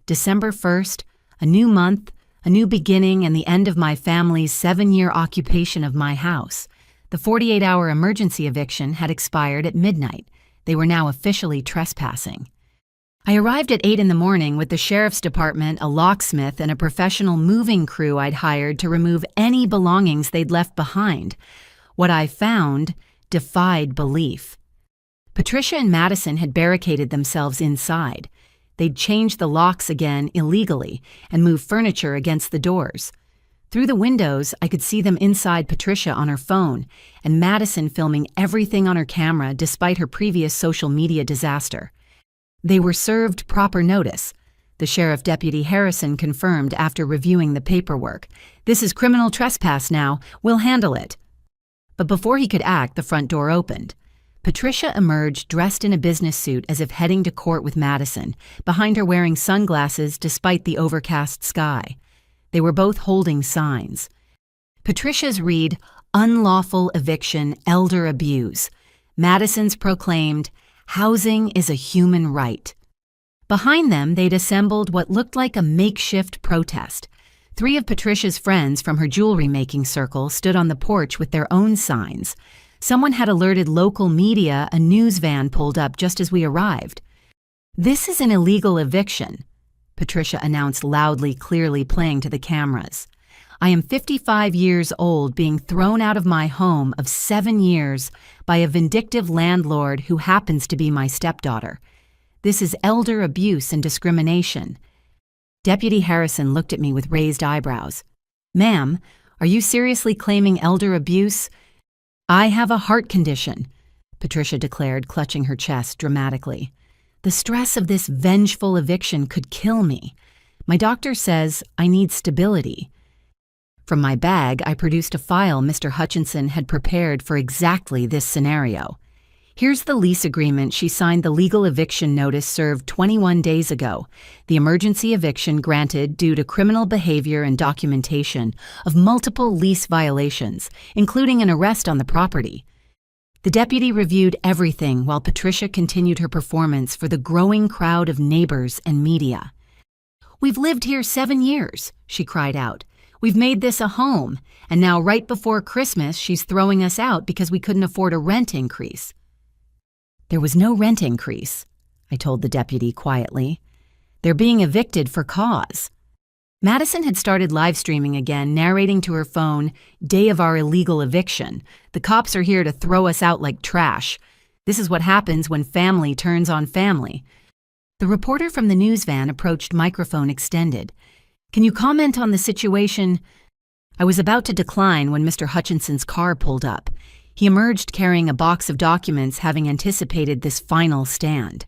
December 1st, a new month, a new beginning, and the end of my family's 7-year occupation of my house. The 48-hour emergency eviction had expired at midnight. They were now officially trespassing. I arrived at 8 in the morning with the sheriff's department, a locksmith, and a professional moving crew I'd hired to remove any belongings they'd left behind. What I found defied belief. Patricia and Madison had barricaded themselves inside. They'd changed the locks again illegally and moved furniture against the doors. Through the windows, I could see them inside Patricia on her phone and Madison filming everything on her camera despite her previous social media disaster. They were served proper notice. The Sheriff Deputy Harrison confirmed after reviewing the paperwork. "This is criminal trespass now. We'll handle it." But before he could act, the front door opened. Patricia emerged dressed in a business suit as if heading to court with Madison, behind her wearing sunglasses despite the overcast sky. They were both holding signs. Patricia's read, "Unlawful eviction, elder abuse." Madison's proclaimed, "Housing is a human right." Behind them, they'd assembled what looked like a makeshift protest. 3 of Patricia's friends from her jewelry-making circle stood on the porch with their own signs. Someone had alerted local media a news van pulled up just as we arrived. "This is an illegal eviction," Patricia announced loudly, clearly playing to the cameras. "I am 55 years old, being thrown out of my home of 7 years by a vindictive landlord who happens to be my stepdaughter. This is elder abuse and discrimination." Deputy Harrison looked at me with raised eyebrows. "Ma'am, are you seriously claiming elder abuse?" "I have a heart condition," Patricia declared, clutching her chest dramatically. "The stress of this vengeful eviction could kill me. My doctor says I need stability." From my bag, I produced a file Mr. Hutchinson had prepared for exactly this scenario. "Here's the lease agreement she signed the legal eviction notice served 21 days ago. The emergency eviction granted due to criminal behavior and documentation of multiple lease violations, including an arrest on the property." The deputy reviewed everything while Patricia continued her performance for the growing crowd of neighbors and media. "We've lived here 7 years," she cried out. "We've made this a home, and now right before Christmas she's throwing us out because we couldn't afford a rent increase." "There was no rent increase," I told the deputy quietly. "They're being evicted for cause." Madison had started live streaming again, narrating to her phone, "Day of our illegal eviction. The cops are here to throw us out like trash. This is what happens when family turns on family." The reporter from the news van approached, microphone extended. "Can you comment on the situation?" I was about to decline when Mr. Hutchinson's car pulled up. He emerged carrying a box of documents, having anticipated this final stand.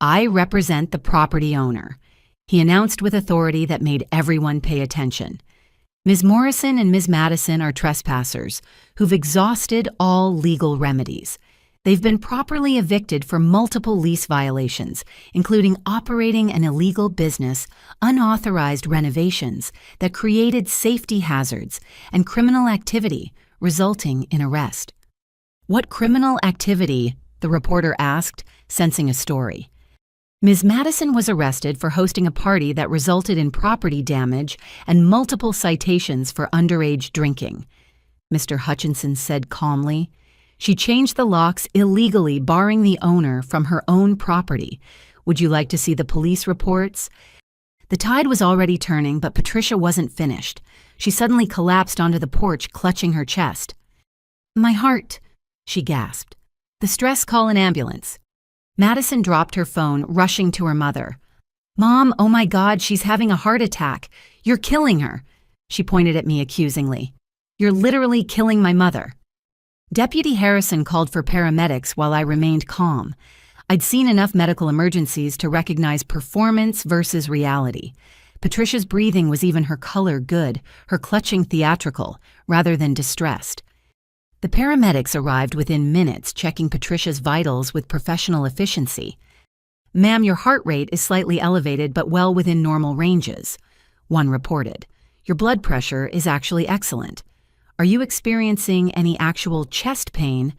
"I represent the property owner," he announced with authority that made everyone pay attention. "Ms. Morrison and Ms. Madison are trespassers who've exhausted all legal remedies. They've been properly evicted for multiple lease violations, including operating an illegal business, unauthorized renovations that created safety hazards, and criminal activity, resulting in arrest." "What criminal activity?" the reporter asked, sensing a story. "Ms. Madison was arrested for hosting a party that resulted in property damage and multiple citations for underage drinking," Mr. Hutchinson said calmly. "She changed the locks illegally, barring the owner from her own property. Would you like to see the police reports?" The tide was already turning, but Patricia wasn't finished. She suddenly collapsed onto the porch, clutching her chest. "My heart," she gasped. "The stress, call an ambulance." Madison dropped her phone, rushing to her mother. "Mom, oh my God, she's having a heart attack. You're killing her." She pointed at me accusingly. "You're literally killing my mother." Deputy Harrison called for paramedics while I remained calm. I'd seen enough medical emergencies to recognize performance versus reality. Patricia's breathing was even her color good, her clutching theatrical, rather than distressed. The paramedics arrived within minutes, checking Patricia's vitals with professional efficiency. "Ma'am, your heart rate is slightly elevated but well within normal ranges," one reported. "Your blood pressure is actually excellent. Are you experiencing any actual chest pain?"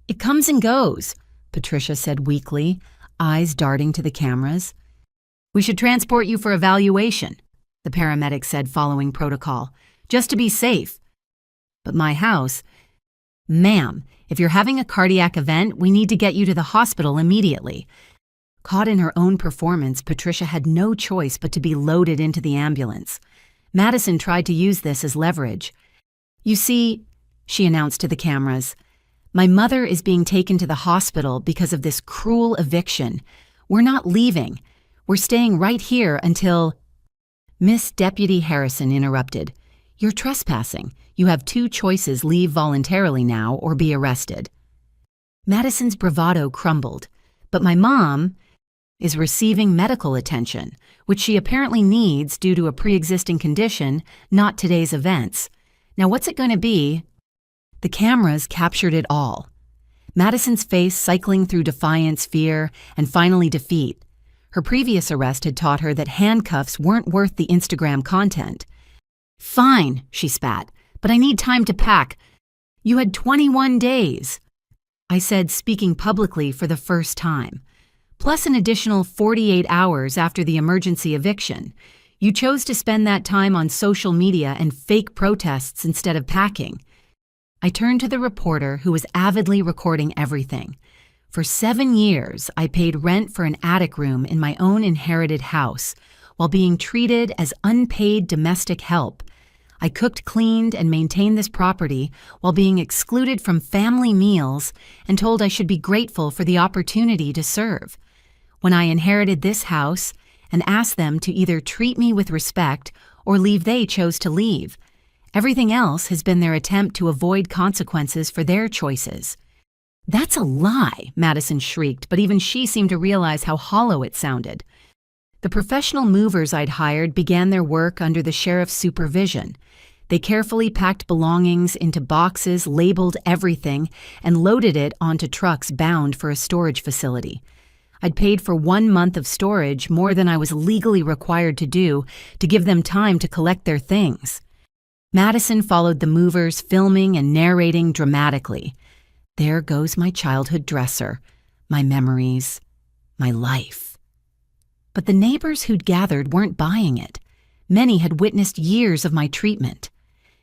"It comes and goes," Patricia said weakly, eyes darting to the cameras. "We should transport you for evaluation," the paramedic said, following protocol, "just to be safe." "But my house—" "Ma'am, if you're having a cardiac event, we need to get you to the hospital immediately." Caught in her own performance, Patricia had no choice but to be loaded into the ambulance. Madison tried to use this as leverage. "You see," she announced to the cameras, "my mother is being taken to the hospital because of this cruel eviction. We're not leaving. We're staying right here until—" Miss Deputy Harrison interrupted. "You're trespassing. You have two choices: leave voluntarily now or be arrested." Madison's bravado crumbled. "But my mom is receiving medical attention, which she apparently needs due to a pre-existing condition, not today's events. Now what's it going to be?" The cameras captured it all. Madison's face cycling through defiance, fear, and finally defeat. Her previous arrest had taught her that handcuffs weren't worth the Instagram content. "Fine," she spat, "but I need time to pack. You had 21 days. I said, speaking publicly for the first time. Plus an additional 48 hours after the emergency eviction. You chose to spend that time on social media and fake protests instead of packing. I turned to the reporter who was avidly recording everything. For 7 years, I paid rent for an attic room in my own inherited house, while being treated as unpaid domestic help. I cooked, cleaned, and maintained this property while being excluded from family meals and told I should be grateful for the opportunity to serve. When I inherited this house and asked them to either treat me with respect or leave, they chose to leave. Everything else has been their attempt to avoid consequences for their choices." "That's a lie," Madison shrieked, but even she seemed to realize how hollow it sounded. The professional movers I'd hired began their work under the sheriff's supervision. They carefully packed belongings into boxes, labeled everything, and loaded it onto trucks bound for a storage facility. I'd paid for 1 month of storage, more than I was legally required to do, to give them time to collect their things. Madison followed the movers, filming and narrating dramatically. "There goes my childhood dresser, my memories, my life." But the neighbors who'd gathered weren't buying it. Many had witnessed years of my treatment.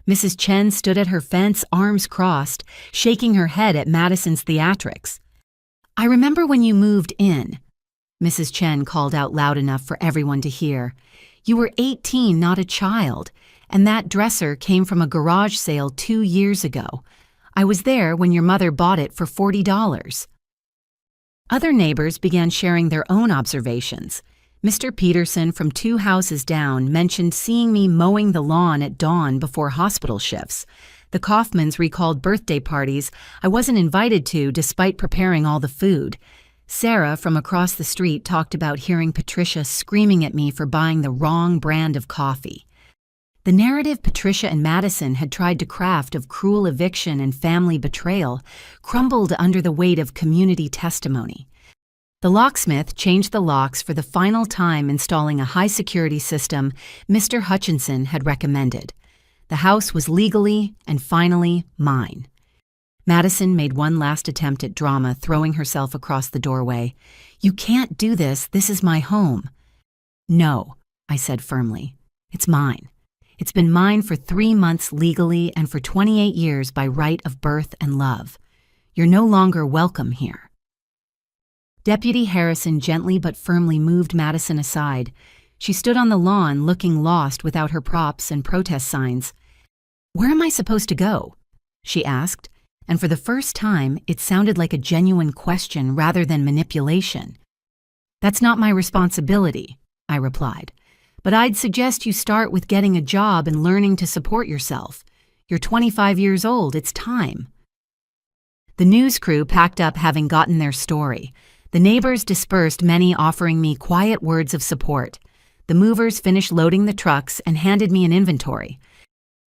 Mrs. Chen stood at her fence, arms crossed, shaking her head at Madison's theatrics. "I remember when you moved in," Mrs. Chen called out loud enough for everyone to hear. "You were 18, not a child, and that dresser came from a garage sale 2 years ago. I was there when your mother bought it for $40. Other neighbors began sharing their own observations. Mr. Peterson from 2 houses down mentioned seeing me mowing the lawn at dawn before hospital shifts. The Kaufmans recalled birthday parties I wasn't invited to despite preparing all the food. Sarah from across the street talked about hearing Patricia screaming at me for buying the wrong brand of coffee. The narrative Patricia and Madison had tried to craft of cruel eviction and family betrayal crumbled under the weight of community testimony. The locksmith changed the locks for the final time, installing a high-security system Mr. Hutchinson had recommended. The house was legally and finally mine. Madison made one last attempt at drama, throwing herself across the doorway. "You can't do this. This is my home." "No," I said firmly. "It's mine. It's been mine for 3 months legally and for 28 years by right of birth and love. You're no longer welcome here." Deputy Harrison gently but firmly moved Madison aside. She stood on the lawn looking lost without her props and protest signs. "Where am I supposed to go?" she asked, and for the first time it sounded like a genuine question rather than manipulation. "That's not my responsibility," I replied. "But I'd suggest you start with getting a job and learning to support yourself. You're 25 years old, it's time." The news crew packed up, having gotten their story. The neighbors dispersed, many offering me quiet words of support. The movers finished loading the trucks and handed me an inventory.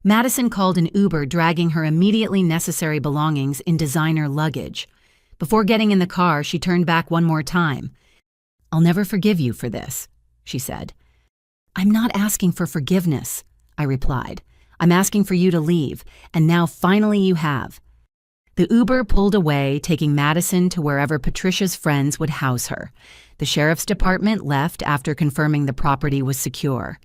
Madison called an Uber, dragging her immediately necessary belongings in designer luggage. Before getting in the car, she turned back one more time. "I'll never forgive you for this," she said. "I'm not asking for forgiveness," I replied. "I'm asking for you to leave, and now finally you have." The Uber pulled away, taking Madison to wherever Patricia's friends would house her. The sheriff's department left after confirming the property was secure.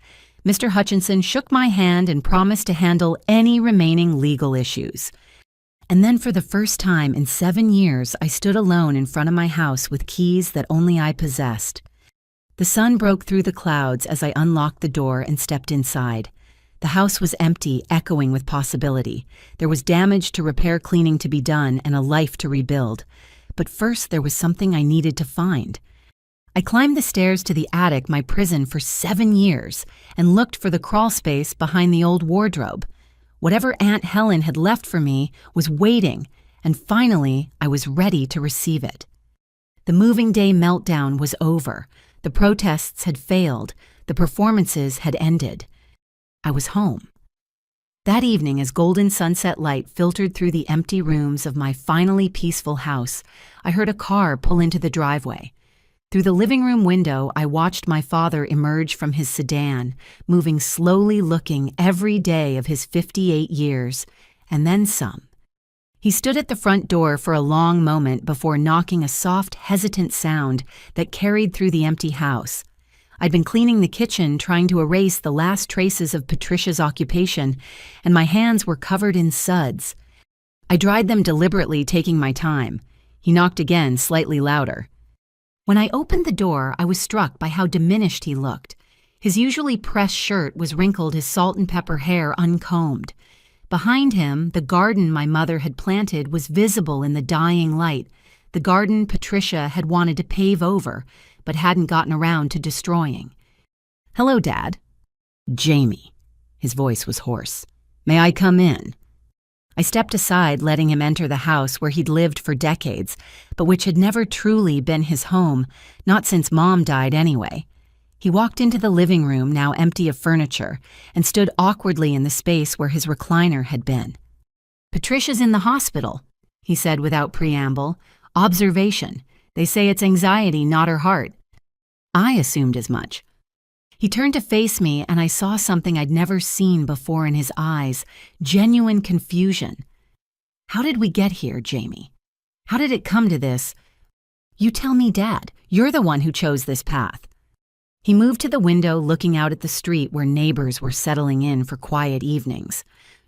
Mr. Hutchinson shook my hand and promised to handle any remaining legal issues. And then for the first time in 7 years, I stood alone in front of my house with keys that only I possessed. The sun broke through the clouds as I unlocked the door and stepped inside. The house was empty, echoing with possibility. There was damage to repair, cleaning to be done, and a life to rebuild. But first, there was something I needed to find. I climbed the stairs to the attic, my prison for 7 years, and looked for the crawl space behind the old wardrobe. Whatever Aunt Helen had left for me was waiting, and finally, I was ready to receive it. The moving day meltdown was over. The protests had failed. The performances had ended. I was home. That evening, as golden sunset light filtered through the empty rooms of my finally peaceful house, I heard a car pull into the driveway. Through the living room window, I watched my father emerge from his sedan, moving slowly, looking every day of his 58 years, and then some. He stood at the front door for a long moment before knocking a soft, hesitant sound that carried through the empty house. I'd been cleaning the kitchen, trying to erase the last traces of Patricia's occupation, and my hands were covered in suds. I dried them deliberately, taking my time. He knocked again, slightly louder. When I opened the door, I was struck by how diminished he looked. His usually pressed shirt was wrinkled, his salt and pepper hair uncombed. Behind him, the garden my mother had planted was visible in the dying light, the garden Patricia had wanted to pave over, but hadn't gotten around to destroying. "Hello, Dad." "Jamie." His voice was hoarse. "May I come in?" I stepped aside, letting him enter the house where he'd lived for decades, but which had never truly been his home, not since Mom died anyway. He walked into the living room, now empty of furniture, and stood awkwardly in the space where his recliner had been. "Patricia's in the hospital," he said without preamble. "Observation. They say it's anxiety, not her heart." I assumed as much. He turned to face me, and I saw something I'd never seen before in his eyes, genuine confusion. "How did we get here, Jamie? How did it come to this?" "You tell me, Dad. You're the one who chose this path." He moved to the window, looking out at the street where neighbors were settling in for quiet evenings.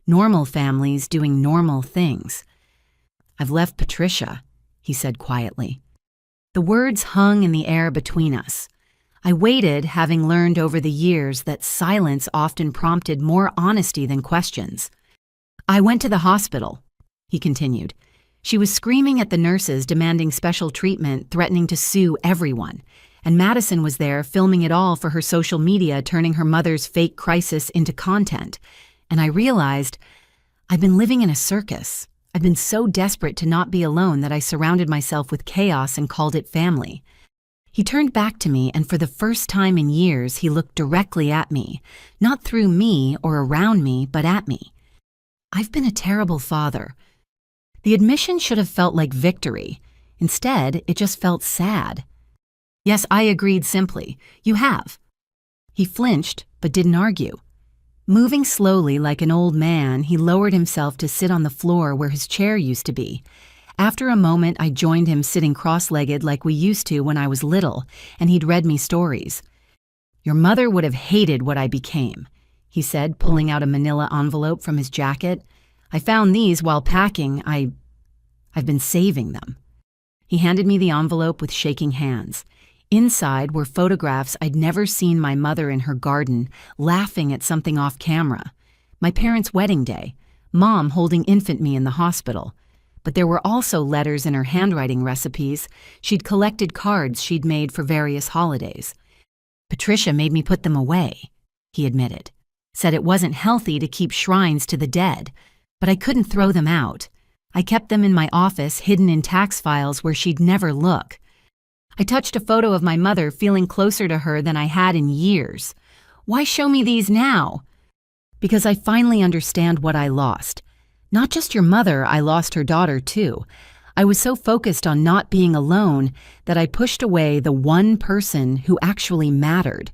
Normal families doing normal things. "I've left Patricia," he said quietly. The words hung in the air between us. I waited, having learned over the years that silence often prompted more honesty than questions. "I went to the hospital," he continued. "She was screaming at the nurses, demanding special treatment, threatening to sue everyone. And Madison was there, filming it all for her social media, turning her mother's fake crisis into content. And I realized I've been living in a circus. I've been so desperate to not be alone that I surrounded myself with chaos and called it family." He turned back to me, and for the first time in years, he looked directly at me, not through me or around me, but at me. "I've been a terrible father." The admission should have felt like victory. Instead, it just felt sad. "Yes," I agreed simply. "You have." He flinched, but didn't argue. Moving slowly like an old man, he lowered himself to sit on the floor where his chair used to be. After a moment, I joined him, sitting cross-legged like we used to when I was little, and he'd read me stories. "Your mother would have hated what I became," he said, pulling out a manila envelope from his jacket. "I found these while packing. I've been saving them." He handed me the envelope with shaking hands. Inside were photographs I'd never seen my mother in her garden, laughing at something off camera. My parents' wedding day, Mom holding infant me in the hospital. But there were also letters in her handwriting recipes. She'd collected cards she'd made for various holidays. "Patricia made me put them away," he admitted. "Said it wasn't healthy to keep shrines to the dead. But I couldn't throw them out. I kept them in my office, hidden in tax files where she'd never look." I touched a photo of my mother, feeling closer to her than I had in years. "Why show me these now?" "Because I finally understand what I lost. Not just your mother, I lost her daughter too. I was so focused on not being alone that I pushed away the one person who actually mattered.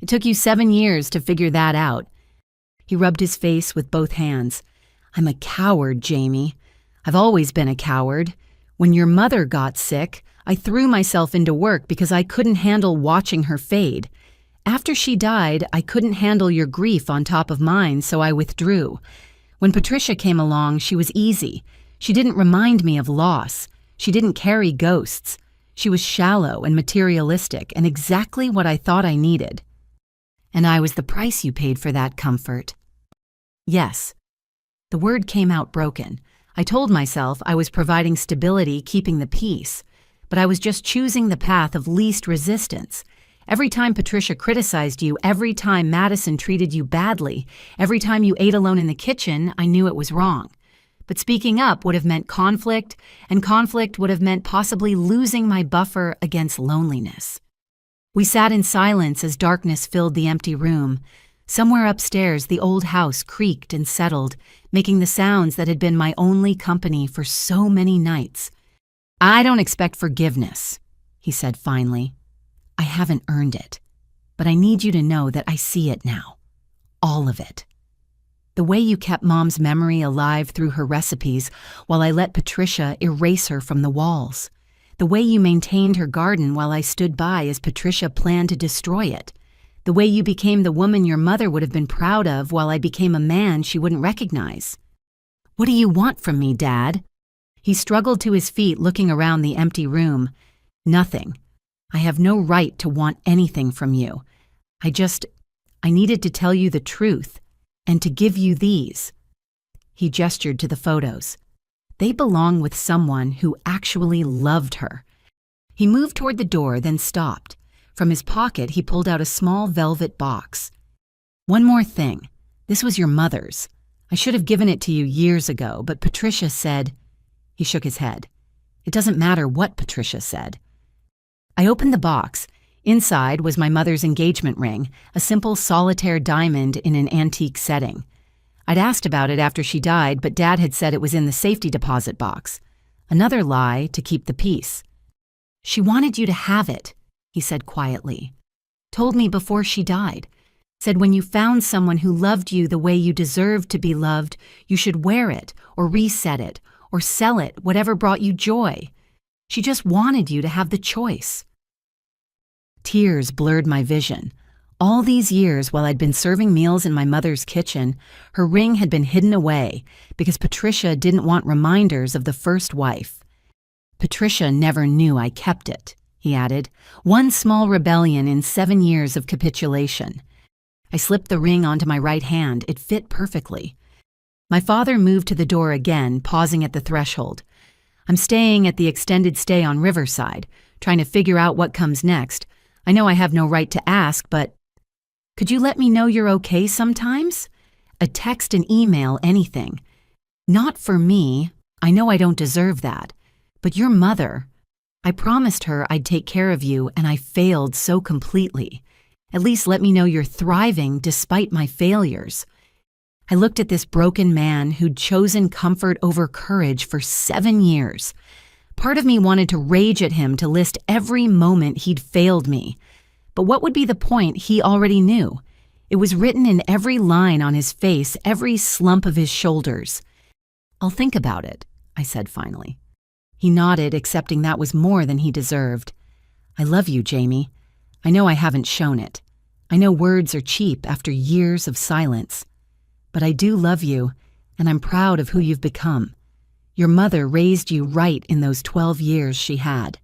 It took you 7 years to figure that out." He rubbed his face with both hands. "I'm a coward, Jamie. I've always been a coward. When your mother got sick, I threw myself into work because I couldn't handle watching her fade. After she died, I couldn't handle your grief on top of mine, so I withdrew. When Patricia came along, she was easy. She didn't remind me of loss. She didn't carry ghosts. She was shallow and materialistic and exactly what I thought I needed. And I was the price you paid for that comfort. Yes. The word came out broken. I told myself I was providing stability, keeping the peace. But I was just choosing the path of least resistance. Every time Patricia criticized you, every time Madison treated you badly, every time you ate alone in the kitchen, I knew it was wrong. But speaking up would have meant conflict, and conflict would have meant possibly losing my buffer against loneliness. We sat in silence as darkness filled the empty room. Somewhere upstairs, the old house creaked and settled, making the sounds that had been my only company for so many nights. "I don't expect forgiveness," he said finally. "I haven't earned it, but I need you to know that I see it now. All of it. The way you kept Mom's memory alive through her recipes while I let Patricia erase her from the walls. The way you maintained her garden while I stood by as Patricia planned to destroy it. The way you became the woman your mother would have been proud of while I became a man she wouldn't recognize. What do you want from me, Dad?" He struggled to his feet, looking around the empty room. "Nothing. I have no right to want anything from you. I needed to tell you the truth. And to give you these." He gestured to the photos. "They belong with someone who actually loved her." He moved toward the door, then stopped. From his pocket, he pulled out a small velvet box. "One more thing. This was your mother's. I should have given it to you years ago, but Patricia said—" He shook his head. "It doesn't matter what Patricia said." I opened the box. Inside was my mother's engagement ring, a simple solitaire diamond in an antique setting. I'd asked about it after she died, but Dad had said it was in the safety deposit box. Another lie to keep the peace. "She wanted you to have it," he said quietly. "Told me before she died. Said when you found someone who loved you the way you deserved to be loved, you should wear it, or reset it, or sell it, whatever brought you joy. She just wanted you to have the choice." Tears blurred my vision. All these years while I'd been serving meals in my mother's kitchen, her ring had been hidden away because Patricia didn't want reminders of the first wife. "Patricia never knew I kept it," he added. "One small rebellion in 7 years of capitulation." I slipped the ring onto my right hand. It fit perfectly. My father moved to the door again, pausing at the threshold. "I'm staying at the extended stay on Riverside, trying to figure out what comes next. I know I have no right to ask, but could you let me know you're okay sometimes? A text, an email, anything. Not for me. I know I don't deserve that. But your mother. I promised her I'd take care of you, and I failed so completely. At least let me know you're thriving despite my failures." I looked at this broken man who'd chosen comfort over courage for 7 years. Part of me wanted to rage at him to list every moment he'd failed me. But what would be the point? He already knew. It was written in every line on his face, every slump of his shoulders. "I'll think about it," I said finally. He nodded, accepting that was more than he deserved. "I love you, Jamie. I know I haven't shown it. I know words are cheap after years of silence. But I do love you, and I'm proud of who you've become. Your mother raised you right in those 12 years she had.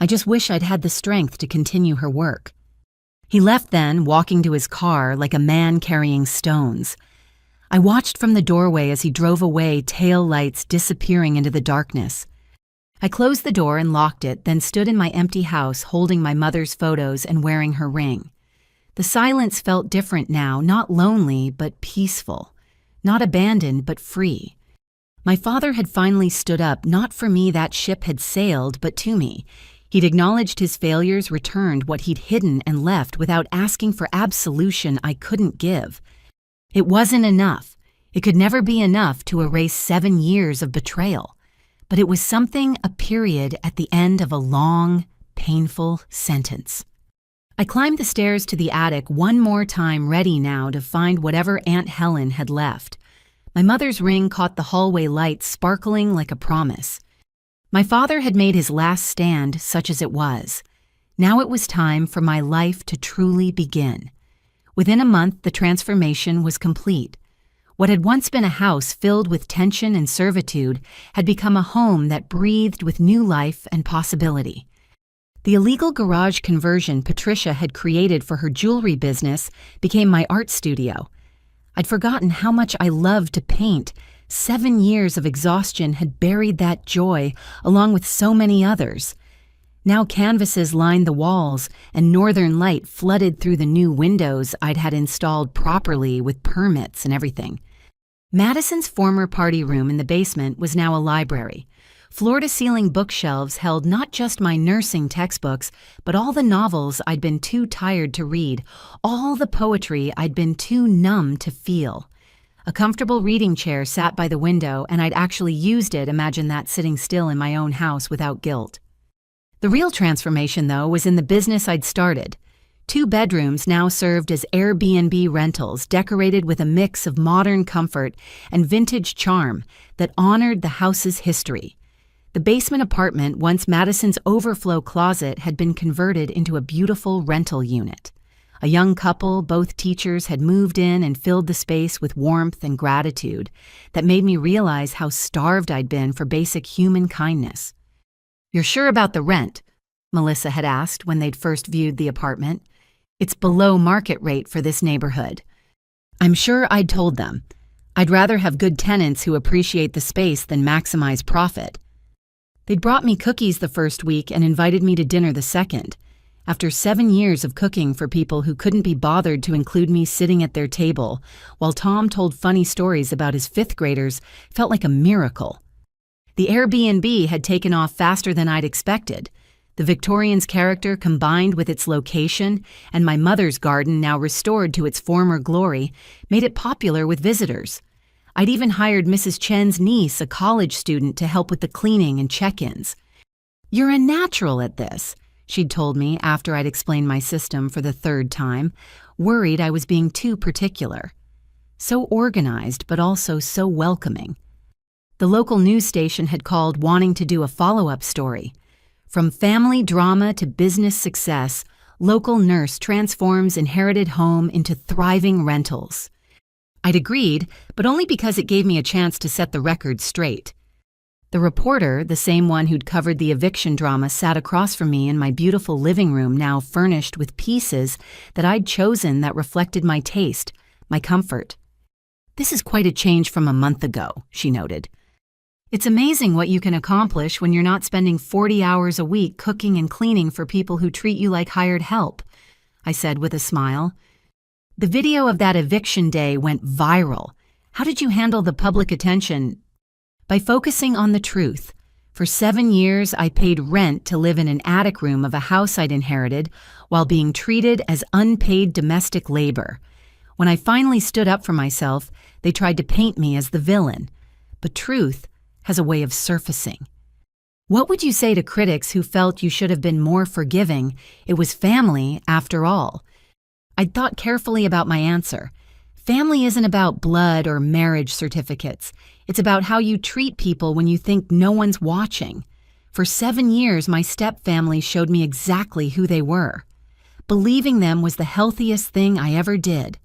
I just wish I'd had the strength to continue her work." He left then, walking to his car like a man carrying stones. I watched from the doorway as he drove away, tail lights disappearing into the darkness. I closed the door and locked it, then stood in my empty house holding my mother's photos and wearing her ring. The silence felt different now, not lonely, but peaceful. Not abandoned, but free. My father had finally stood up. Not for me, that ship had sailed, but to me. He'd acknowledged his failures, returned what he'd hidden and left without asking for absolution I couldn't give. It wasn't enough. It could never be enough to erase 7 years of betrayal. But it was something, a period at the end of a long, painful sentence. I climbed the stairs to the attic one more time, ready now to find whatever Aunt Helen had left. My mother's ring caught the hallway light, sparkling like a promise. My father had made his last stand, such as it was. Now it was time for my life to truly begin. Within a month, the transformation was complete. What had once been a house filled with tension and servitude had become a home that breathed with new life and possibility. The illegal garage conversion Patricia had created for her jewelry business became my art studio. I'd forgotten how much I loved to paint. 7 years of exhaustion had buried that joy, along with so many others. Now canvases lined the walls, and northern light flooded through the new windows I'd had installed properly with permits and everything. Madison's former party room in the basement was now a library. Floor-to-ceiling bookshelves held not just my nursing textbooks, but all the novels I'd been too tired to read, all the poetry I'd been too numb to feel. A comfortable reading chair sat by the window, and I'd actually used it, imagine that, sitting still in my own house without guilt. The real transformation, though, was in the business I'd started. 2 bedrooms now served as Airbnb rentals, decorated with a mix of modern comfort and vintage charm that honored the house's history. The basement apartment, once Madison's overflow closet, had been converted into a beautiful rental unit. A young couple, both teachers, had moved in and filled the space with warmth and gratitude that made me realize how starved I'd been for basic human kindness. "You're sure about the rent?" Melissa had asked when they'd first viewed the apartment. "It's below market rate for this neighborhood." I'm sure I'd told them. I'd rather have good tenants who appreciate the space than maximize profit. They'd brought me cookies the first week and invited me to dinner the second. After 7 years of cooking for people who couldn't be bothered to include me sitting at their table, while Tom told funny stories about his 5th graders, felt like a miracle. The Airbnb had taken off faster than I'd expected. The Victorian's character, combined with its location, and my mother's garden now restored to its former glory, made it popular with visitors. I'd even hired Mrs. Chen's niece, a college student, to help with the cleaning and check-ins. "You're a natural at this," she'd told me after I'd explained my system for the 3rd time, worried I was being too particular. So organized, but also so welcoming. The local news station had called wanting to do a follow-up story. From family drama to business success, local nurse transforms inherited home into thriving rentals. I'd agreed, but only because it gave me a chance to set the record straight. The reporter, the same one who'd covered the eviction drama, sat across from me in my beautiful living room, now furnished with pieces that I'd chosen that reflected my taste, my comfort. "This is quite a change from a month ago," she noted. "It's amazing what you can accomplish when you're not spending 40 hours a week cooking and cleaning for people who treat you like hired help," I said with a smile. "The video of that eviction day went viral. How did you handle the public attention?" "By focusing on the truth. For 7 years, I paid rent to live in an attic room of a house I'd inherited while being treated as unpaid domestic labor. When I finally stood up for myself, they tried to paint me as the villain. But truth has a way of surfacing. What would you say to critics who felt you should have been more forgiving? It was family, after all." I'd thought carefully about my answer. Family isn't about blood or marriage certificates. It's about how you treat people when you think no one's watching. For 7 years, my stepfamily showed me exactly who they were. Believing them was the healthiest thing I ever did.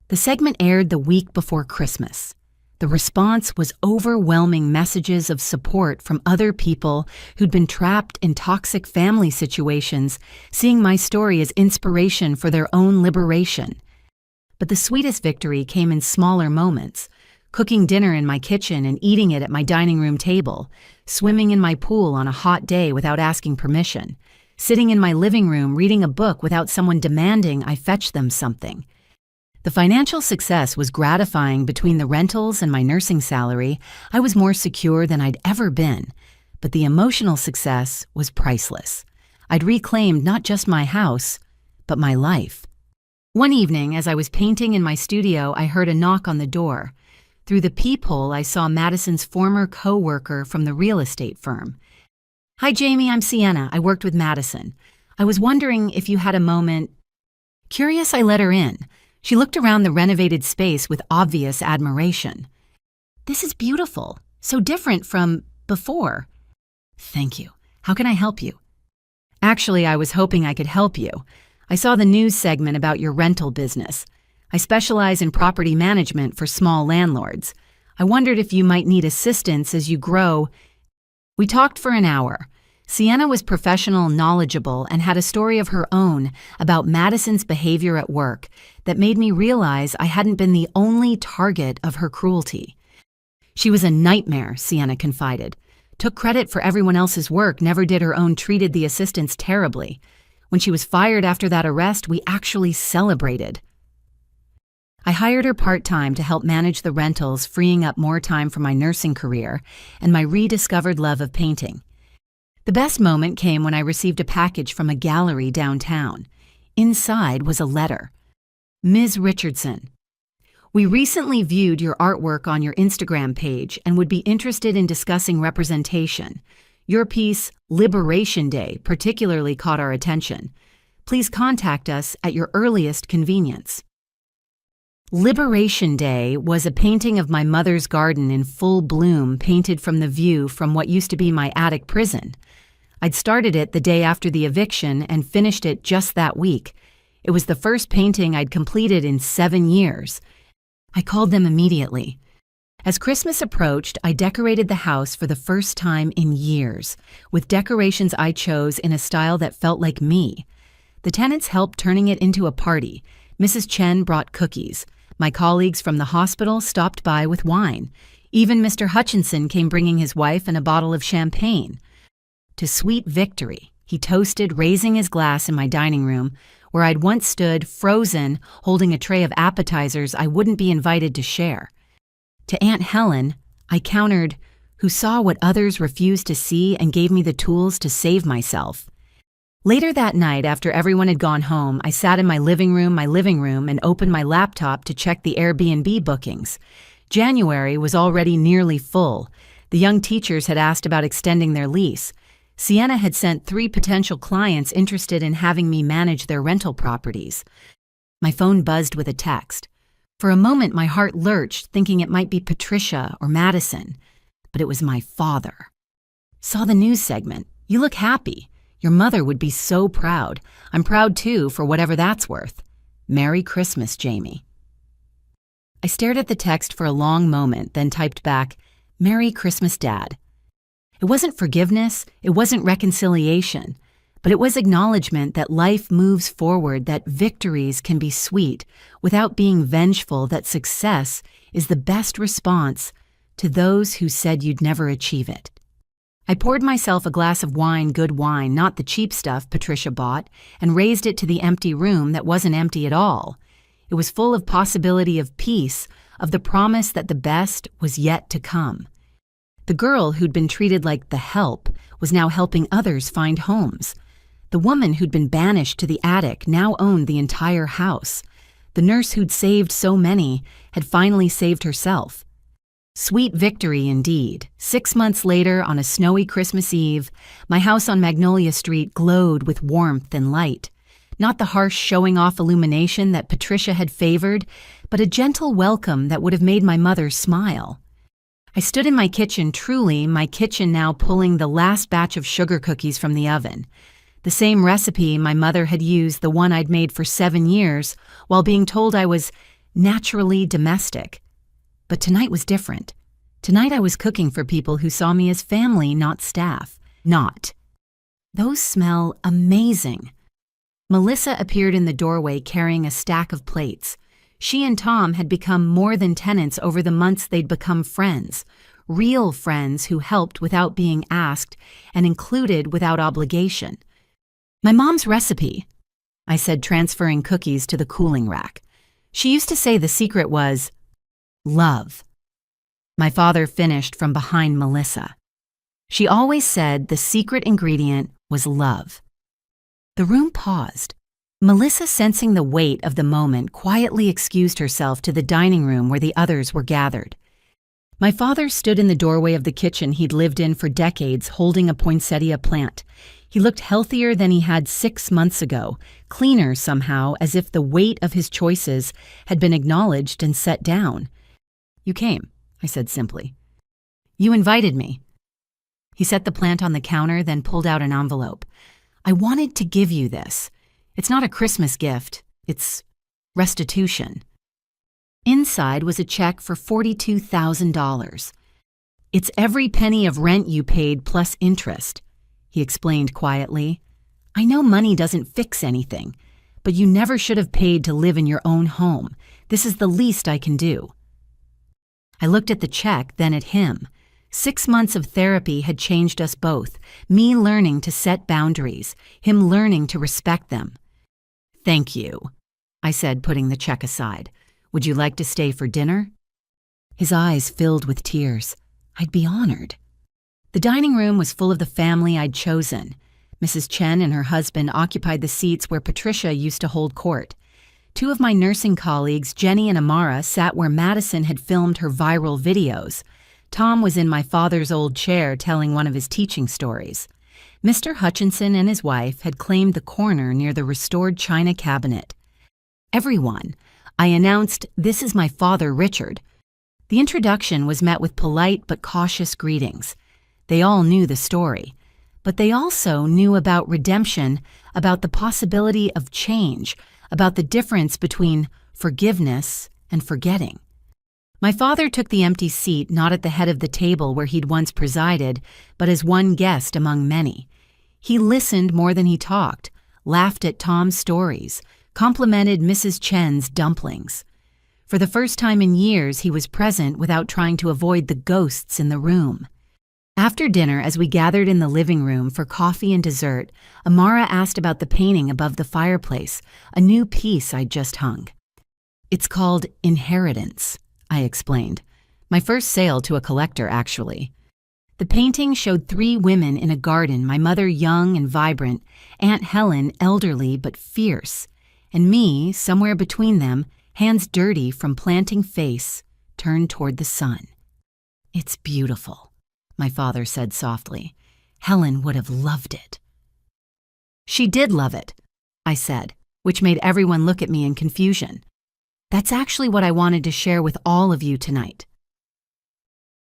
The segment aired the week before Christmas. The response was overwhelming messages of support from other people who'd been trapped in toxic family situations, seeing my story as inspiration for their own liberation. But the sweetest victory came in smaller moments: cooking dinner in my kitchen and eating it at my dining room table, swimming in my pool on a hot day without asking permission, sitting in my living room reading a book without someone demanding I fetch them something. The financial success was gratifying. Between the rentals and my nursing salary, I was more secure than I'd ever been. But the emotional success was priceless. I'd reclaimed not just my house, but my life. One evening, as I was painting in my studio, I heard a knock on the door. Through the peephole, I saw Madison's former co-worker from the real estate firm. "Hi, Jamie, I'm Sienna. I worked with Madison. I was wondering if you had a moment." Curious, I let her in. She looked around the renovated space with obvious admiration. "This is beautiful. So different from before." "Thank you. How can I help you?" "Actually, I was hoping I could help you. I saw the news segment about your rental business. I specialize in property management for small landlords. I wondered if you might need assistance as you grow. We talked for an hour. Sienna was professional, knowledgeable, and had a story of her own about Madison's behavior at work that made me realize I hadn't been the only target of her cruelty. She was a nightmare, Sienna confided. Took credit for everyone else's work, never did her own, treated the assistants terribly. When she was fired after that arrest, we actually celebrated. I hired her part-time to help manage the rentals, freeing up more time for my nursing career and my rediscovered love of painting. The best moment came when I received a package from a gallery downtown. Inside was a letter. Ms. Richardson, we recently viewed your artwork on your Instagram page and would be interested in discussing representation. Your piece, Liberation Day, particularly caught our attention. Please contact us at your earliest convenience. Liberation Day was a painting of my mother's garden in full bloom, painted from the view from what used to be my attic prison. I'd started it the day after the eviction and finished it just that week. It was the first painting I'd completed in 7 years. I called them immediately. As Christmas approached, I decorated the house for the first time in years, with decorations I chose in a style that felt like me. The tenants helped turning it into a party. Mrs. Chen brought cookies. My colleagues from the hospital stopped by with wine. Even Mr. Hutchinson came bringing his wife and a bottle of champagne. To sweet victory, he toasted, raising his glass in my dining room, where I'd once stood, frozen, holding a tray of appetizers I wouldn't be invited to share. To Aunt Helen, I countered, who saw what others refused to see and gave me the tools to save myself. Later that night, after everyone had gone home, I sat in my living room, and opened my laptop to check the Airbnb bookings. January was already nearly full. The young teachers had asked about extending their lease. Sienna had sent 3 potential clients interested in having me manage their rental properties. My phone buzzed with a text. For a moment, my heart lurched, thinking it might be Patricia or Madison, but it was my father. Saw the news segment. You look happy. Your mother would be so proud. I'm proud too, for whatever that's worth. Merry Christmas, Jamie. I stared at the text for a long moment, then typed back, Merry Christmas, Dad. It wasn't forgiveness, it wasn't reconciliation, but it was acknowledgement that life moves forward, that victories can be sweet without being vengeful, that success is the best response to those who said you'd never achieve it. I poured myself a glass of wine, good wine, not the cheap stuff Patricia bought, and raised it to the empty room that wasn't empty at all. It was full of possibility of peace, of the promise that the best was yet to come. The girl who'd been treated like the help was now helping others find homes. The woman who'd been banished to the attic now owned the entire house. The nurse who'd saved so many had finally saved herself. Sweet victory indeed. 6 months later, on a snowy Christmas Eve, my house on Magnolia Street glowed with warmth and light. Not the harsh showing-off illumination that Patricia had favored, but a gentle welcome that would have made my mother smile. I stood in my kitchen, truly my kitchen now, pulling the last batch of sugar cookies from the oven. The same recipe my mother had used, the one I'd made for 7 years, while being told I was naturally domestic. But tonight was different. Tonight I was cooking for people who saw me as family, not staff. Not. Those smell amazing. Melissa appeared in the doorway carrying a stack of plates. She and Tom had become more than tenants over the months they'd become friends. Real friends who helped without being asked and included without obligation. My mom's recipe, I said, transferring cookies to the cooling rack. She used to say the secret was love. My father finished from behind Melissa. She always said the secret ingredient was love. The room paused. Melissa, sensing the weight of the moment, quietly excused herself to the dining room where the others were gathered. My father stood in the doorway of the kitchen he'd lived in for decades, holding a poinsettia plant. He looked healthier than he had 6 months ago, cleaner somehow, as if the weight of his choices had been acknowledged and set down. You came, I said simply. You invited me. He set the plant on the counter, then pulled out an envelope. I wanted to give you this. It's not a Christmas gift. It's restitution. Inside was a check for $42,000. "It's every penny of rent you paid plus interest," he explained quietly. "I know money doesn't fix anything, but you never should have paid to live in your own home. This is the least I can do." I looked at the check, then at him. 6 months of therapy had changed us both, me learning to set boundaries, him learning to respect them. "Thank you," I said, putting the check aside. "Would you like to stay for dinner?" His eyes filled with tears. I'd be honored. The dining room was full of the family I'd chosen. Mrs. Chen and her husband occupied the seats where Patricia used to hold court. 2 of my nursing colleagues, Jenny and Amara, sat where Madison had filmed her viral videos. Tom was in my father's old chair telling one of his teaching stories. Mr. Hutchinson and his wife had claimed the corner near the restored china cabinet. "Everyone," I announced, "this is my father, Richard." The introduction was met with polite but cautious greetings. They all knew the story, but they also knew about redemption, about the possibility of change, about the difference between forgiveness and forgetting. My father took the empty seat not at the head of the table where he'd once presided, but as one guest among many. He listened more than he talked, laughed at Tom's stories, complimented Mrs. Chen's dumplings. For the first time in years, he was present without trying to avoid the ghosts in the room. After dinner, as we gathered in the living room for coffee and dessert, Amara asked about the painting above the fireplace, a new piece I'd just hung. "It's called Inheritance," I explained. "My first sale to a collector, actually." The painting showed 3 women in a garden, my mother young and vibrant, Aunt Helen elderly but fierce, and me, somewhere between them, hands dirty from planting face, turned toward the sun. "It's beautiful," my father said softly. "Helen would have loved it." "She did love it," I said, which made everyone look at me in confusion. That's actually what I wanted to share with all of you tonight.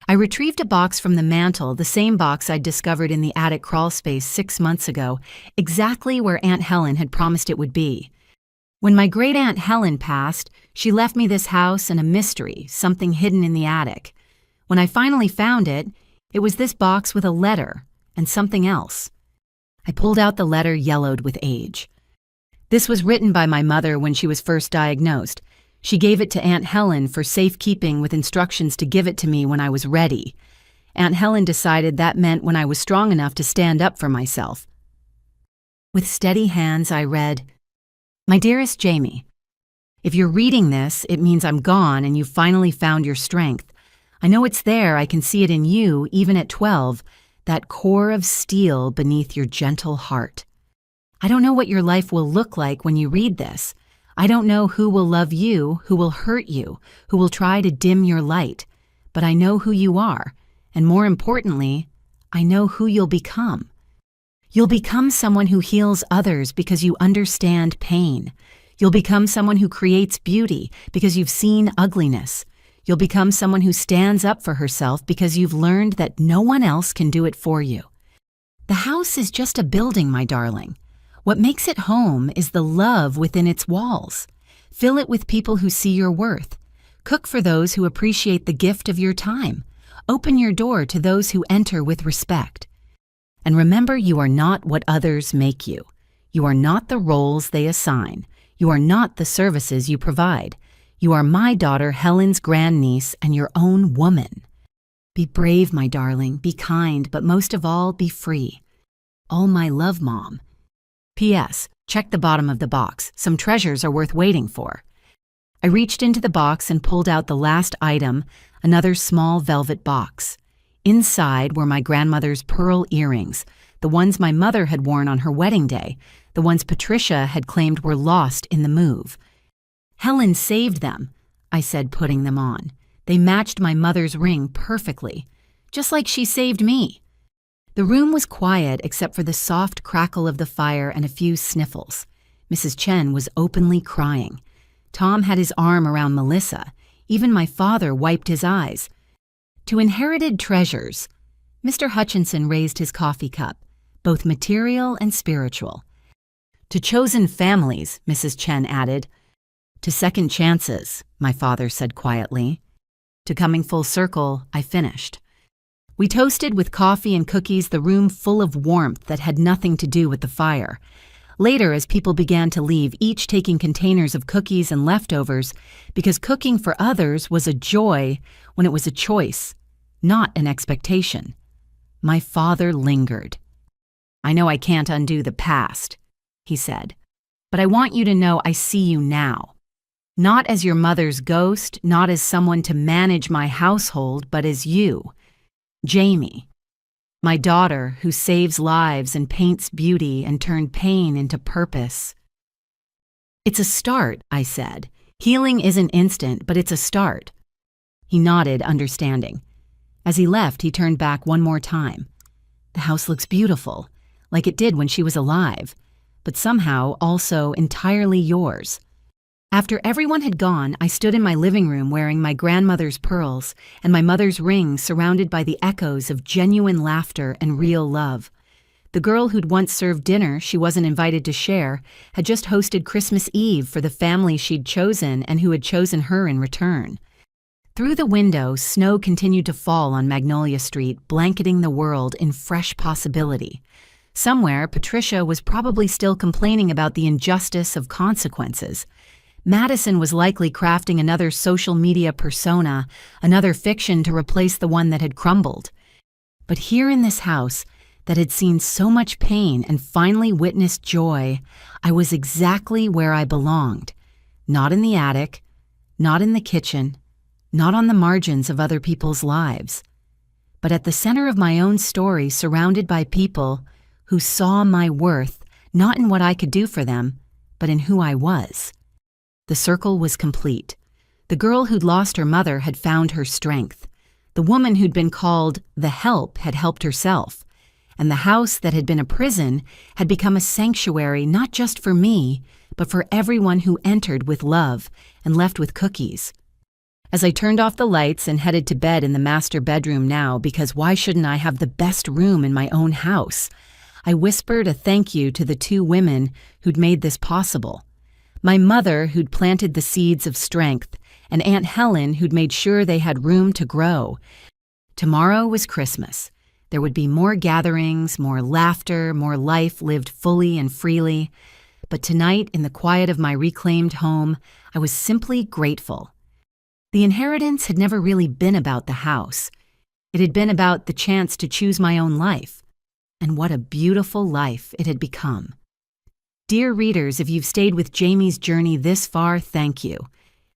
I retrieved a box from the mantel, the same box I'd discovered in the attic crawlspace 6 months ago, exactly where Aunt Helen had promised it would be. When my great-aunt Helen passed, she left me this house and a mystery, something hidden in the attic. When I finally found it, it was this box with a letter and something else. I pulled out the letter, yellowed with age. This was written by my mother when she was first diagnosed. She gave it to Aunt Helen for safekeeping with instructions to give it to me when I was ready. Aunt Helen decided that meant when I was strong enough to stand up for myself. With steady hands, I read, "My dearest Jamie, if you're reading this, it means I'm gone and you've finally found your strength. I know it's there, I can see it in you, even at 12, that core of steel beneath your gentle heart. I don't know what your life will look like when you read this. I don't know who will love you, who will hurt you, who will try to dim your light, but I know who you are, and more importantly, I know who you'll become. You'll become someone who heals others because you understand pain. You'll become someone who creates beauty because you've seen ugliness. You'll become someone who stands up for herself because you've learned that no one else can do it for you. The house is just a building, my darling. What makes it home is the love within its walls. Fill it with people who see your worth. Cook for those who appreciate the gift of your time. Open your door to those who enter with respect. And remember, you are not what others make you. You are not the roles they assign. You are not the services you provide. You are my daughter Helen's grandniece and your own woman. Be brave, my darling. Be kind, but most of all, be free. All my love, Mom. P.S. Check the bottom of the box. Some treasures are worth waiting for. I reached into the box and pulled out the last item, another small velvet box. Inside were my grandmother's pearl earrings, the ones my mother had worn on her wedding day, the ones Patricia had claimed were lost in the move. Helen saved them, I said, putting them on. They matched my mother's ring perfectly, just like she saved me. The room was quiet except for the soft crackle of the fire and a few sniffles. Mrs. Chen was openly crying. Tom had his arm around Melissa. Even my father wiped his eyes. To inherited treasures, Mr. Hutchinson raised his coffee cup, both material and spiritual. To chosen families, Mrs. Chen added. To second chances, my father said quietly. To coming full circle, I finished. We toasted with coffee and cookies, the room full of warmth that had nothing to do with the fire. Later, as people began to leave, each taking containers of cookies and leftovers, because cooking for others was a joy when it was a choice, not an expectation. My father lingered. I know I can't undo the past, he said, but I want you to know I see you now. Not as your mother's ghost, not as someone to manage my household, but as you, Jamie. My daughter who saves lives and paints beauty and turned pain into purpose. It's a start, I said. Healing isn't instant, but it's a start. He nodded, understanding. As he left, he turned back one more time. The house looks beautiful, like it did when she was alive, but somehow also entirely yours. After everyone had gone, I stood in my living room wearing my grandmother's pearls and my mother's ring, surrounded by the echoes of genuine laughter and real love. The girl who'd once served dinner she wasn't invited to share had just hosted Christmas Eve for the family she'd chosen and who had chosen her in return. Through the window, snow continued to fall on Magnolia Street, blanketing the world in fresh possibility. Somewhere, Patricia was probably still complaining about the injustice of consequences. Madison was likely crafting another social media persona, another fiction to replace the one that had crumbled. But here in this house, that had seen so much pain and finally witnessed joy, I was exactly where I belonged. Not in the attic, not in the kitchen, not on the margins of other people's lives, but at the center of my own story, surrounded by people who saw my worth not in what I could do for them, but in who I was. The circle was complete. The girl who'd lost her mother had found her strength. The woman who'd been called the help had helped herself. And the house that had been a prison had become a sanctuary not just for me, but for everyone who entered with love and left with cookies. As I turned off the lights and headed to bed in the master bedroom now, because why shouldn't I have the best room in my own house, I whispered a thank you to the two women who'd made this possible. My mother, who'd planted the seeds of strength, and Aunt Helen, who'd made sure they had room to grow. Tomorrow was Christmas. There would be more gatherings, more laughter, more life lived fully and freely. But tonight, in the quiet of my reclaimed home, I was simply grateful. The inheritance had never really been about the house. It had been about the chance to choose my own life. And what a beautiful life it had become. Dear readers, if you've stayed with Jamie's journey this far, thank you.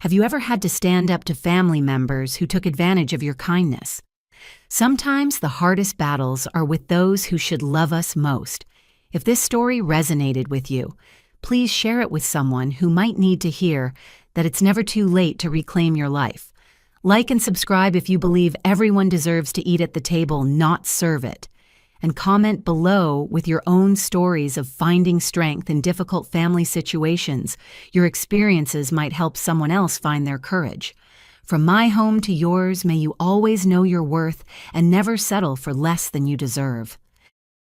Have you ever had to stand up to family members who took advantage of your kindness? Sometimes the hardest battles are with those who should love us most. If this story resonated with you, please share it with someone who might need to hear that it's never too late to reclaim your life. Like and subscribe if you believe everyone deserves to eat at the table, not serve it. And comment below with your own stories of finding strength in difficult family situations. Your experiences might help someone else find their courage. From my home to yours, may you always know your worth and never settle for less than you deserve.